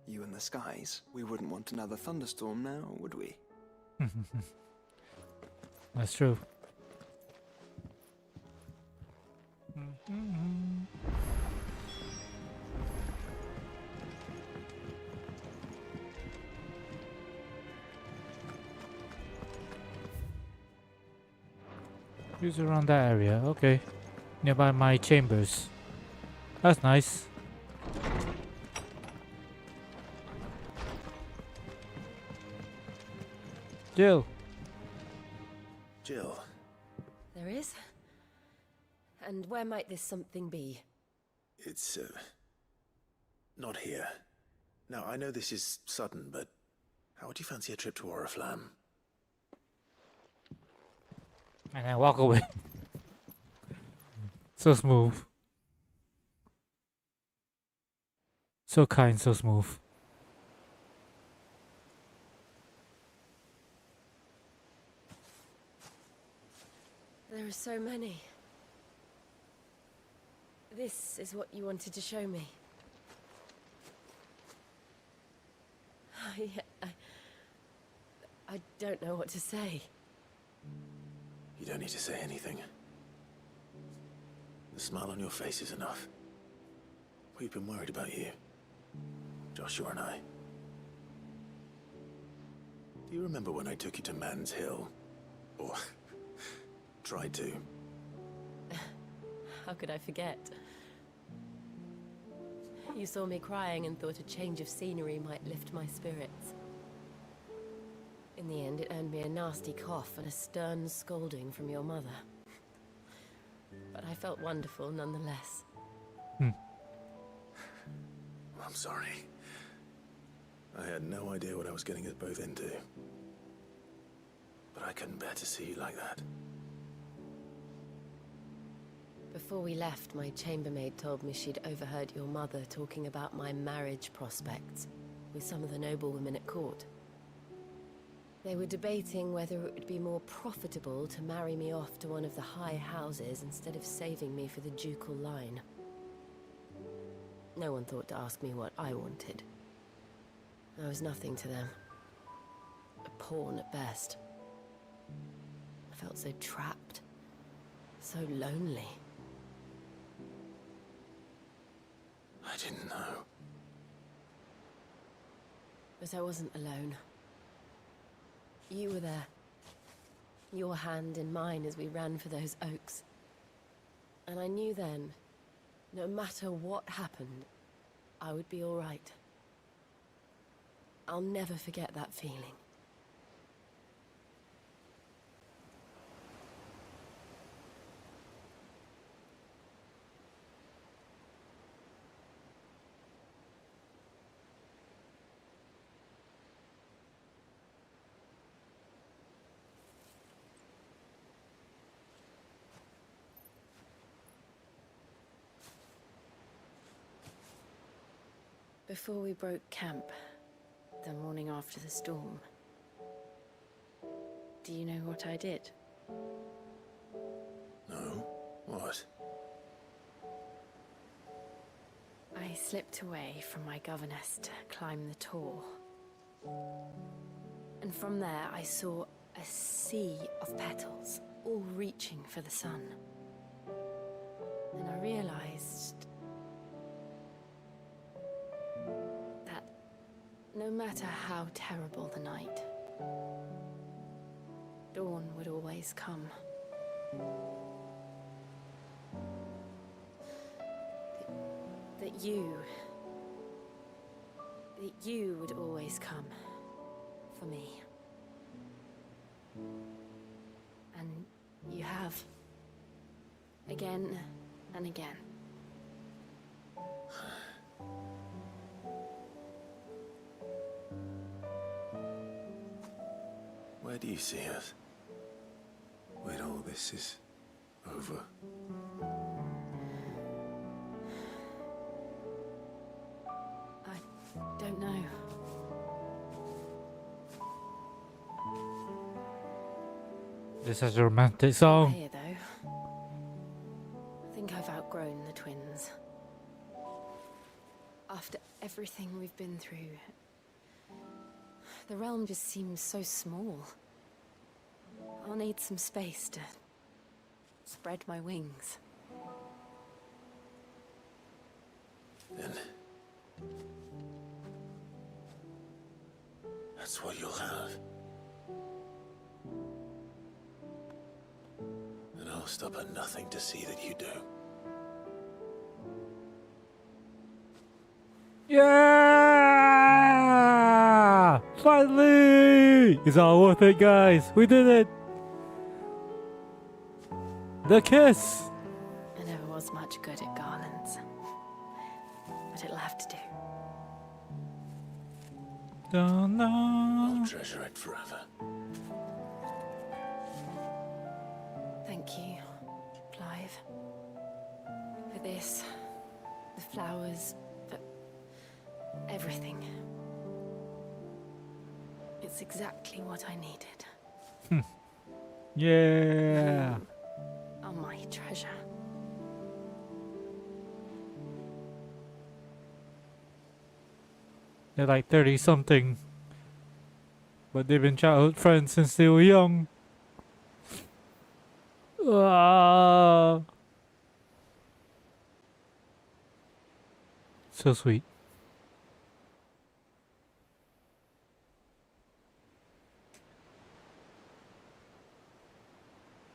you and the skies. We wouldn't want another thunderstorm now, would we? That's true. Who's around that area? Okay. Nearby my chambers. That's nice. Jill. Jill. There is? And where might this something be? It's, not here. Now, I know this is sudden, but how would you fancy a trip to Oriflamme? And then walk away. So smooth. So kind, so smooth. There are so many. This is what you wanted to show me. I don't know what to say. You don't need to say anything. The smile on your face is enough. We've been worried about you. Joshua and I. Do you remember when I took you to Man's Hill? Or tried to? How could I forget? You saw me crying and thought a change of scenery might lift my spirits. In the end, it earned me a nasty cough and a stern scolding from your mother. But I felt wonderful nonetheless. I'm sorry. I had no idea what I was getting us both into. But I couldn't bear to see you like that. Before we left, my chambermaid told me she'd overheard your mother talking about my marriage prospects with some of the noblewomen at court. They were debating whether it would be more profitable to marry me off to one of the high houses instead of saving me for the ducal line. No one thought to ask me what I wanted. I was nothing to them. A pawn at best. I felt so trapped. So lonely. I didn't know. But I wasn't alone. You were there. Your hand in mine as we ran for those oaks. And I knew then, no matter what happened, I would be all right. I'll never forget that feeling. Before we broke camp, the morning after the storm, do you know what I did? No? What? I slipped away from my governess to climb the tor. And from there I saw a sea of petals, all reaching for the sun. And I realized that no matter how terrible the night, dawn would always come. That you would always come for me. And you have. Again and again. Where do you see us? When all this is over? I don't know. This is a romantic song. Here, though. I think I've outgrown the twins. After everything we've been through, the realm just seems so small. I'll need some space to spread my wings. Then that's what you'll have. And I'll stop at nothing to see that you do. Yeah! Finally! It's all worth it, guys. We did it. The kiss. I never was much good at garlands, but it'll have to do. I'll treasure it forever. Thank you, Clive. For this, the flowers, for everything. It's exactly what I needed. Yeah. You are my treasure. They're like 30 something. But they've been childhood friends since they were young. Ah. So sweet.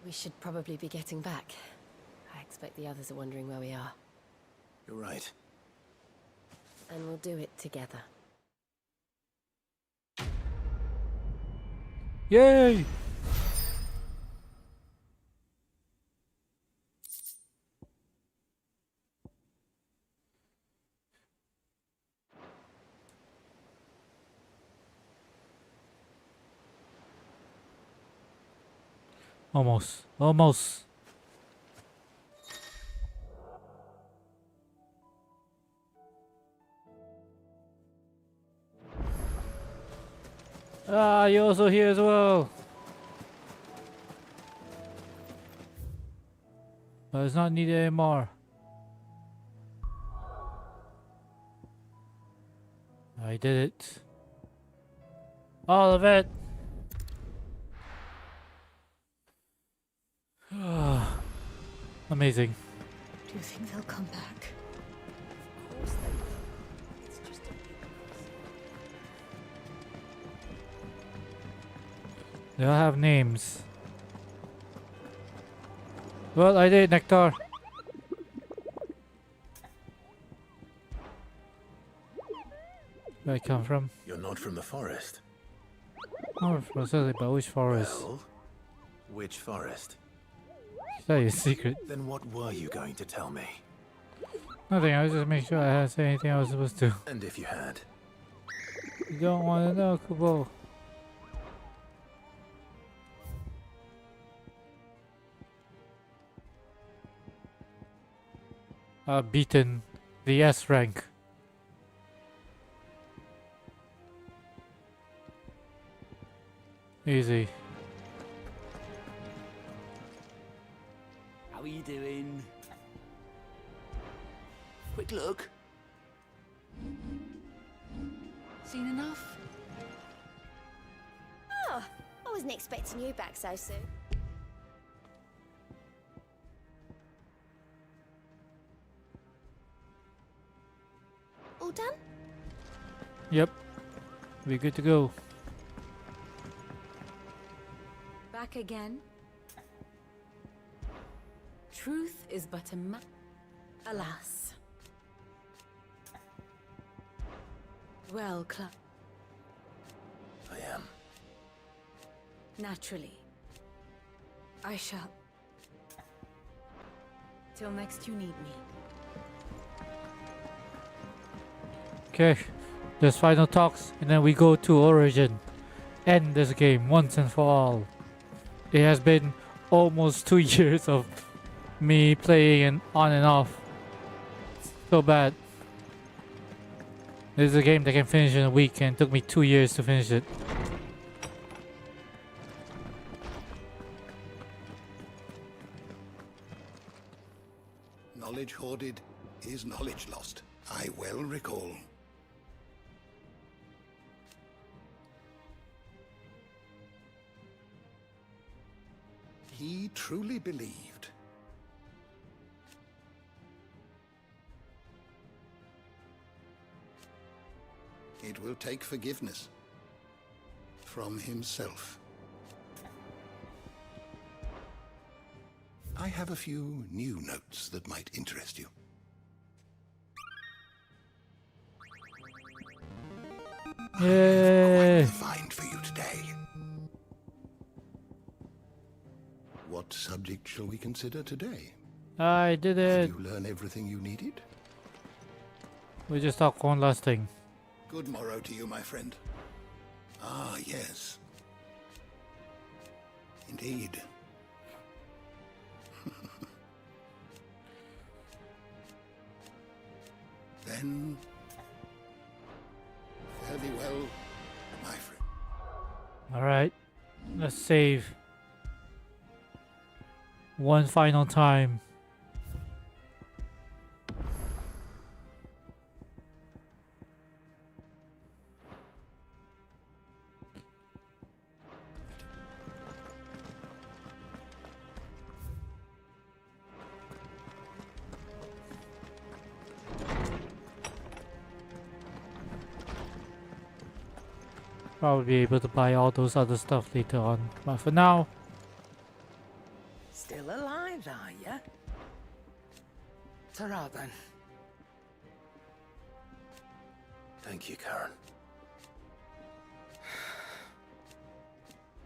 We should probably be getting back. I expect the others are wondering where we are. You're right. And we'll do it together. Yay! Almost. Almost. Ah, you're also here as well. But it's not needed anymore. I did it. All of it. Amazing. Do you think they'll come back? Of course they will. It's just a big mess. They all have names. Well, I did, Nectar. Where I come from? You're not from the forest. Oh, from Sicily, but which forest? Well, which forest? Tell you a secret. Then what were you going to tell me? Nothing, I was just making sure I hadn't said anything I was supposed to. And if you had? You don't want to know, Kubo. Beaten the S rank. Easy. How are you doing? Quick look. Seen enough? Oh, I wasn't expecting you back so soon. All done? Yep. We're good to go. Back again? Truth is but a alas. Well, I am. Naturally. I shall. Till next you need me. Okay. There's final talks and then we go to Origin. End this game once and for all. It has been almost 2 years of me playing and on and off. So bad. This is a game that can finish in a week and it took me 2 years to finish it. Knowledge hoarded is knowledge lost. I well recall. He truly believed. It will take forgiveness from himself. I have a few new notes that might interest you. Yay! Find for you today. What subject shall we consider today? I did it. Did you learn everything you needed? We just talked one last thing. Good morrow to you, my friend. Ah, yes. Indeed. Then, fare thee well, my friend. Alright. Let's save. One final time. Probably be able to buy all those other stuff later on. But for now, Still alive, are you? Ta-ra then. Thank you, Karen.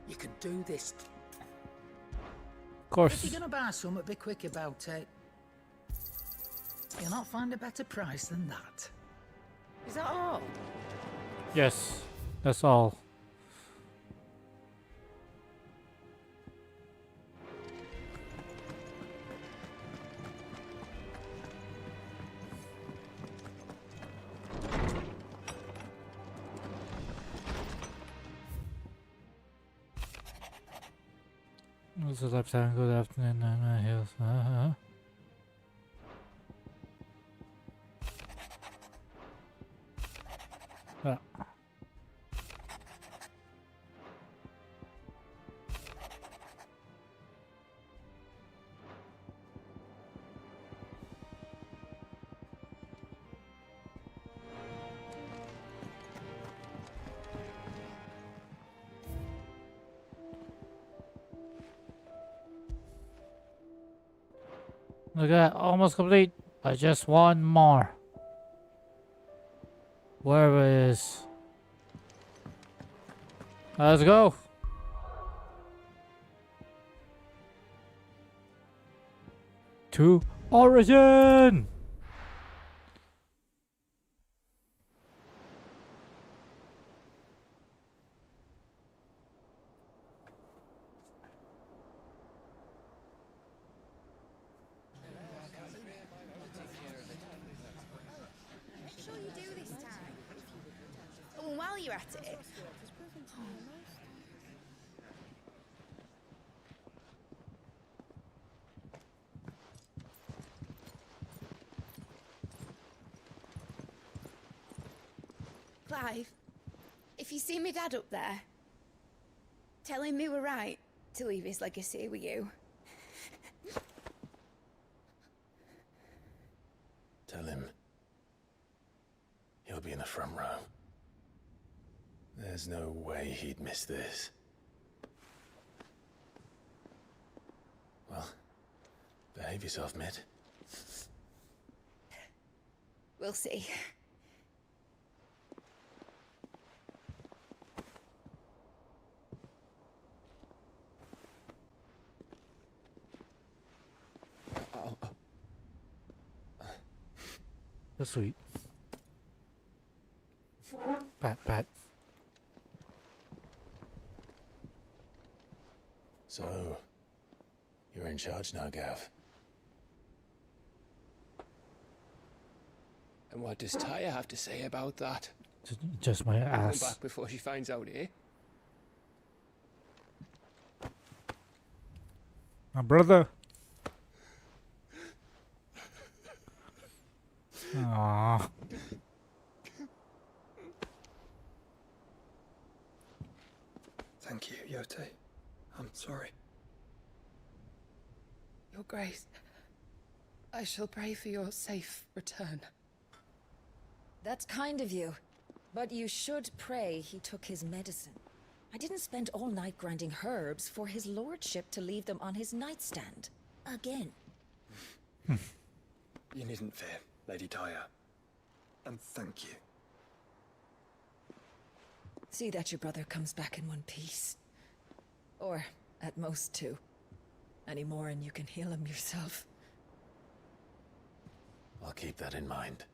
You could do this. of course. If you're gonna buy something, be quick about it. You'll not find a better price than that. Is that all? Yes, that's all. This is left hand, good afternoon, hills. Ah. Look at that, almost complete, but just one more. Wherever it is. Let's go. To Origin! Make sure you do this time. Oh, and while you're at it. Clive, if you see me dad up there, tell him we were right to leave his legacy with you. Tell him he'll be in the front row. There's no way he'd miss this. Well, behave yourself, Mitt. We'll see. That's sweet. Pat. So, you're in charge now, Gav. And what does Tyre have to say about that? Just my Going ass. back before she finds out, eh? My brother. Aww. Thank you, Yote. I'm sorry. Your Grace, I shall pray for your safe return. That's kind of you. But you should pray he took his medicine. I didn't spend all night grinding herbs for his lordship to leave them on his nightstand. Again. You needn't fear, Lady Tyre. And thank you. See that your brother comes back in one piece. Or, at most, two. Any more and you can heal him yourself. I'll keep that in mind.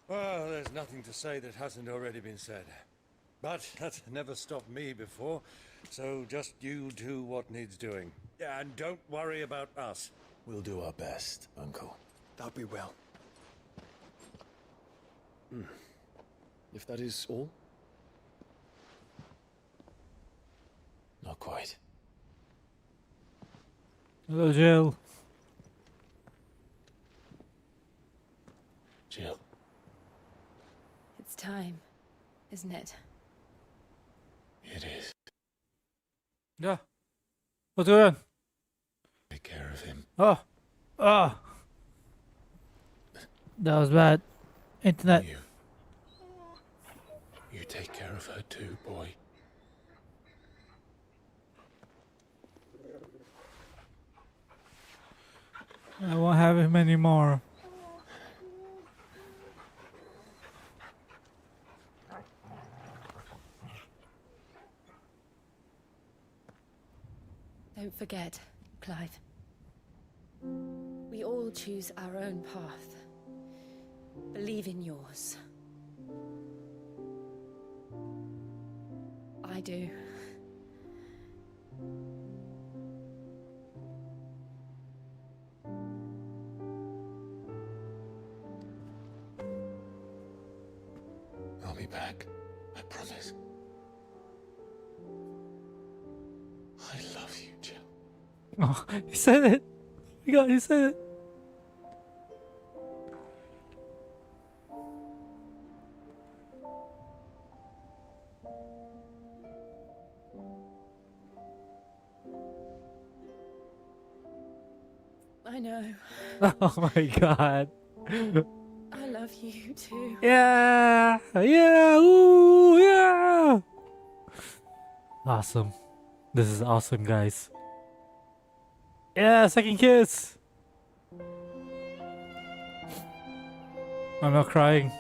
Well, there's nothing to say that hasn't already been said. But that's never stopped me before, so just you do what needs doing. Yeah, and don't worry about us. We'll do our best, Uncle. That we will. If that is all? Not quite. Hello, Jill. Jill. It's time, isn't it? It is. Yeah. What's going on? Take care of him. Oh. That was bad. Internet. You take care of her too, boy. I won't have him anymore. Don't forget, Clive. We all choose our own path. Believe in yours. I do. I'll be back. I promise. I love you, Jill. Oh, he said it. He said it. I know. Oh my god. I love you too. Yeah. Ooh, yeah. Awesome. This is awesome, guys. Yeah, second kiss. I'm not crying.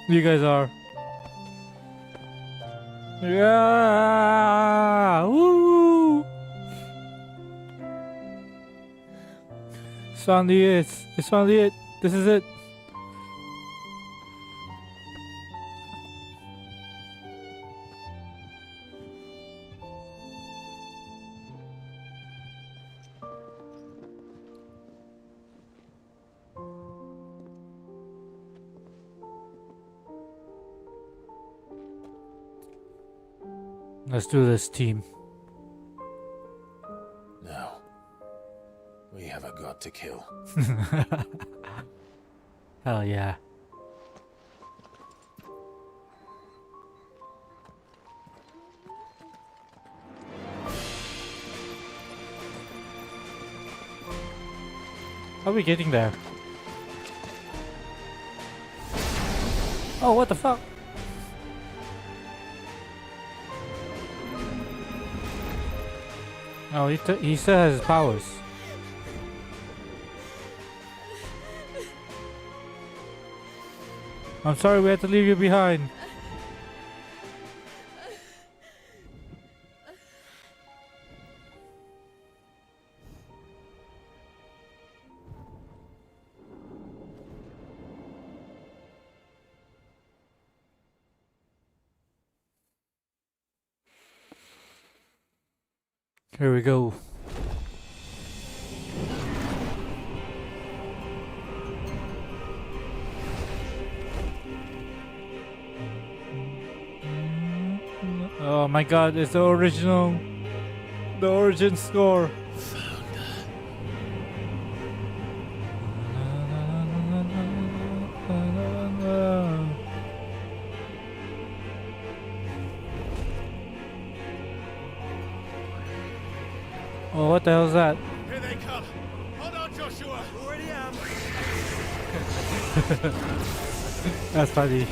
You guys are. Yeah. Woo. It's finally it. It's finally it. This is it. Let's do this, team. Now, we have a goddamn blood to kill. Hell yeah. How are we getting there? Oh, what the fuck? Oh, he still has his powers. I'm sorry we had to leave you behind. Here we go. Oh my god, it's the original, the origin score. Oh, what the hell is that? Here they come. Hold on, Joshua. Already am. That's funny.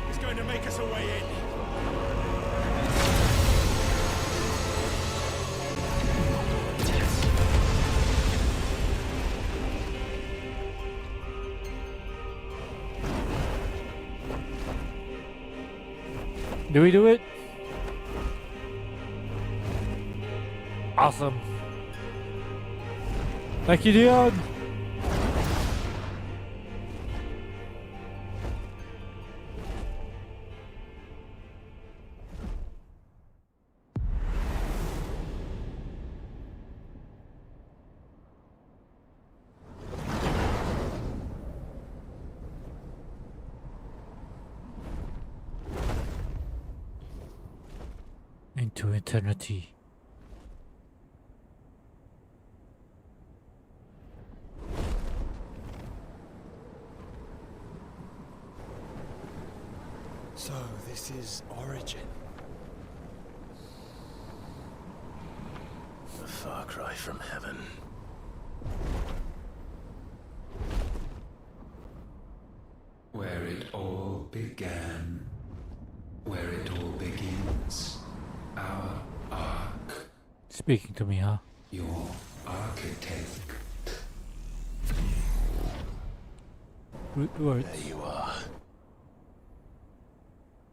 He's going to make us a way in. Do we do it? Awesome. Thank you, Dion. Into eternity. So, this is Origin. A far cry from heaven. Where it all began, where it all begins, our ark. Speaking to me, huh? Your architect. Words. There you are.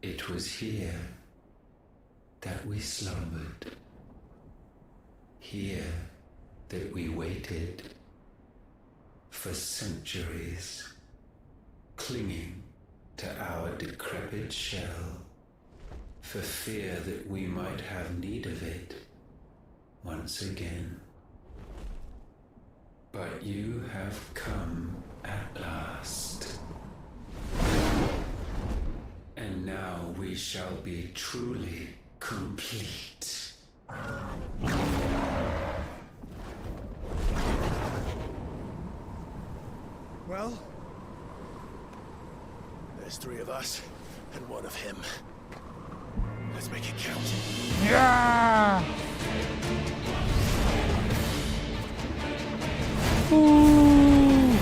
It was here that we slumbered. Here that we waited for centuries, clinging to our decrepit shell, for fear that we might have need of it once again. But you have come at last. And now we shall be truly complete. Well, there's 3 of us and 1 of him. Let's make it count. Yeah! Ooh!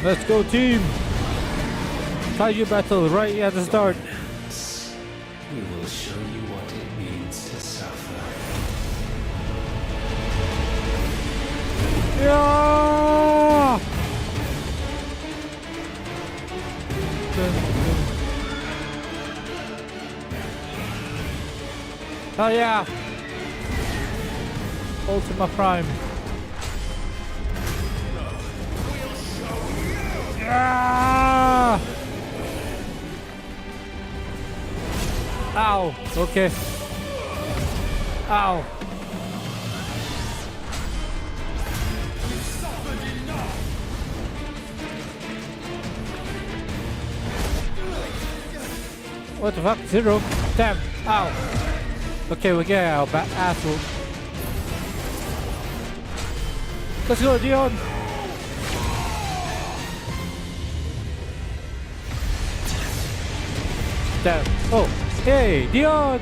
Let's go, team! Kaiju battle right at the start. We will show you what it means to suffer. Yeah! Oh yeah! Ultima Prime. Ah! Ow! Okay. Ow! What the fuck? Zero? Damn! Ow! Okay, we get our asshole. Let's go, Dion! Damn! Oh! Hey, Dion!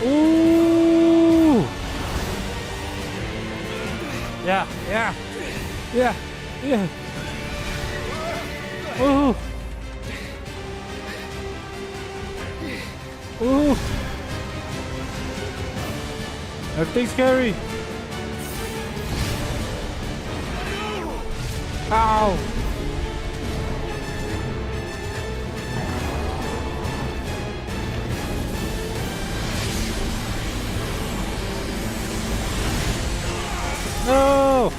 Ooh! Yeah, yeah, yeah, yeah. Ooh! Ooh! Everything's scary. Ow! No!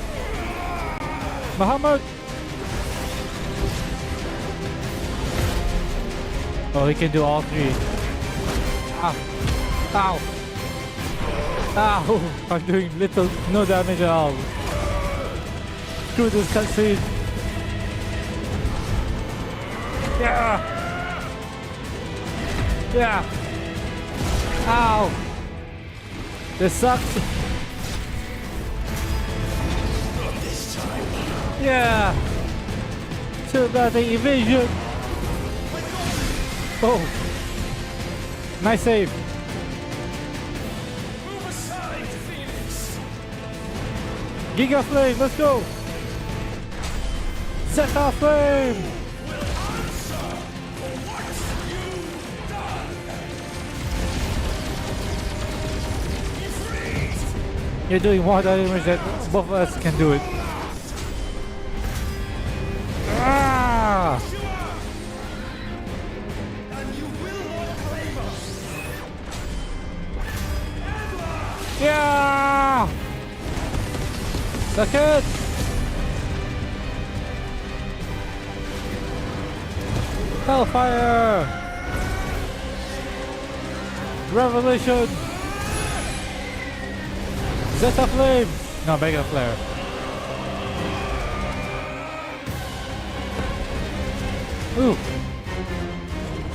Muhammad! Oh, he can do all three. Ow! Ow! Ow! I'm doing no damage at all. Screw this cutscene. Yeah! Yeah! Ow! This sucks. Yeah! Too bad the evasion! Oh! Nice save! Move aside, Phoenix! Giga Flame, let's go! Zeta Flame! You're doing more damage than both of us can do it. Ah! Yeah! Suck it! Hellfire! Revelation! Zeta Flame! No, Mega Flare. Ooh!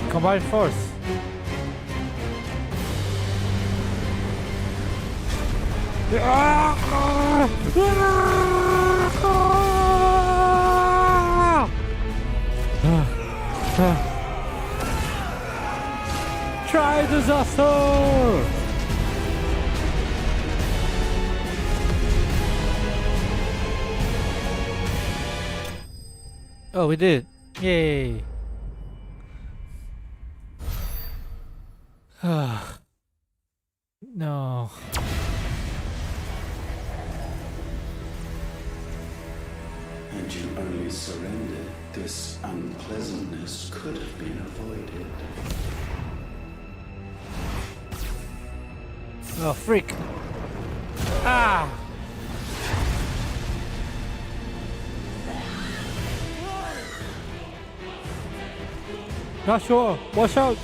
Combined force. Try disaster! Oh, we did. Yay. No. Had you only surrendered, this unpleasantness could have been avoided. Oh, freak. Ah! Not sure. Watch out.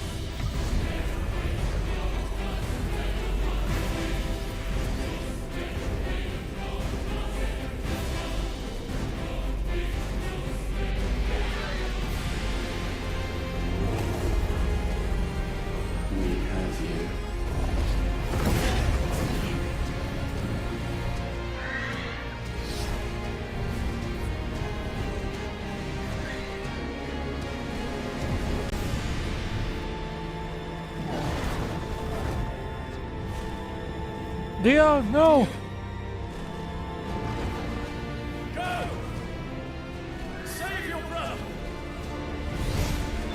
We have you. Dion, no! Go! Save your brother!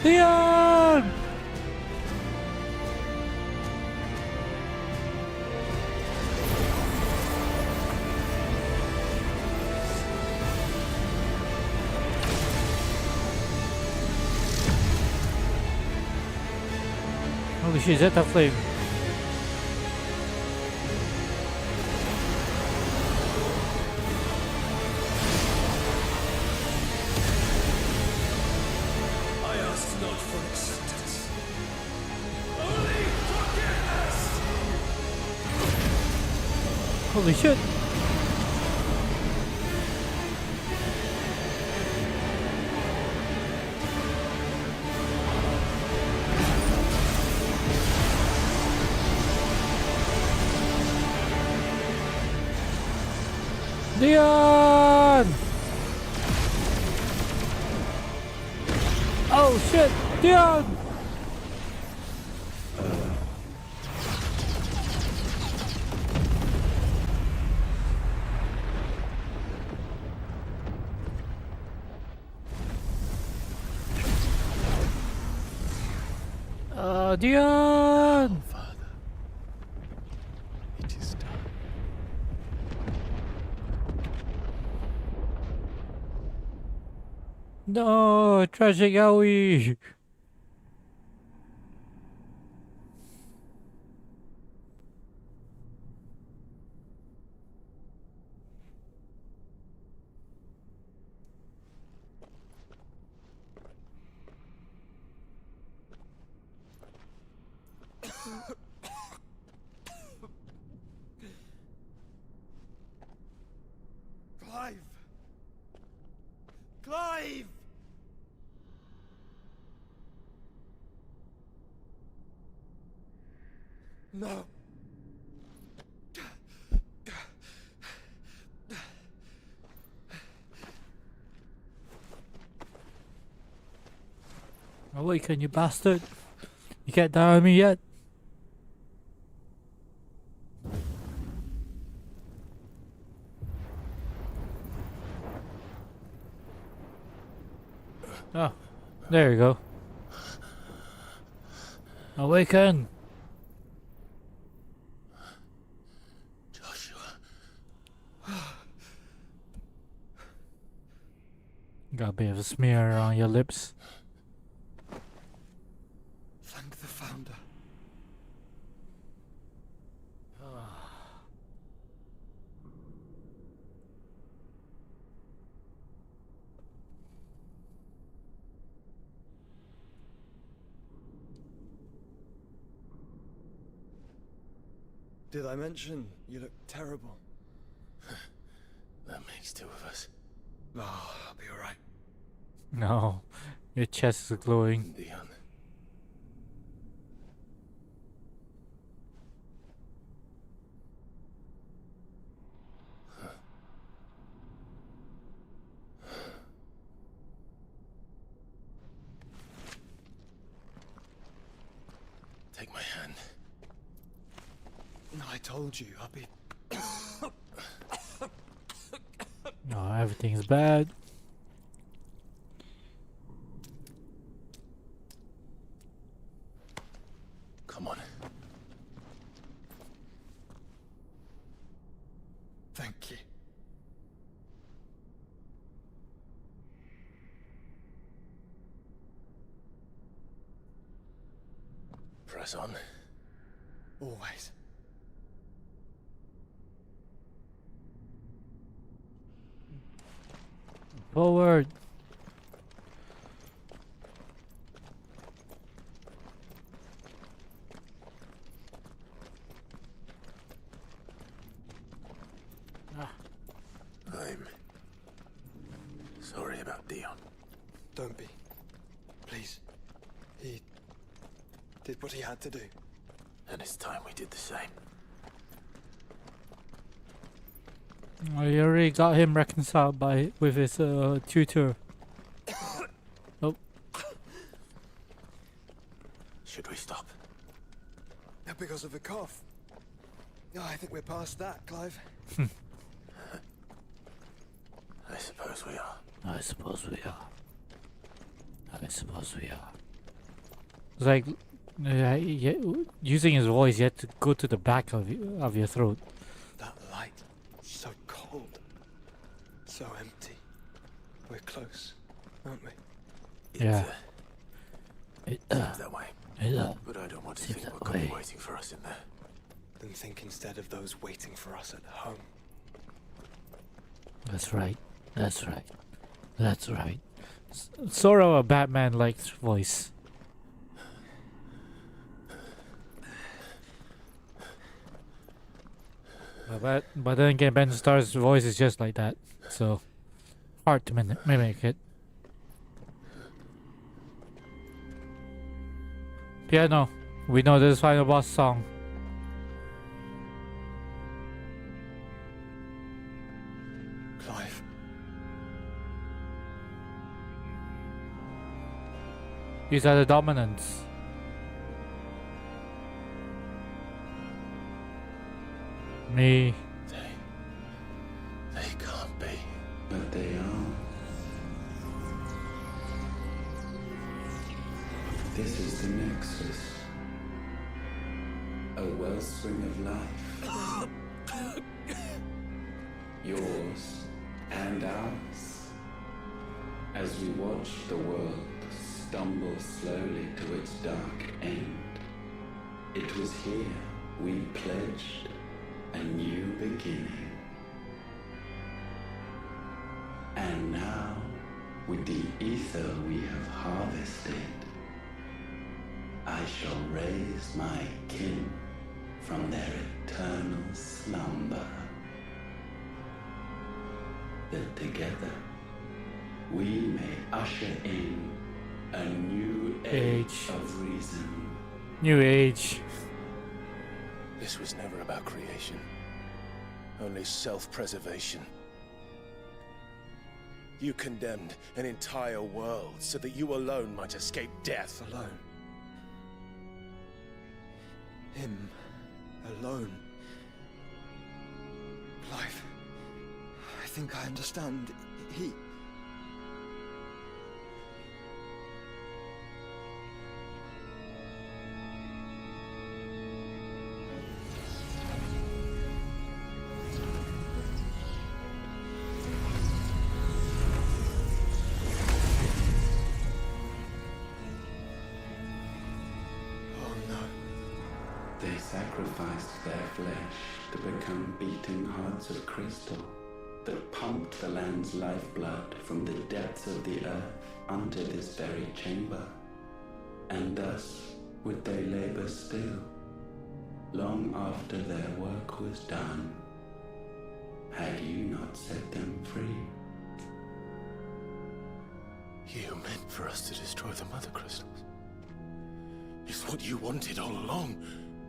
Dion! Holy shit, is that a flame? I ask not for acceptance. Only forgiveness! Holy shit. Dion! Oh shit, Dion! Dion! It is done. No, tragic Owie! Clive! Clive! No. Awaken, you bastard! You can't die on me yet! Oh, there you go. Awaken! Got a bit of a smear on your lips. Thank the Founder. Did I mention you look terrible? That makes two of us. Oh, I'll be alright. No, your chest is glowing. Dion. Take my hand. I told you, I'll be... No, everything's bad. Come on. Thank you. Press on. Always. Forward. I'm sorry about Dion. Don't be. Please. He did what he had to do. And it's time we did the same. I already got him reconciled with his tutor. Oh. Should we stop? Because of the cough. No, I think we're past that, Clive. I suppose we are. I suppose we are. I suppose we are. It's like using his voice, you have to go to the back of your throat. That light, so cold, so empty. We're close, aren't we? Yeah. Seems that way. Hello. But I don't want to Seems think that what could be way. waiting for us in there. Then think instead of those waiting for us at home. That's right. That's right. That's right. Sort of a Batman-like voice. But then again, Ben Starr's voice is just like that, so hard to mimic it. Piano. We know this final boss song. Clive. These are the dominants. Me. They can't be. But they are. This is the Nexus. A wellspring of life. Yours and ours. As we watch the world stumble slowly to its dark end, it was here we pledged a new beginning. And now, with the ether we have harvested, I shall raise my kin from their eternal slumber. That together we may usher in a new age of reason. New age. This was never about creation. Only self-preservation. You condemned an entire world so that you alone might escape death. Alone. Him. Alone. Clive. I think I understand. He... They sacrificed their flesh to become beating hearts of crystal that pumped the land's lifeblood from the depths of the earth unto this very chamber. And thus would they labor still, long after their work was done, had you not set them free. You meant for us to destroy the Mother Crystals. It's what you wanted all along.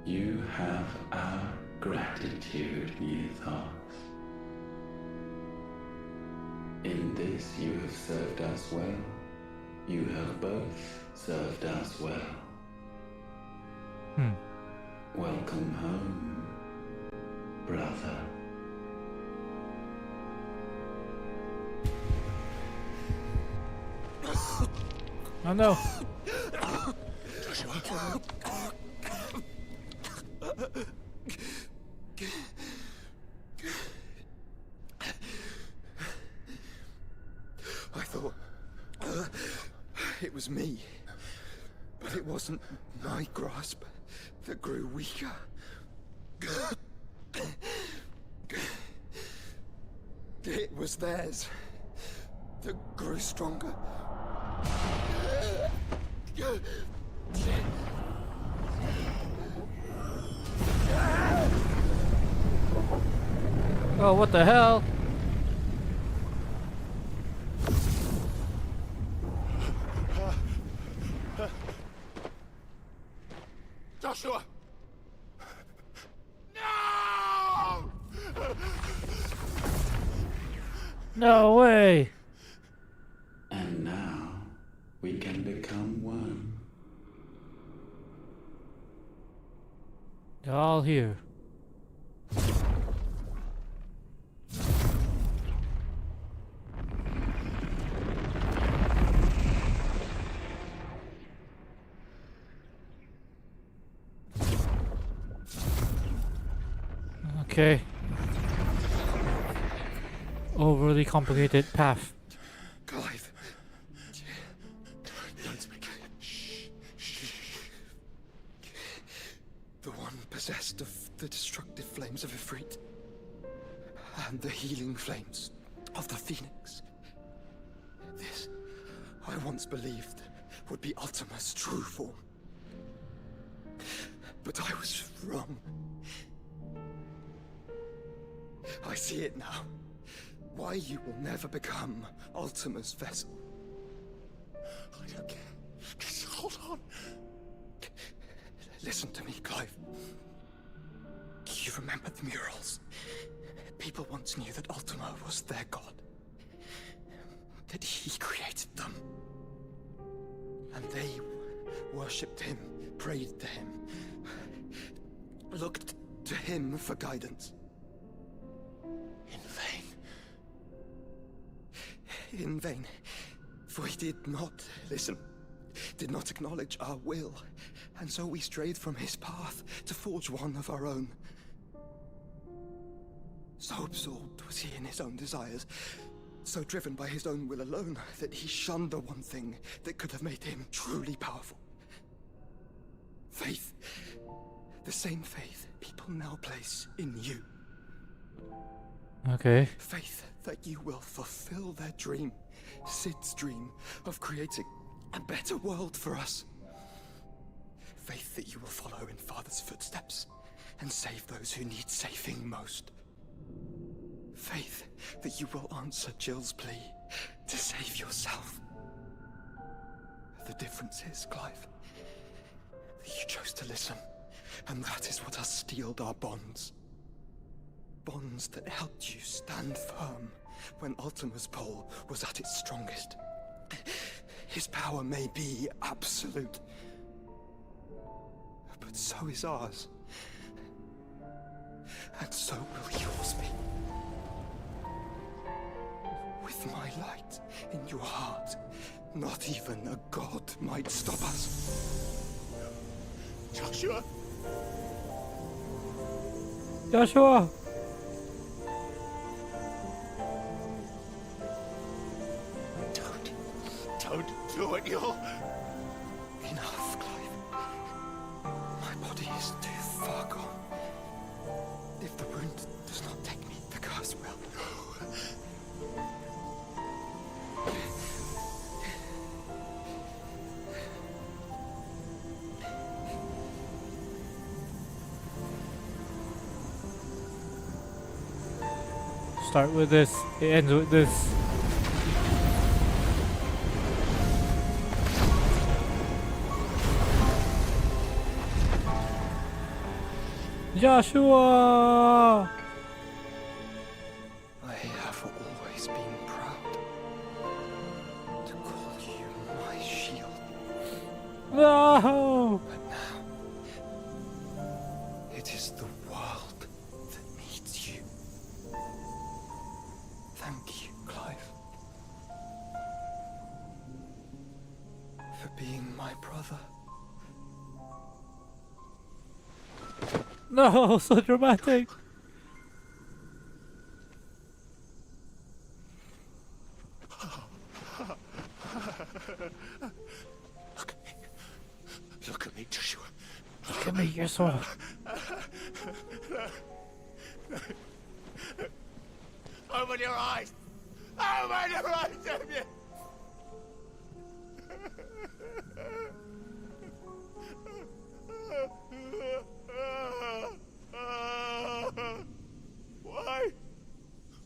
You have our gratitude, Mythos. In this you have served us well. You have both served us well. Welcome home, brother. Oh no. Joshua. I thought it was me, but it wasn't my grasp that grew weaker. It was theirs that grew stronger. Oh, what the hell? Joshua! No way! And now we can become one. They're all here. Okay. Overly complicated path. Clive. Don't speak. Shh. Shh. possessed of the destructive flames of Ifrit and the healing flames of the Phoenix. This, I once believed, would be Ultima's true form. But I was wrong. I see it now. Why you will never become Ultima's vessel. I don't care. Just hold on. Listen to me, Clive. You remember the murals? People once knew that Ultima was their god. That he created them. And they worshipped him, prayed to him, looked to him for guidance. In vain. In vain. For he did not listen, did not acknowledge our will, and so we strayed from his path to forge one of our own. So absorbed was he in his own desires, so driven by his own will alone, that he shunned the one thing that could have made him truly powerful. Faith. The same faith people now place in you. Okay. Faith that you will fulfill their dream, Sid's dream, of creating a better world for us. Faith that you will follow in Father's footsteps and save those who need saving most. Faith that you will answer Jill's plea to save yourself. The difference is, Clive, that you chose to listen, and that is what has steeled our bonds. Bonds that helped you stand firm when Ultima's pull was at its strongest. His power may be absolute, but so is ours. And so will yours be. With my light in your heart, not even a god might stop us. Joshua! Joshua! Don't do it, you'll... Enough, Clive. My body is too far gone. If the wound does not take me, the curse will. Start with this, it ends with this. Joshua! I have always been proud to call you my shield. No! But now, it is the world that needs you. Thank you, Clive, for being my brother. No, so dramatic. Look at me, Joshua. Look at me, you're so... Open your eyes! Open your eyes, Damien! Why?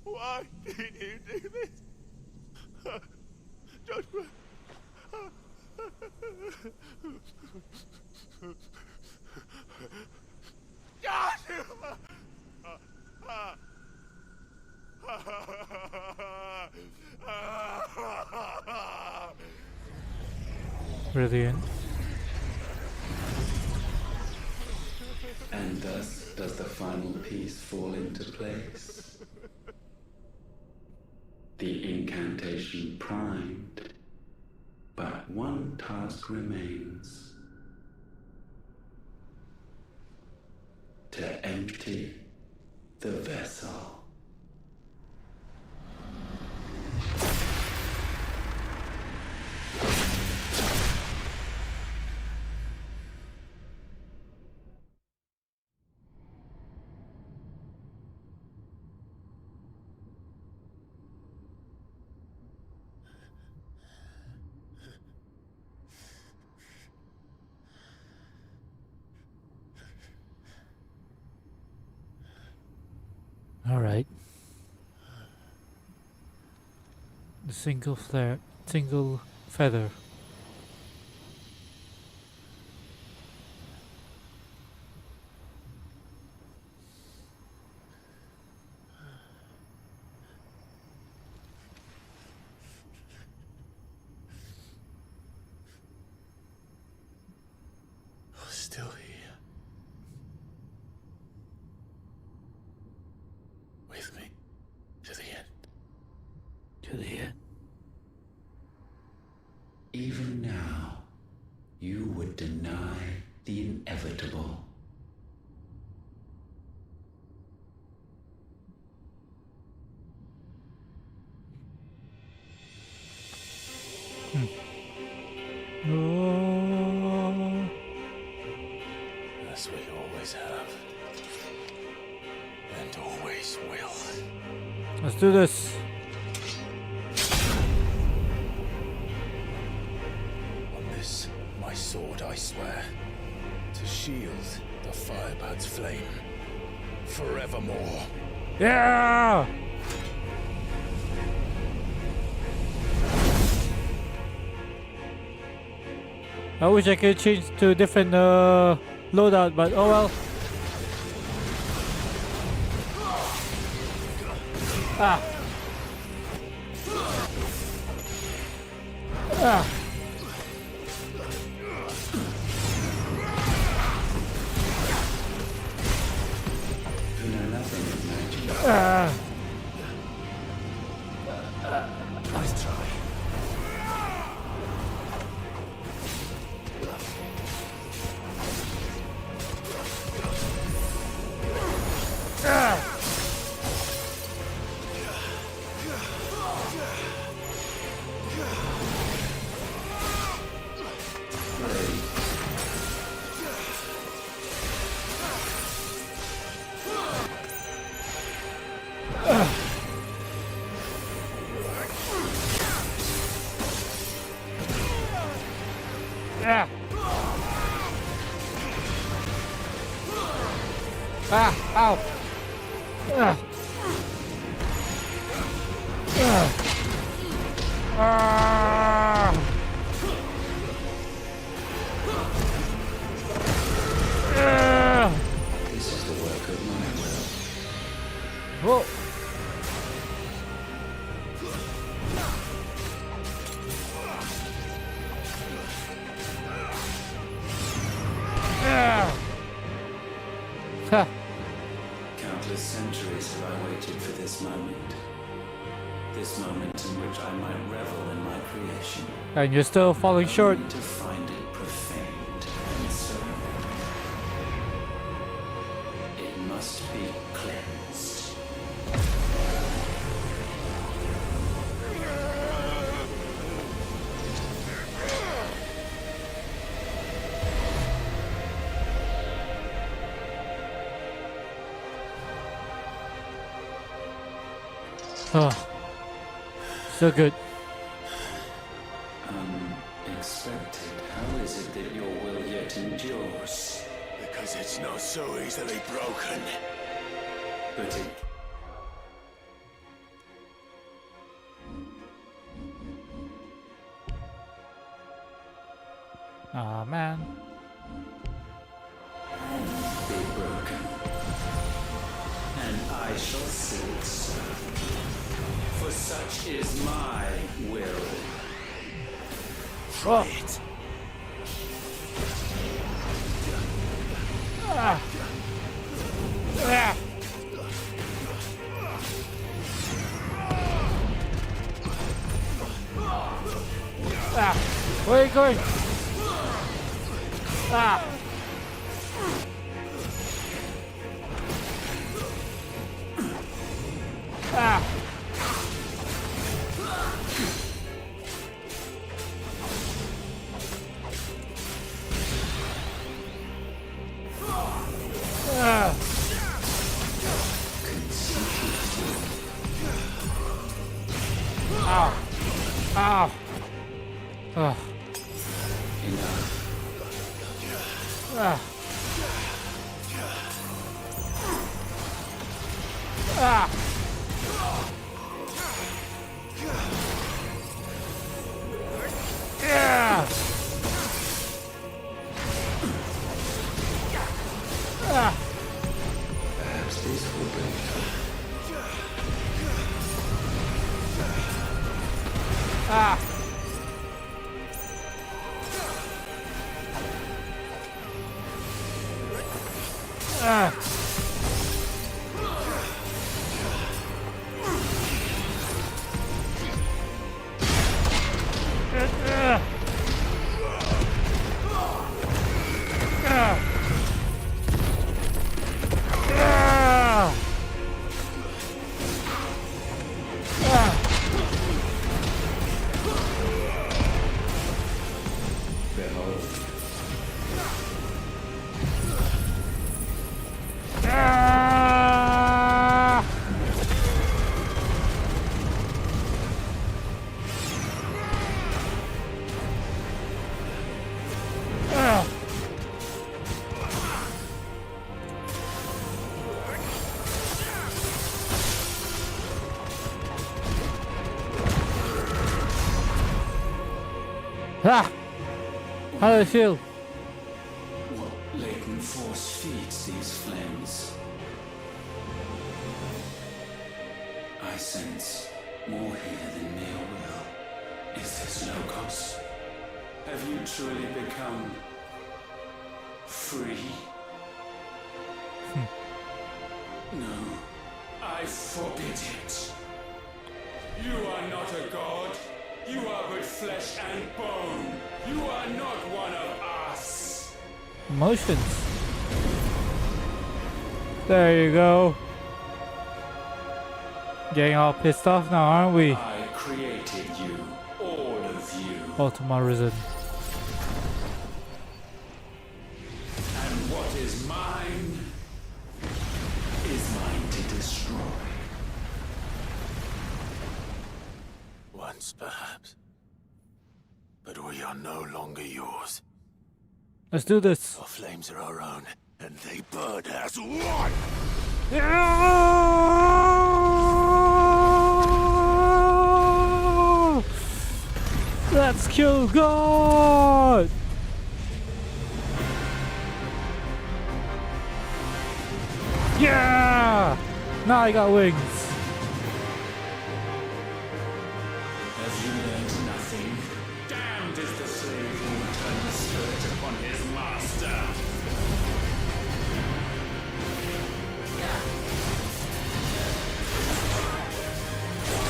Why did you do this? Joshua! Joshua! Brilliant. And thus does the final piece fall into place. The incantation primed, but one task remains. To empty the vessel. Alright. The single feather. Still here. With me. To the end. To the end. Even now, you would deny the inevitable. Oh. As we always have. And always will. Let's do this. On this, my sword, I swear, to shield the Firebird's flame forevermore. Yeah! I wish I could change to a different loadout, but oh well. Ah. Ah. Ah. Nice try. Ah. Ah. Ah, ow. Ah. Ah. Ah. Ah. This is the work of my will. Whoa. Ah. Ha. Countless centuries have I waited for this moment. This moment in which I might revel in my creation. And you're still falling short. Only to find it profaned and surrendered. It must be cleansed. Oh. So good. Unexpected. How is it that your will yet endures? Because it's not so easily broken. But it... Ah, man. be broken. And I shall see it so. For such is my will. Try it. Ah. Ah. Ah. Where are you going? Ah. Ah. Ah. Ow. Ow. Ugh. Enough. Ah. Ah! Yeah! Ah! Perhaps this will bring her. Ah! Ah! Ah! How do I feel? What latent force feeds these flames? I sense more here than mere will. Is this Logos? Have you truly become free? No, I forbid it. You are not a god. You are but flesh and bone. You are not one of us. Emotions. There you go. Getting all pissed off now, aren't we? I created you, all of you. Ultima Risen. And what is mine is mine to destroy. Once, perhaps. But we are no longer yours. Let's do this. Our flames are our own, and they burn as one! Let's kill God! Yeah! Now I got wings. Have you learned nothing? Damned is the slave who will turn the spirit upon his master.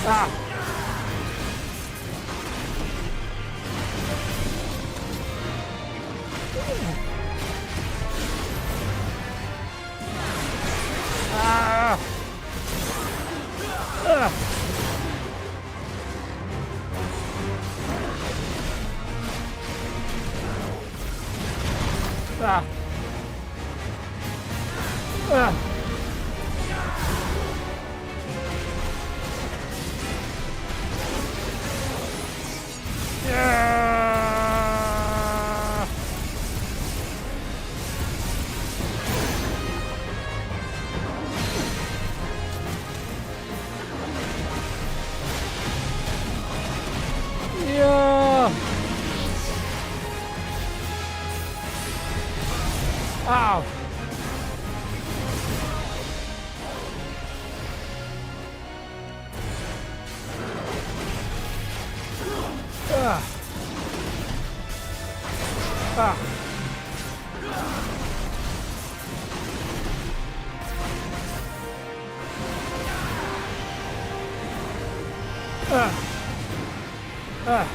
Ah! Ah! Ah! Ah! Ah! Yeah! Yeah! Ow! Ah! Ah! Ah! Ah! Ah!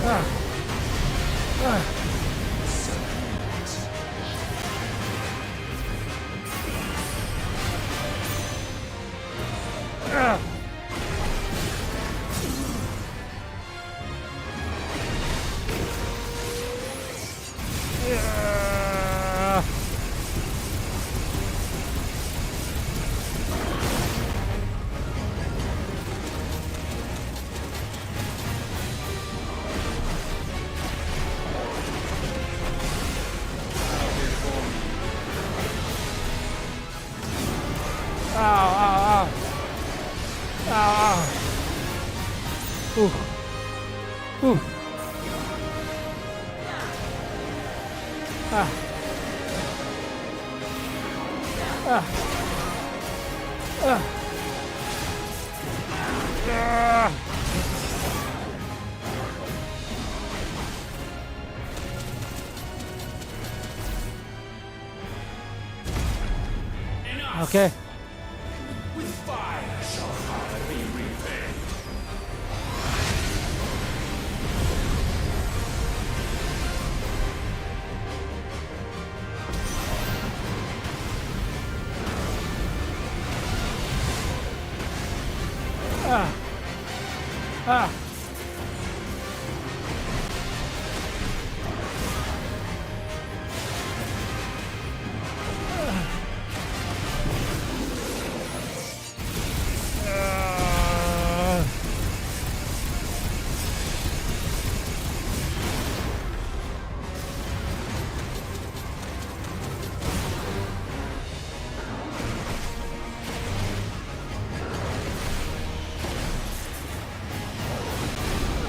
Ah! Ah! Ah! Yeah! Ooh. Ooh. Ah. Ah. Ah. Ah. Okay. With fire shall fire be repaid. Ah. Ah.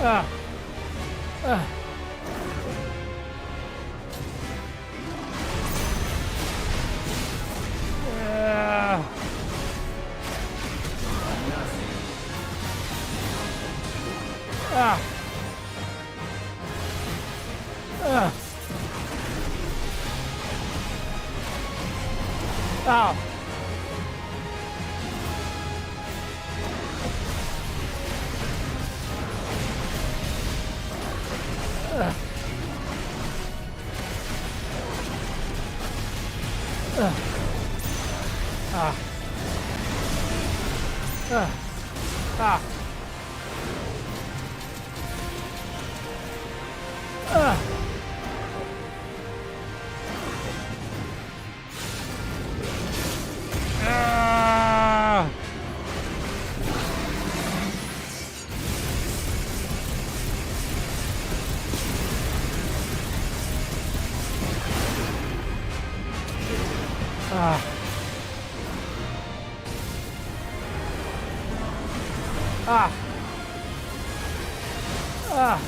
Ah. Ah. Ah. Ah. Ah. Ow. Ah. Ah. Ah. Ah. Ah. Ah. Ah. Ah. Ah. Ah. Ah.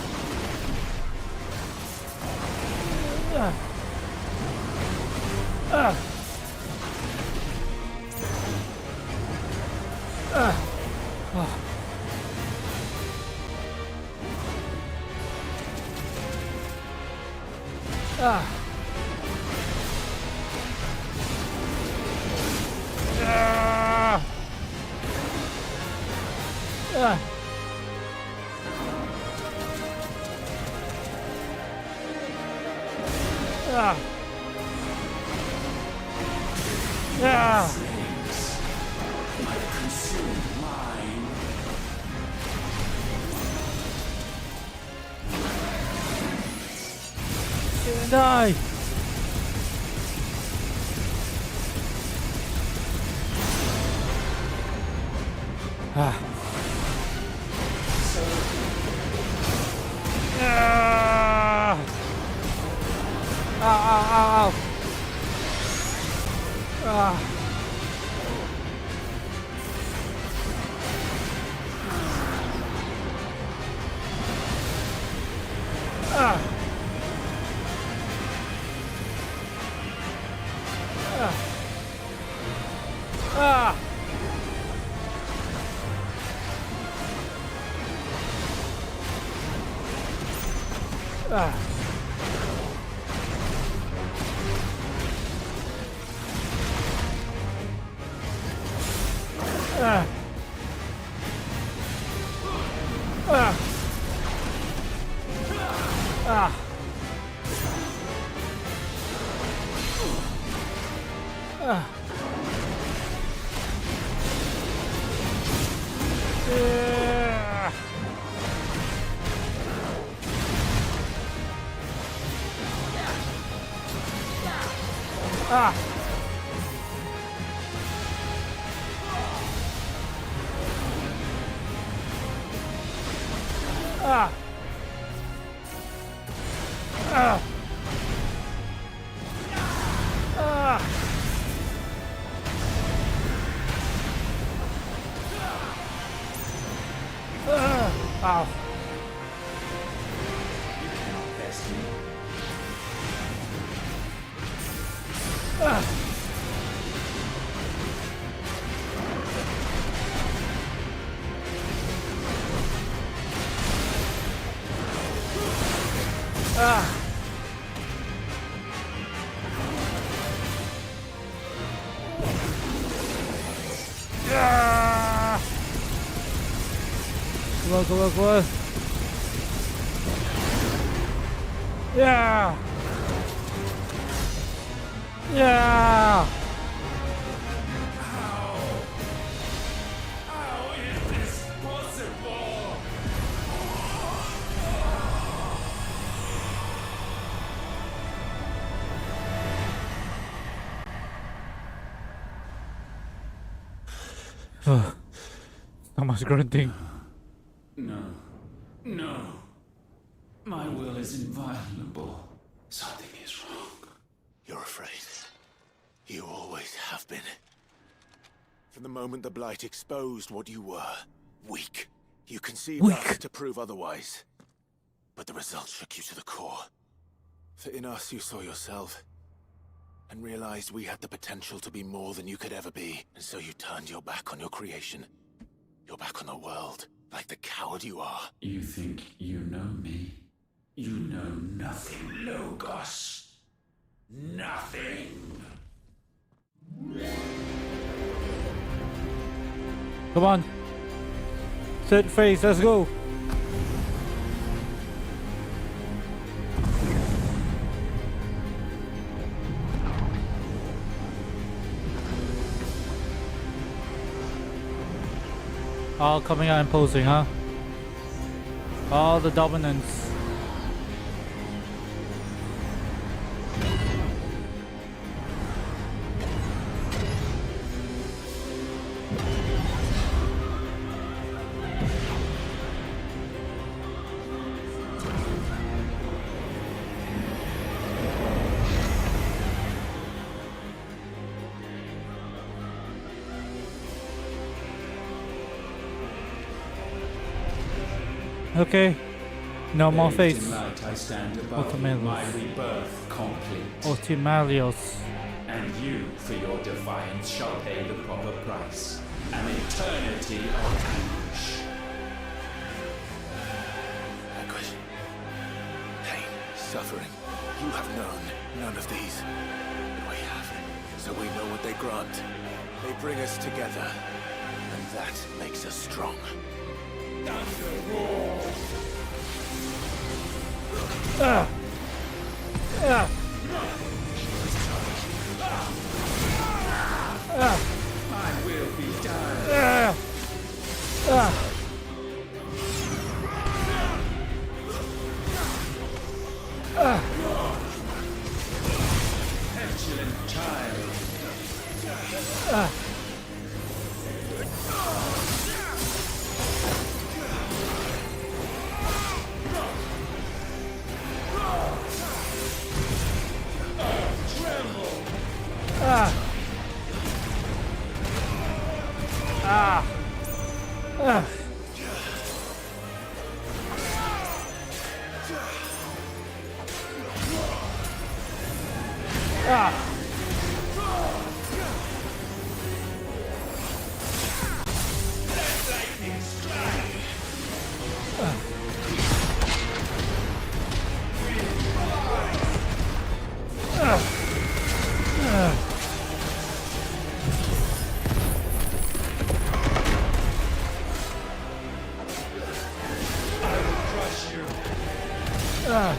Ah. Ah. Ah. Ah. Ah. Ah. Ah. Ah. Die. Ah. Ah. Ow, ow, ow, ow. Ah. Ah. Ah. Ah. Ah. Ah. Ah. Ah. Ah. Yeah. Ah. Ah. Ah. Ah. Ah. Ow. You cannot best me. Ah. Ah. Yeah. Come on, come on, come on. Yeah. Yeah. How is this possible? Not much grunting. No. No. My will is inviolable. Something is wrong. You're afraid. You always have been. From the moment the Blight exposed what you were. Weak. You conceived us to prove otherwise. But the result shook you to the core. For in us you saw yourself. And realized we had the potential to be more than you could ever be. And so you turned your back on your creation. Your back on the world. Like the coward you are. You think you know me? You know nothing, Logos. Nothing. Come on. Set face, let's go. All coming out and posing, huh? All the dominance. Okay. No more face. In light I stand above you, my rebirth complete. Otimalios. And you, for your defiance, shall pay the proper price. An eternity of anguish. Anguish. Pain. Suffering. You have known none of these. But we have. So we know what they grant. They bring us together. And that makes us strong. Ah. Ah. Ah. I will be done. Ah. Ah. Ah. Petulant child. Ah. Ah. Ah. Ah. Ah.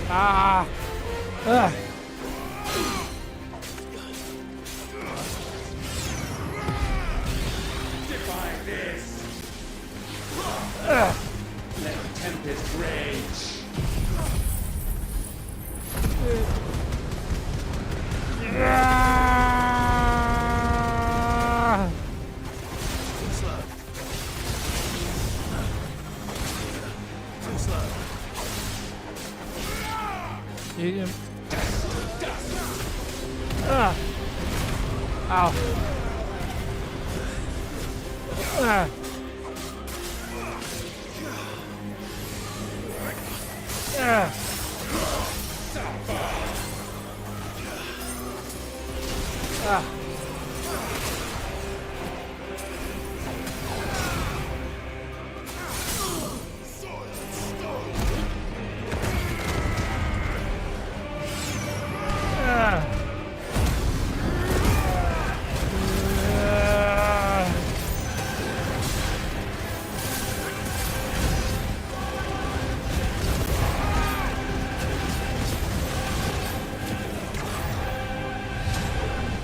Ah. Ah. Defy this. Ah. Let tempest rage. Ah. Too slow. Too slow. Ah. Ow. Ah. Ah. Ah.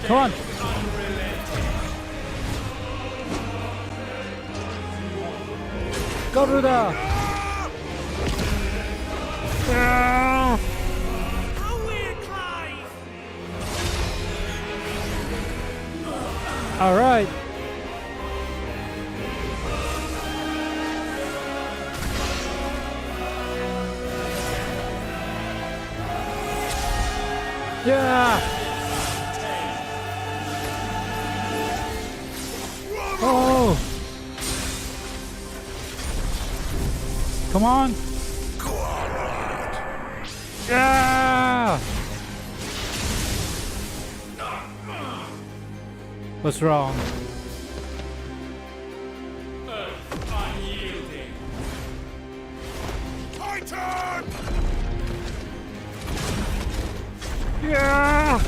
Come on. Go, Ruda. All right. Yeah. Oh. Come on. Yeah. What's wrong? Unyielding. Titan! Yeah.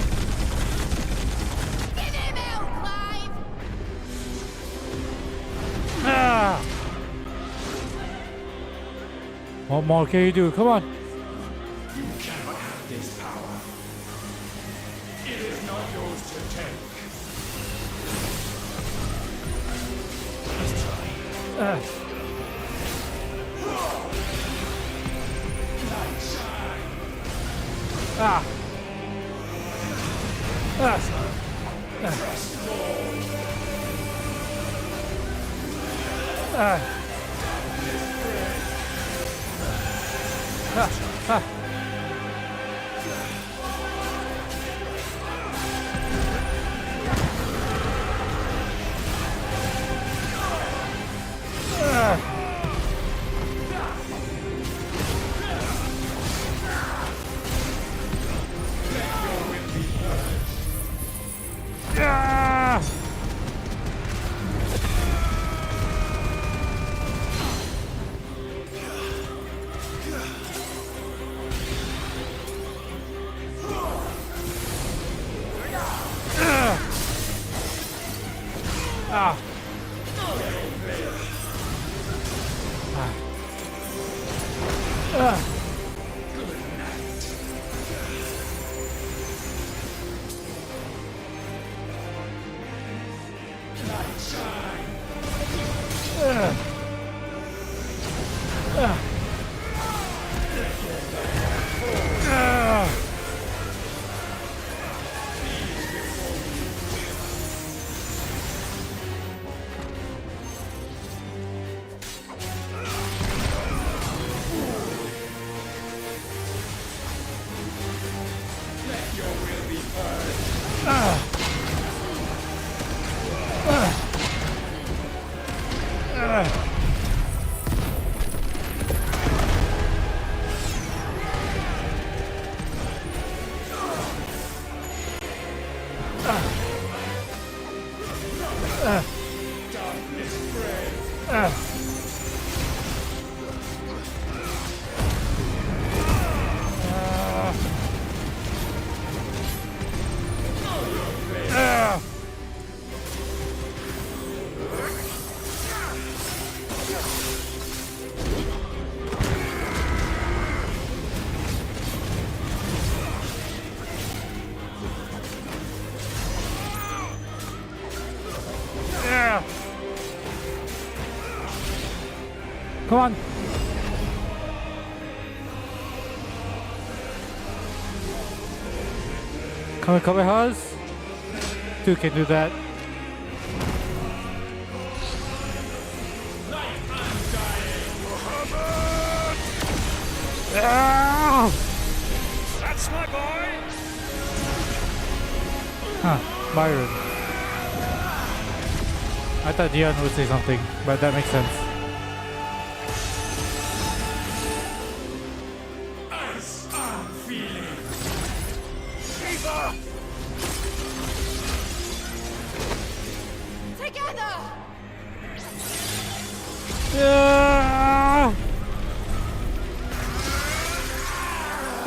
Give him hell, Clive! Ah. What more can you do? Come on. You cannot have this power. It is not yours to take. Let's try. Light shine. Ah. Trust Lord. Ah. Light shine. Come on. Come on, Kamehameha's. Two can do that. Ah! That's my boy. Huh, Byron. I thought Dion would say something, but that makes sense. As I'm feeling. Eva! Together! Yeah!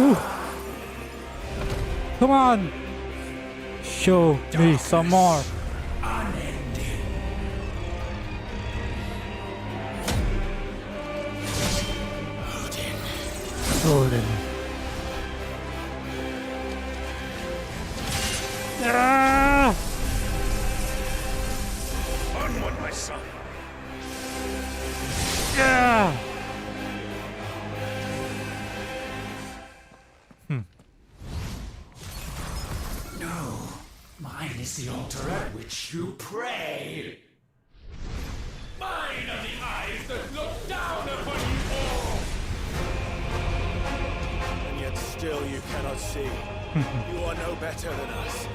Ooh. Come on! Show me some more. Odin. Ah! Onward, my son. Yeah! No, mine is the altar at which you pray. Mine are the eyes that look down upon you all. And yet still you cannot see. You are no better than us.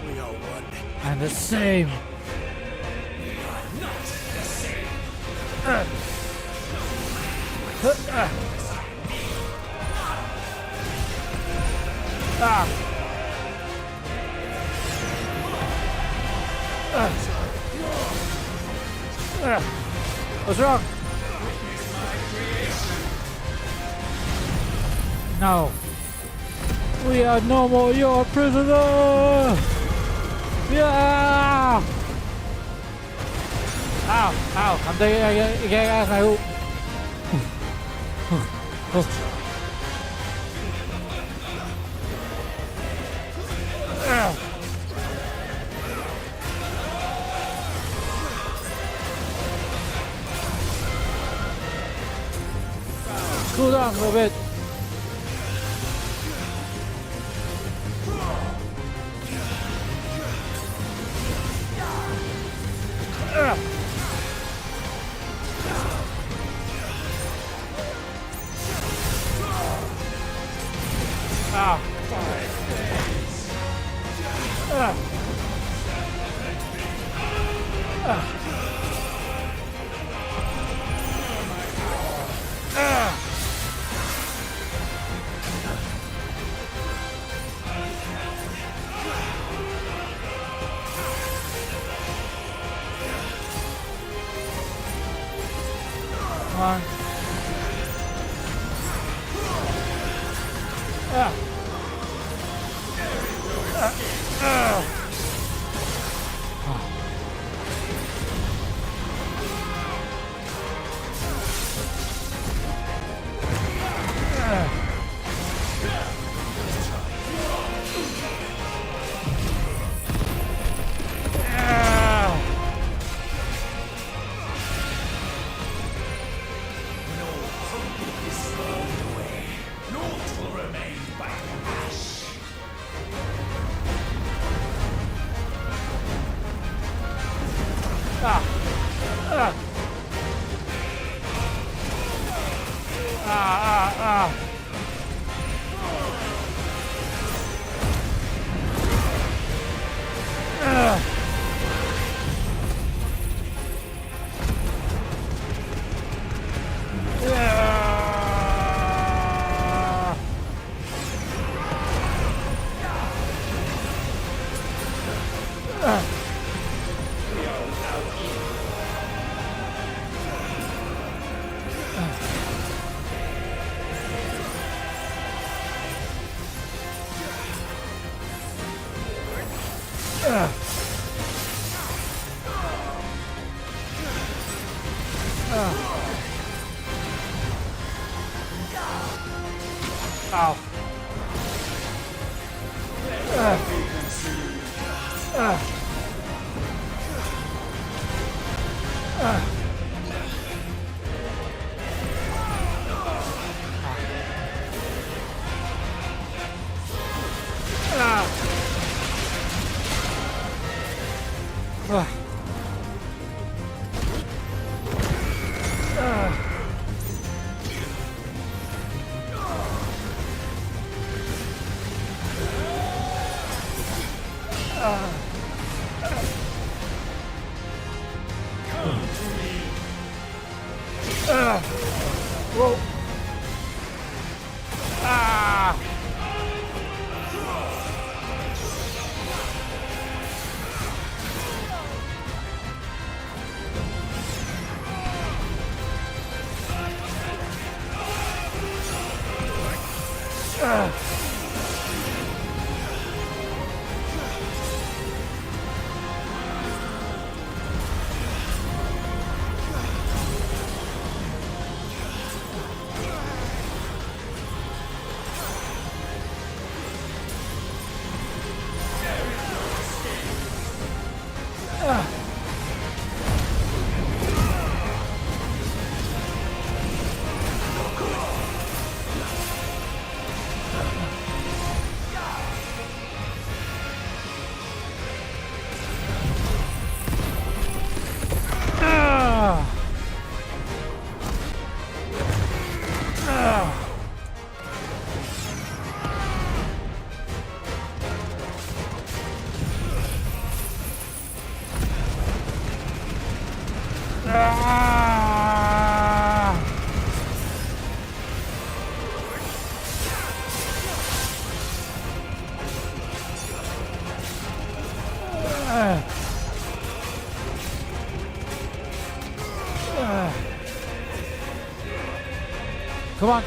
We are one. And the same. We are not the same. What's wrong? No. We are no more your prisoner! Yeah! Ow! Ow! I'm getting out of my hoop. Cool down a little bit. Come on. Come on.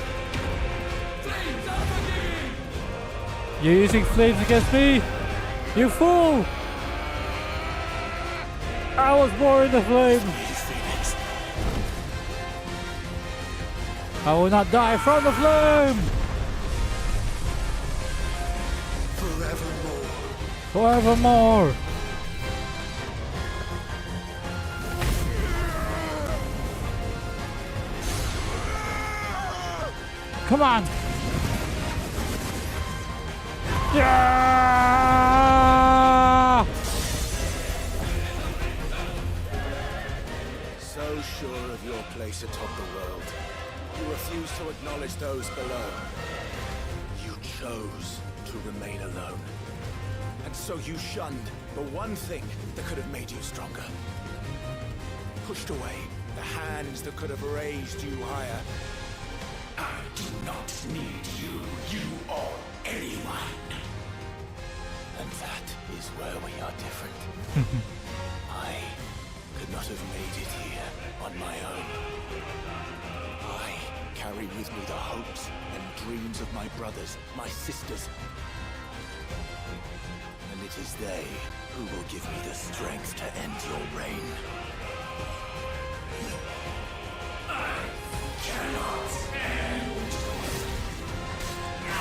You're using flames against me? You fool! I was born in the flame. I will not die from the flame. Forevermore. Come on. Yeah! So sure of your place atop the world, you refuse to acknowledge those below. You chose to remain alone. And so you shunned the one thing that could have made you stronger. Pushed away the hands that could have raised you higher. I do not need you, or anyone. And that is where we are different. I could not have made it here on my own. I carry with me the hopes and dreams of my brothers, my sisters. And it is they who will give me the strength to end your reign. I cannot end. I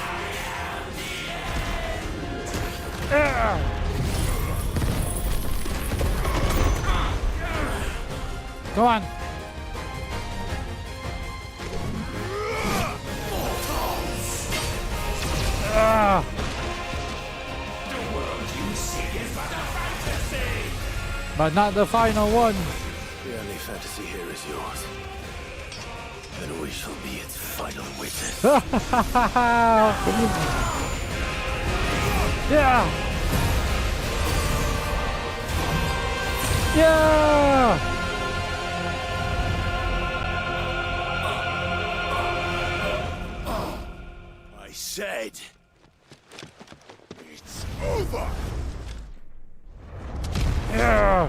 am the end. Go on. The world you seek is but a fantasy. But not the final one. The only fantasy here is yours. And we shall be its final witness. Yeah! Yeah! I said, it's over. Yeah!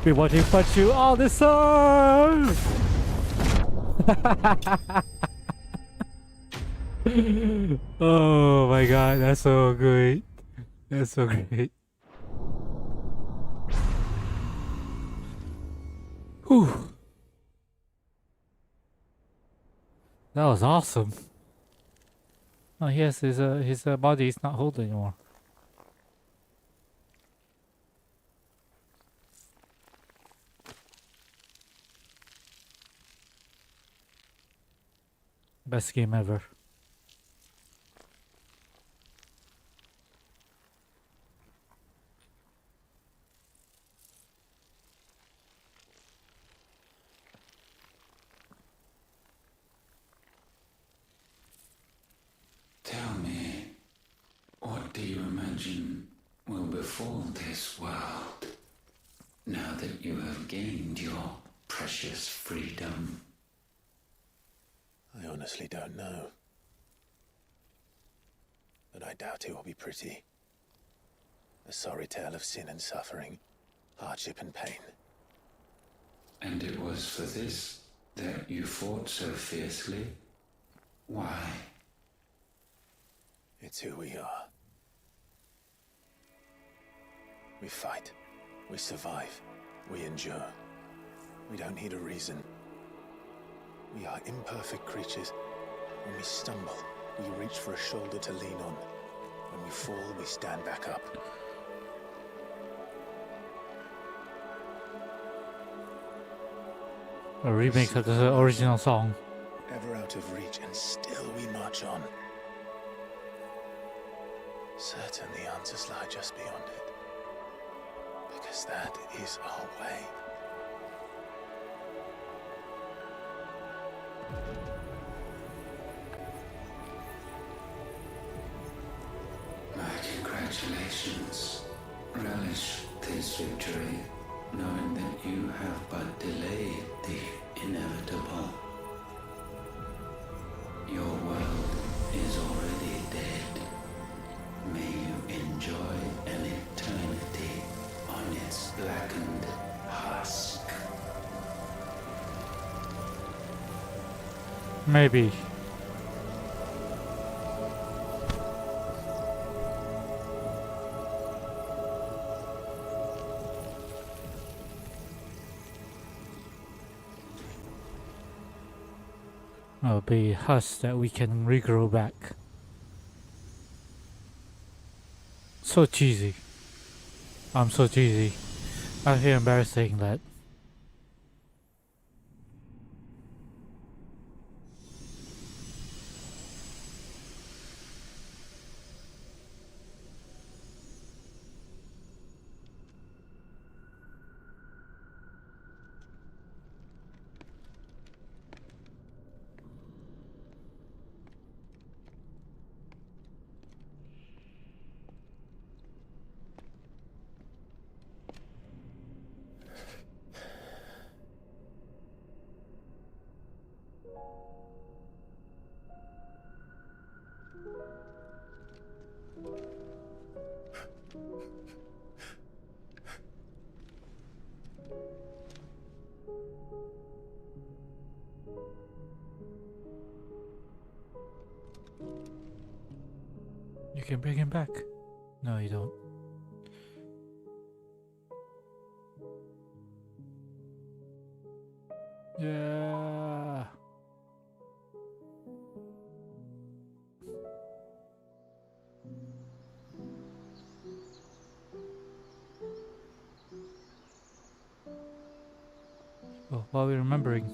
Been wanting to punch you all this time! Oh my god, that's so great. That's so great. Whew. That was awesome. Oh yes, his body is not whole anymore. Best game ever. Tell me, what do you imagine will befall this world now that you have gained your precious freedom? I honestly don't know. But I doubt it will be pretty. A sorry tale of sin and suffering, hardship and pain. And it was for this that you fought so fiercely? Why? It's who we are. We fight. We survive. We endure. We don't need a reason. We are imperfect creatures. When we stumble, we reach for a shoulder to lean on. When we fall, we stand back up. A remix of the original song. Ever out of reach, and still we march on. Certain the answers lie just beyond it. Because that is our way. My congratulations. Relish this victory, knowing that you have but delayed the inevitable. Your world is already dead. May you enjoy Maybe. It'll be us that we can regrow back. So cheesy. I'm so cheesy. I feel embarrassed saying that. You can bring him back. No, you don't. Yeah. Oh, what are we remembering?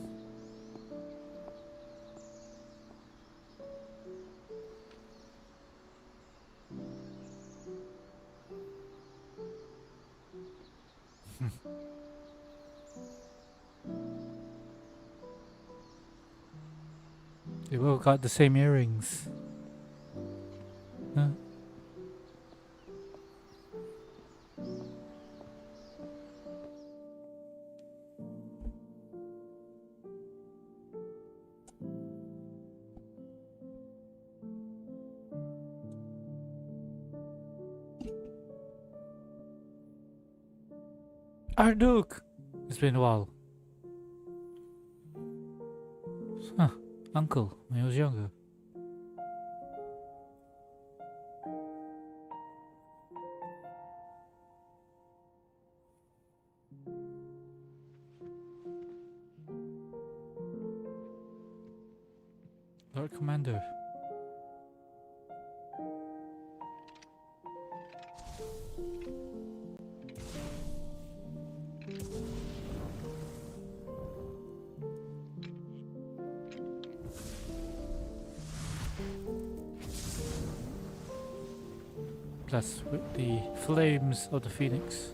They both got the same earrings. Huh? Arduke! It's been a while. Huh. Uncle, when I was younger. Lord Commander. Plus with the flames of the phoenix.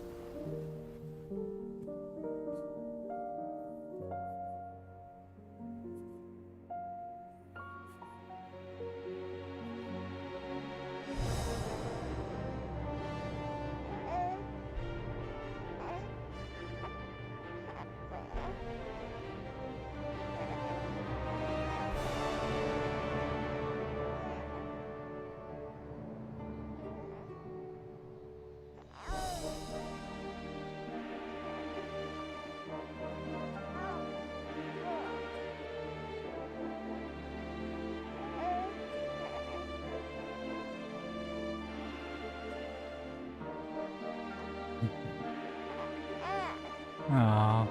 Aww.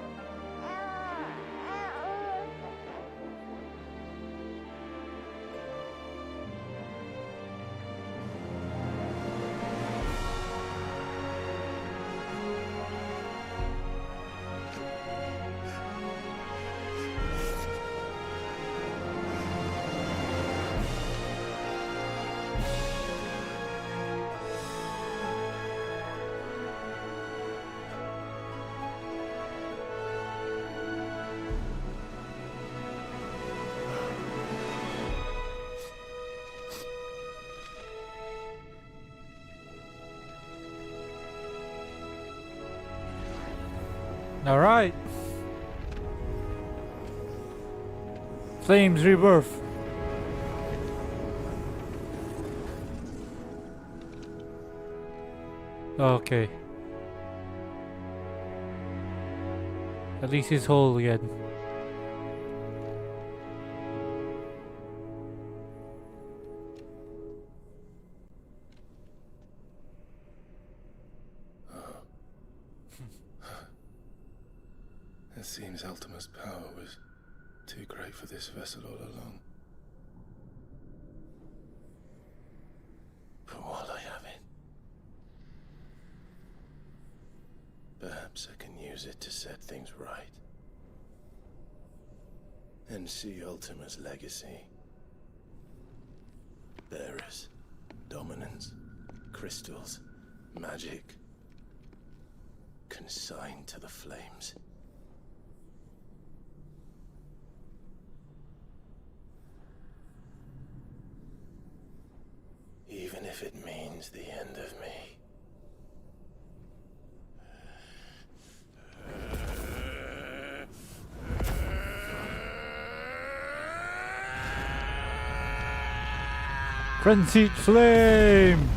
All right. Flames rebirth. Okay. At least he's whole again. seems Ultima's power was too great for this vessel all along. But while I have it, perhaps I can use it to set things right. And see Ultima's legacy. Bearers, dominance, crystals, magic, consigned to the flames. Even if it means the end of me. Frenzied flame!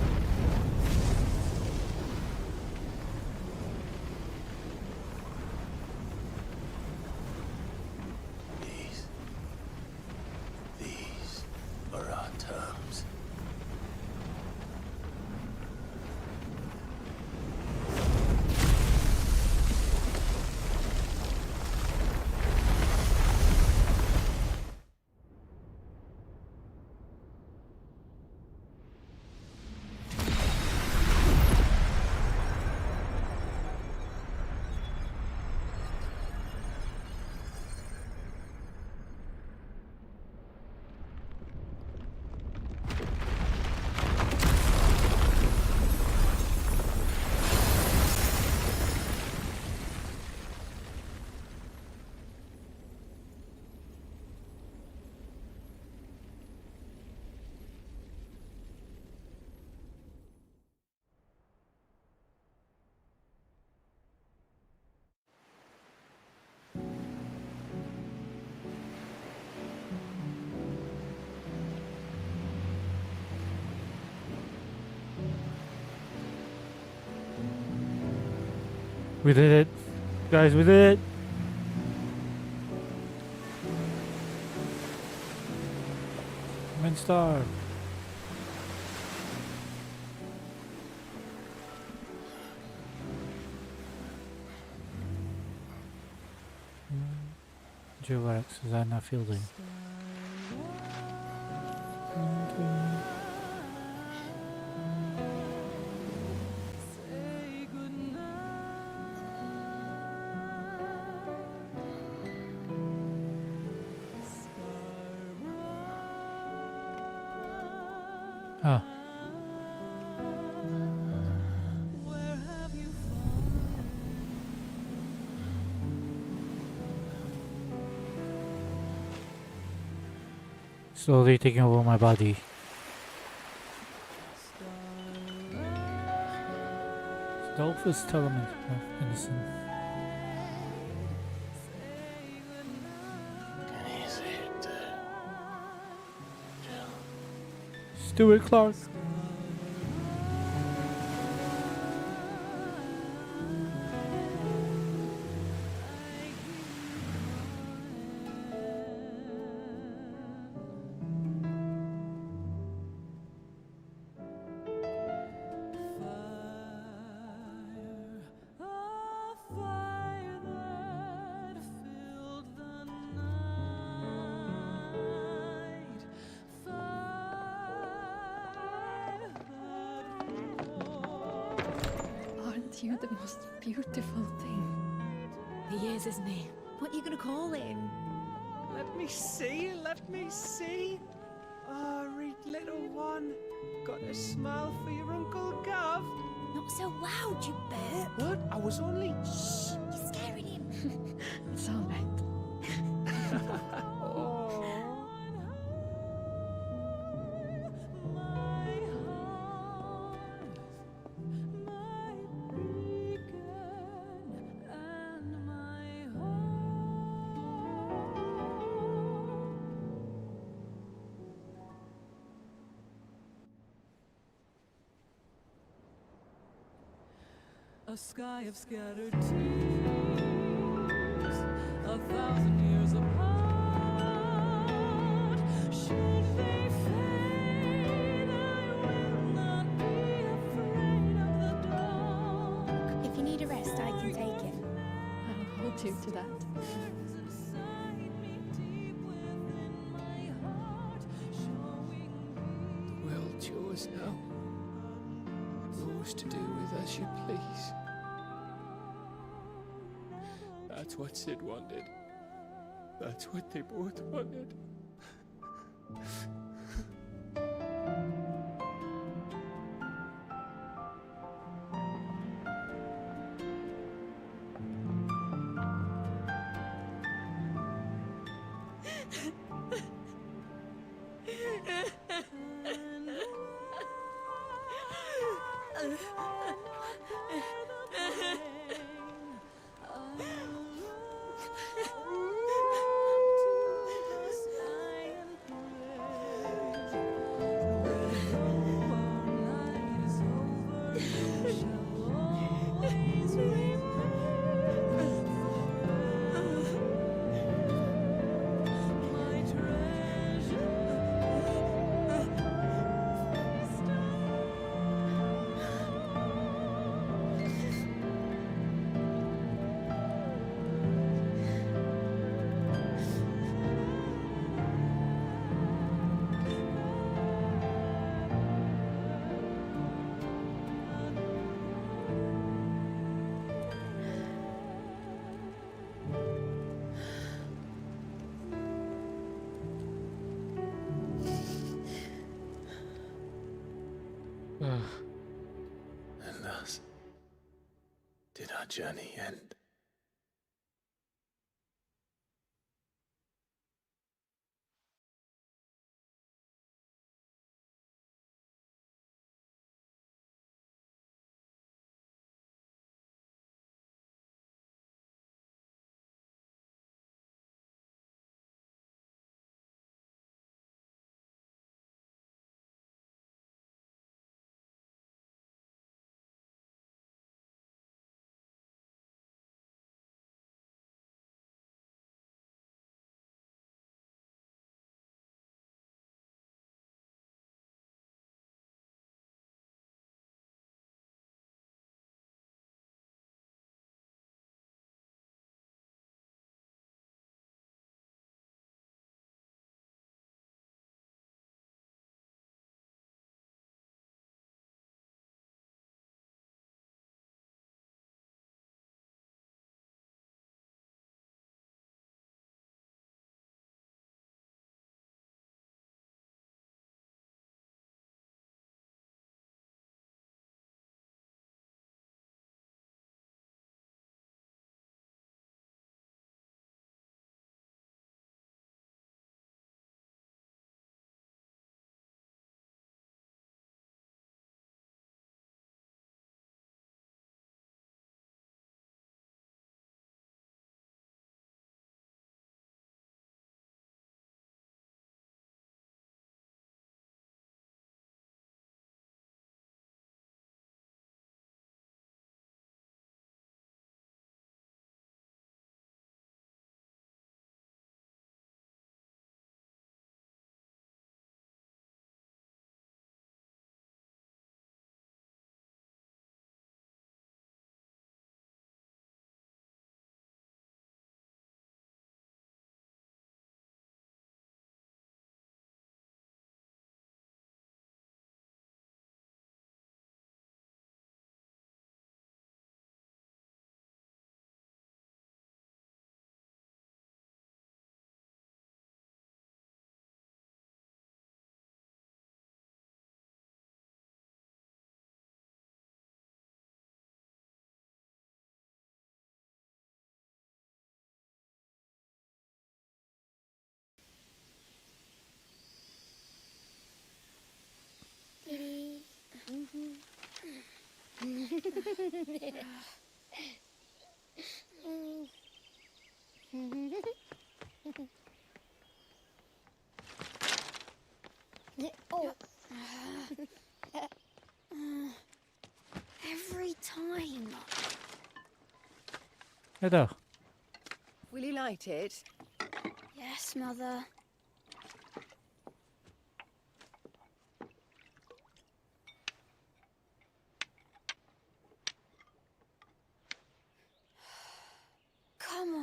These are our terms. We did it. Guys, we did it. Main star. Relax, Susanna Fielding. Ah. Slowly taking over my body. Dolphus Telement of Innocent. Stuart Clark. Aren't you the most beautiful thing? He is, isn't he? What are you gonna call him? Let me see, let me see. Oh, read little one. Got a smile for your Uncle Gav. Not so loud, you burp. What? I was only... Shh, you're scaring him. It's all right. A sky of scattered tears, 1,000 years apart. Should they fade, I will not be afraid of the dark. If you need a rest, I can take him. I'll hold gratitude to that. The world's yours now. Yours to do with as you please. That's what Sid wanted. That's what they both wanted. And thus did our journey end. Oh. Every time. Heather. Will you light it? Yes, Mother. Come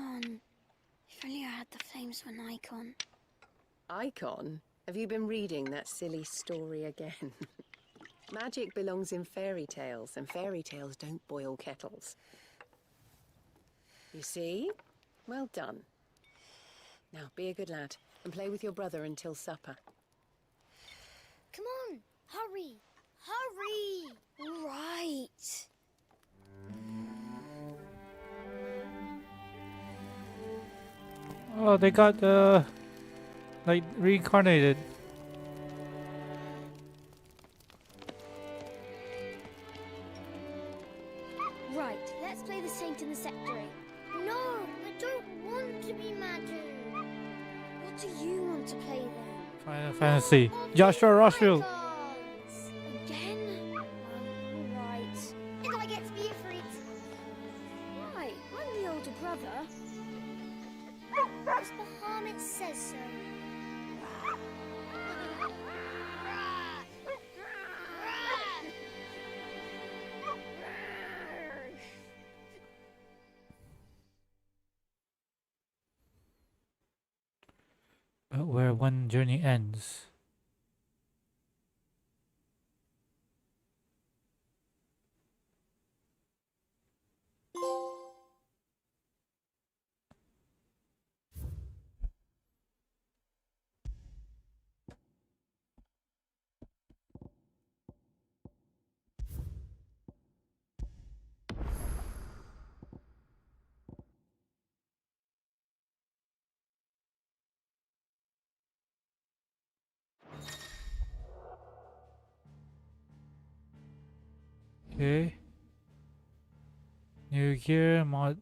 dreams of an icon. Icon? Have you been reading that silly story again? Magic belongs in fairy tales, and fairy tales don't boil kettles. You see? Well done. Now, be a good lad, and play with your brother until supper. Come on, hurry! Hurry! Right. Oh, they got like reincarnated. Right, let's play the saint in the secretary. No, I don't want to be Madu. What do you want to play then? Final Fantasy. Joshua Russell. Again? Right. And I get to be a freak. Right, I'm the older brother. Because the hermit says so. But where one journey ends. Okay. New gear mod.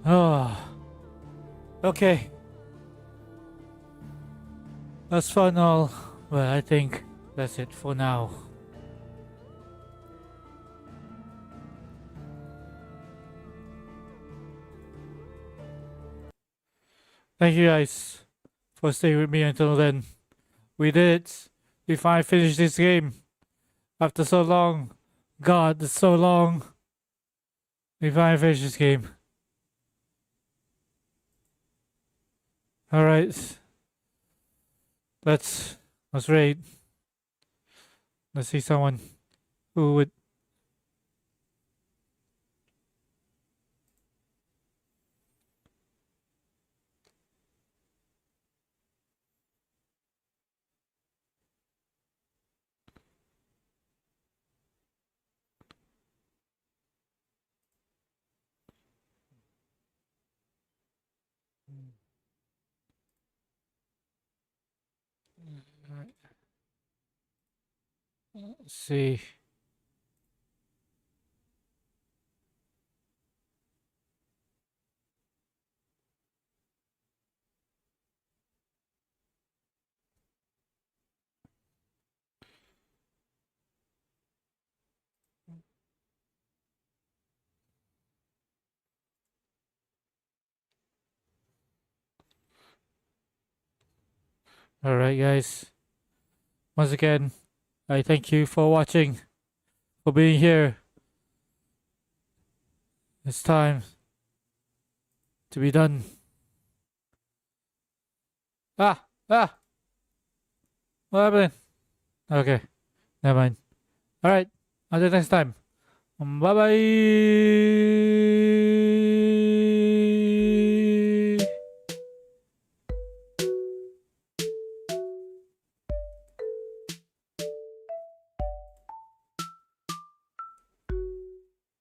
Oh. Okay. That's fun all. Well, I think that's it for now. Thank you guys for staying with me until then. We did it. We finally finished this game. After so long. God, it's so long. We finally finished this game. Alright. Let's raid. Let's see someone who would. Let's see. Alright guys. Once again, I thank you for watching, for being here. It's time to be done. Ah! What happened? Okay, never mind. Alright, until next time. Bye bye!